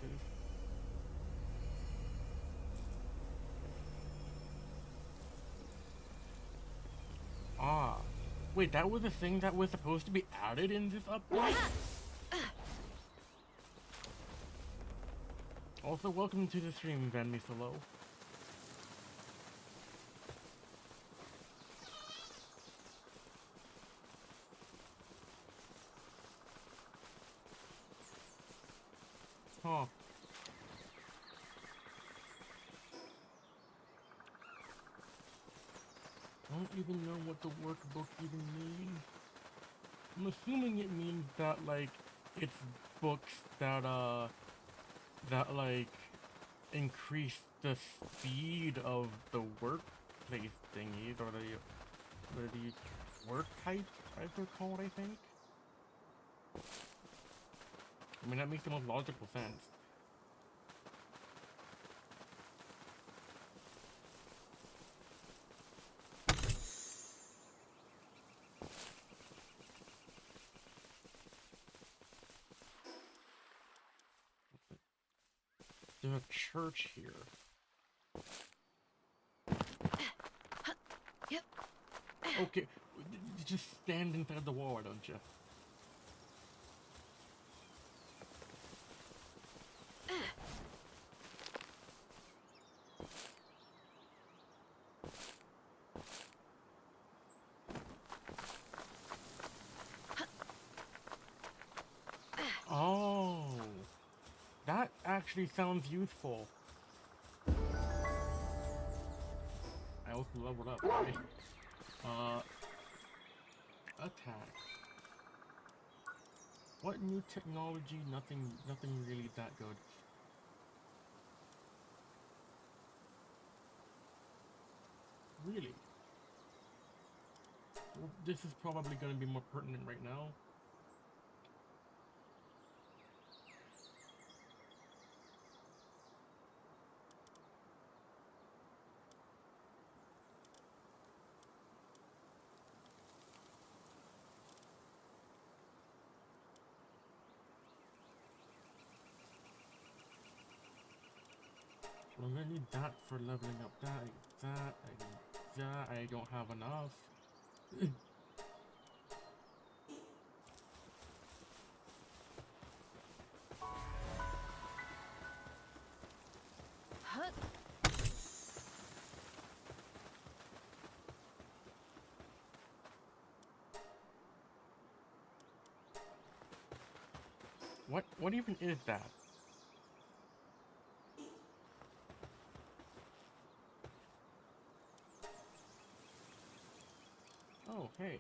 Speaker 1: Ah. Wait, that was a thing that was supposed to be added in this update? Also, welcome to the stream, Van Solo. Huh. I don't even know what the workbook even means. I'm assuming it means that, like, it's books that, like, increase the speed of the workplace thingies, or the work types, as they're called, I think. I mean, that makes the most logical sense. There's a church here.
Speaker 2: Yep.
Speaker 1: Okay, just stand inside the wall, don't you? Oh, that actually sounds useful. I also leveled up, right? Attack. What new technology? Nothing really that good. Really? Well, this is probably going to be more pertinent right now. I'm gonna need that for leveling up that. I need that. I don't have enough.
Speaker 2: Huh?
Speaker 1: What even is that? Oh, hey.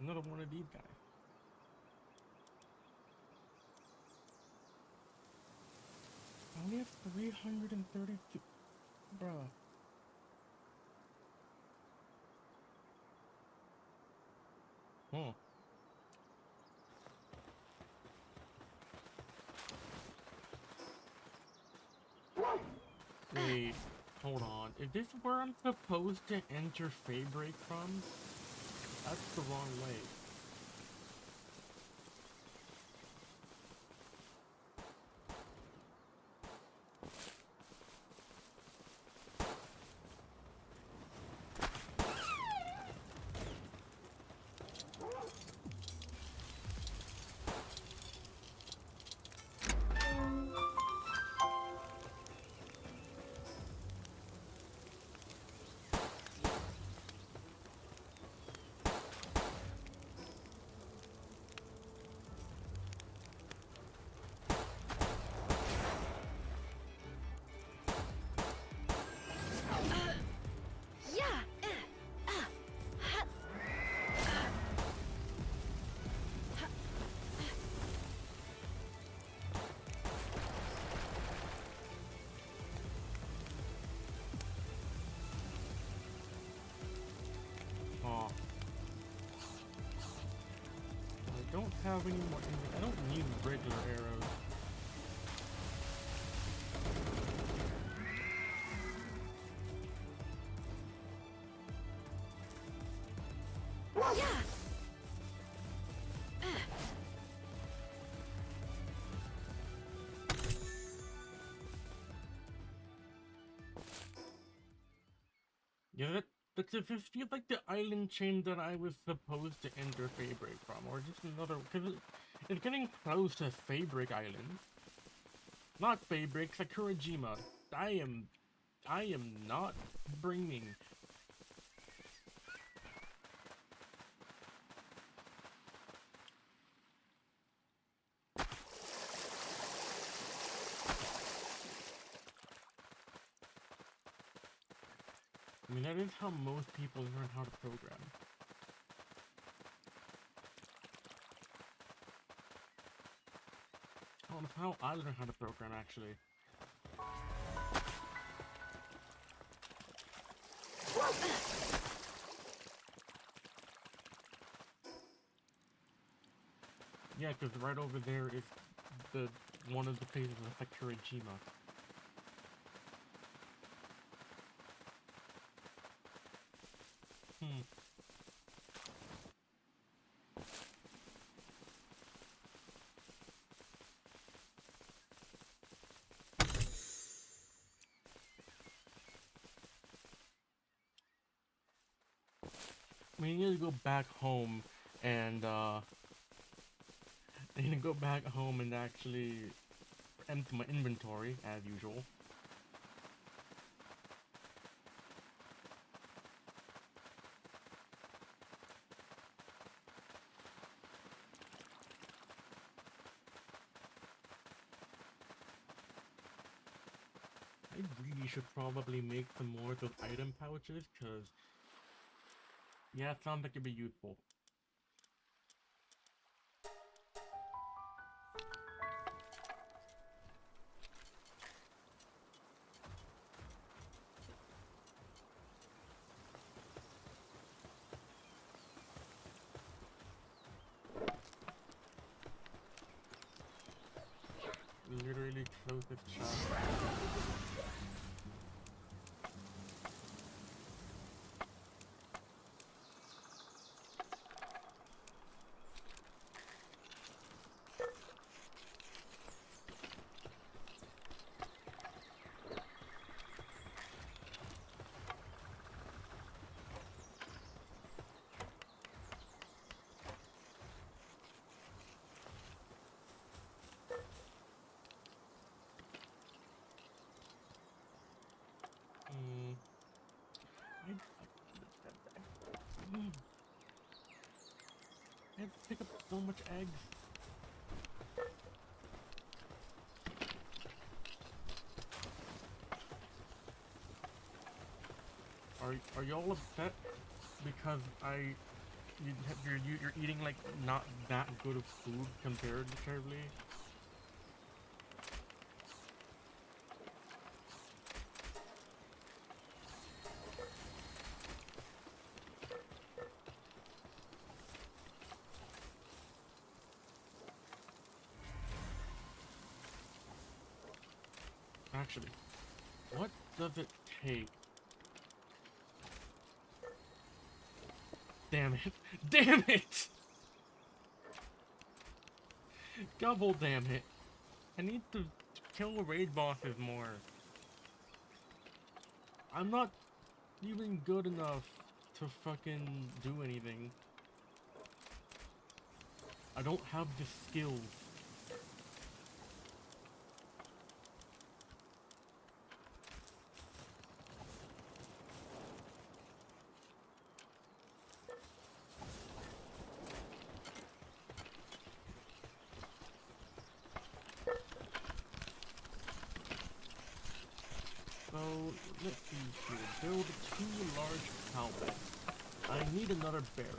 Speaker 1: Another one of these guys. I only have 332. Bruh. Hmm. Wait, hold on. Is this where I'm supposed to enter feybreak from? That's the wrong way.
Speaker 2: Yeah. Ha.
Speaker 1: Oh. I don't have any more. I don't need regular arrows.
Speaker 2: Yeah.
Speaker 1: Yeah, that just feels like the island chain that I was supposed to enter feybreak from, or just another. Because it's getting close to feybreak Island. Not feybreak, Sakurajima. I am not bringing. I mean, that is how most people learn how to program. Oh, that's how I learn how to program, actually. Yeah, because right over there is the one of the phases of Sakurajima. Hmm. We need to go back home and I need to go back home and actually empty my inventory as usual. I really should probably make some more of those item pouches, cause yeah, it sounds like it'd be useful. Literally closest shop. I pick up so much eggs? Are y'all upset because you're eating like not that good of food comparatively? Actually, what does it take? Damn it. Damn it! Double damn it. I need to kill raid bosses more. I'm not even good enough to fucking do anything. I don't have the skills. So, let's see here. Build 2 large cow beds. I need another barrack.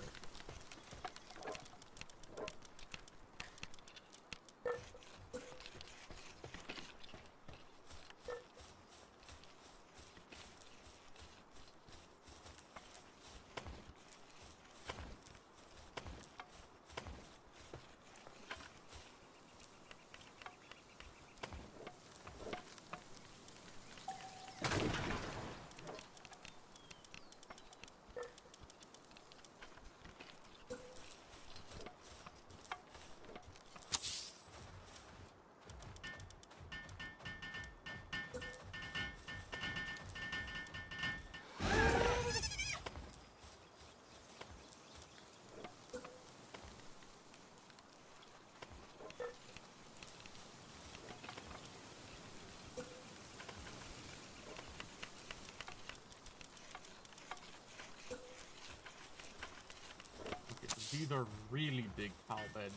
Speaker 1: These are really big cow beds.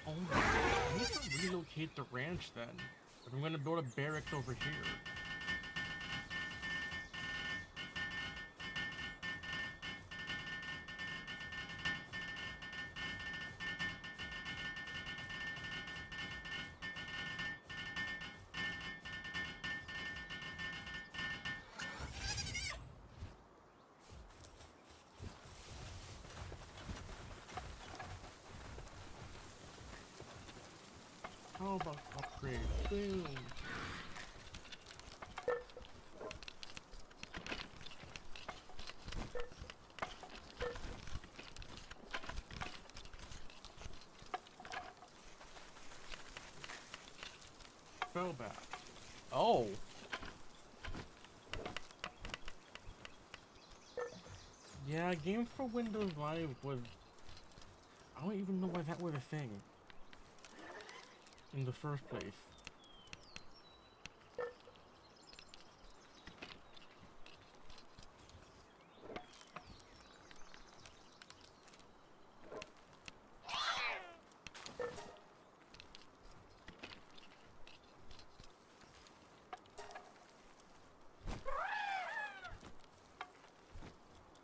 Speaker 1: Oh my god, I need to relocate the ranch then. If I'm gonna build a barracks over here. How about upgrade? Boom! Fell back. Oh! Yeah, Games for Windows Live was... I don't even know why that was a thing. In the first place.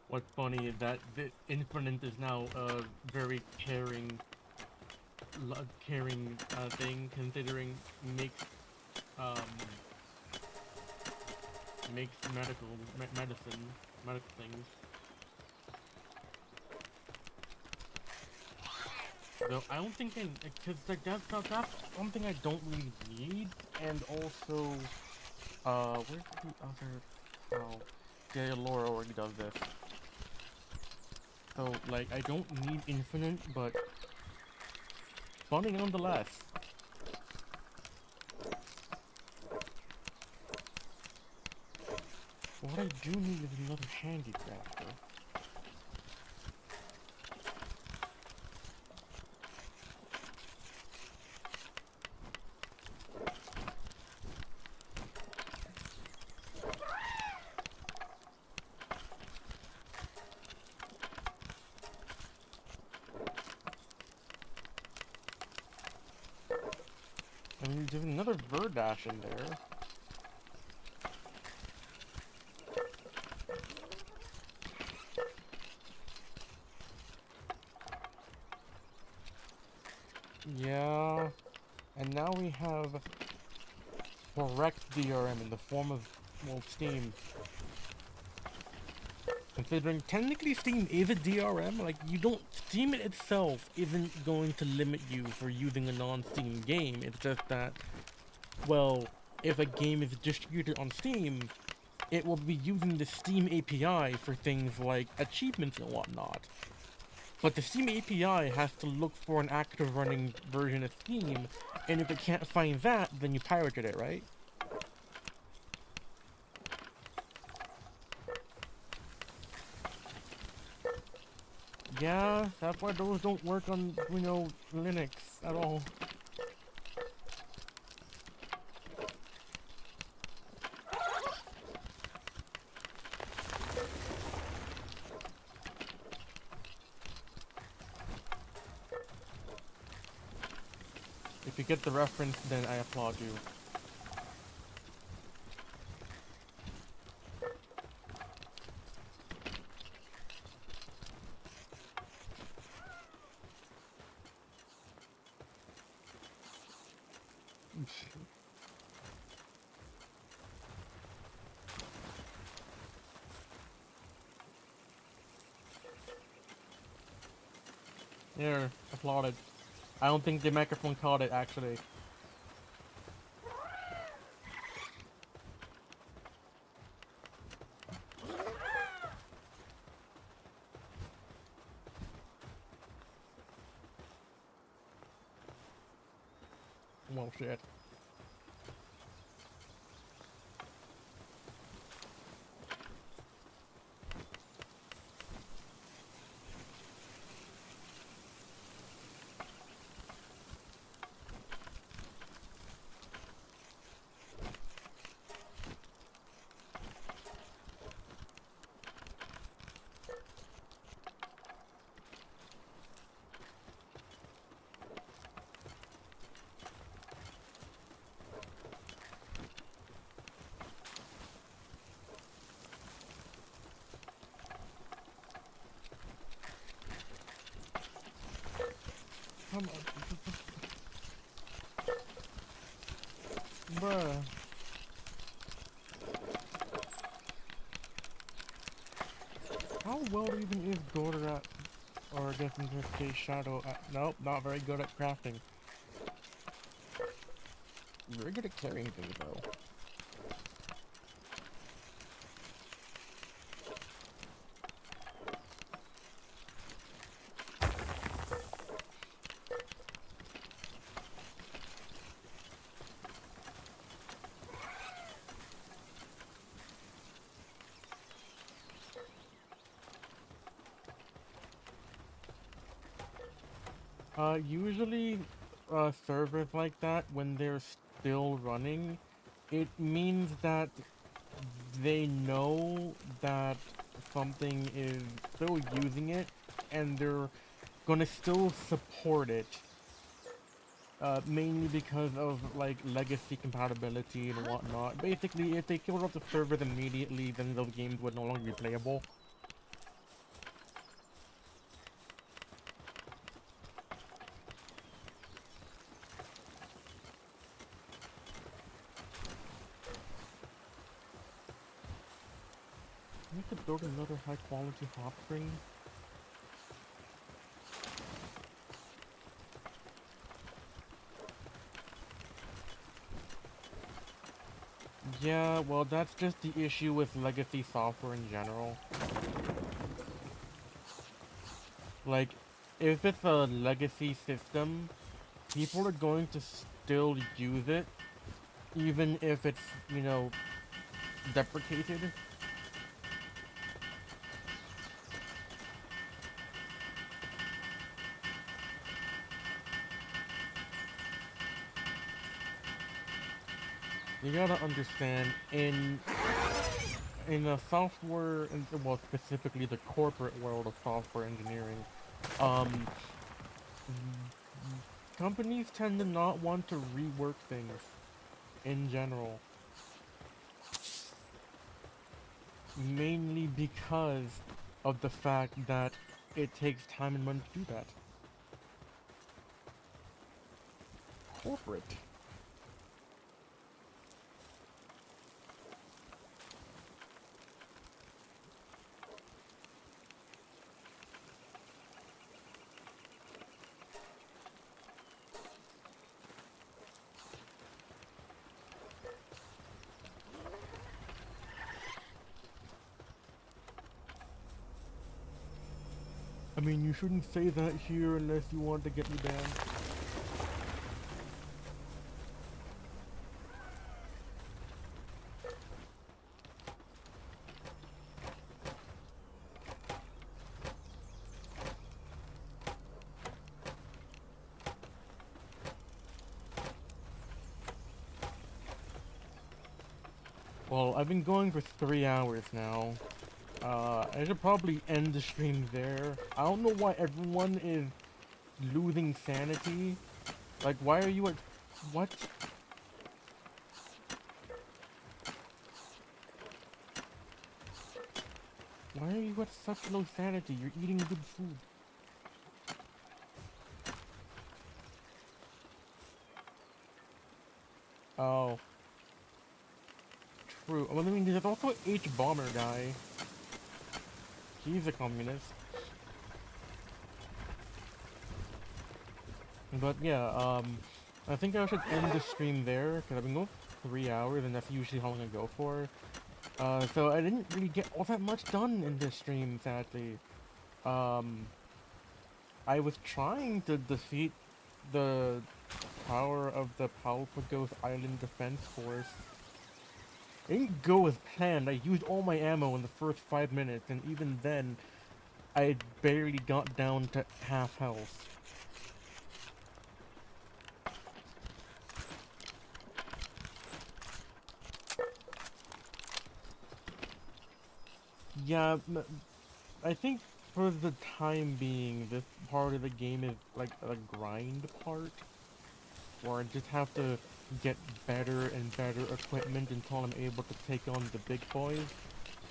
Speaker 1: What's funny is that the Infinite is now a very caring thing, considering makes medical things. Though I don't think because like that's something I don't really need, and also where's the other? Oh, yeah, Laura already does this. So like I don't need infinite, but funny nonetheless. What I do need is another handy crafter. I mean, there's another bird dash in there. Yeah, and now we have correct DRM in the form of, well, Steam. Considering technically Steam is a DRM, like you don't, Steam itself isn't going to limit you for using a non-Steam game. It's just that, well, if a game is distributed on Steam, it will be using the Steam API for things like achievements and whatnot. But the Steam API has to look for an active running version of Steam, and if it can't find that, then you pirated it, right? Yeah, that's why those don't work on, you know, Linux at all. If you get the reference, then I applaud you. There, applauded. I don't think the microphone caught it, actually. Well, shit. Come on. Bruh. How well even is Gorder at, or I guess in this case Shadow at, nope, not very good at crafting. Very good at carrying things though. Usually, servers like that, when they're still running, it means that they know that something is still using it, and they're gonna still support it. Mainly because of, like, legacy compatibility and whatnot. Basically, if they killed off the servers immediately, then those games would no longer be playable. I could build another high quality hot spring. Yeah, well, that's just the issue with legacy software in general. Like, if it's a legacy system, people are going to still use it, even if it's, you know, deprecated. you gotta understand, in the software, well, specifically the corporate world of software engineering, um, companies tend to not want to rework things in general. Mainly because of the fact that it takes time and money to do that. Corporate. I mean, you shouldn't say that here unless you want to get me banned. Well, I've been going for 3 hours now. I should probably end the stream there. I don't know why everyone is losing sanity. Like, why are you at... What? Why are you at such low sanity? You're eating good food. Oh. True. Well, I mean, there's also H-Bomber guy. He's a communist. But yeah, I think I should end the stream there, because I've been going for 3 hours, and that's usually how long I go for. So I didn't really get all that much done in this stream, sadly. I was trying to defeat the power of the Palworld Island Defense Force. It didn't go as planned. I used all my ammo in the first 5 minutes, and even then, I barely got down to half health. Yeah, I think for the time being, this part of the game is like a grind part, where I just have to get better and better equipment until I'm able to take on the big boys.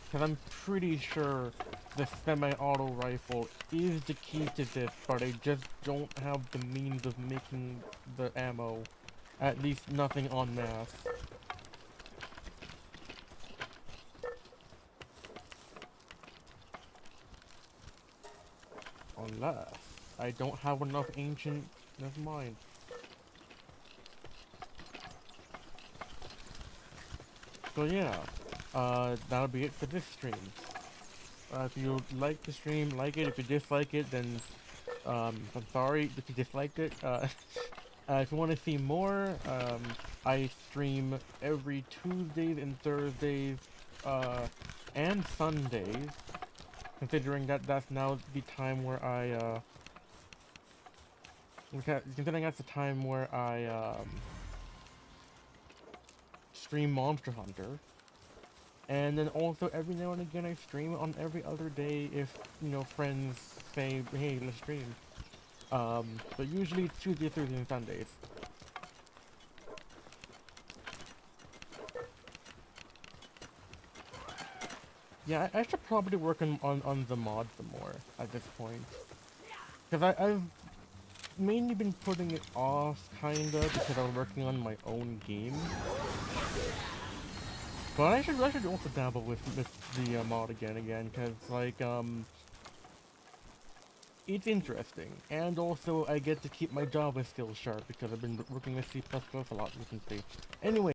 Speaker 1: Because I'm pretty sure the semi-auto rifle is the key to this, but I just don't have the means of making the ammo. At least nothing en masse. Unless I don't have enough ancient... Never mind. So yeah, that'll be it for this stream. If you like the stream, like it. If you dislike it, then I'm sorry if you disliked it. If you want to see more, I stream every Tuesdays and Thursdays, and Sundays. Considering that that's now the time where considering that's the time where I stream Monster Hunter. And then also every now and again I stream on every other day if, you know, friends say, hey, let's stream. But usually it's Tuesday, Thursday, and Sundays. Yeah, I should probably work on the mod some more at this point. Because I've mainly been putting it off, kinda, because I'm working on my own game. But I should also dabble with the mod again, because, like, it's interesting. And also, I get to keep my Java skills sharp, because I've been working with C++ a lot recently. Anyway.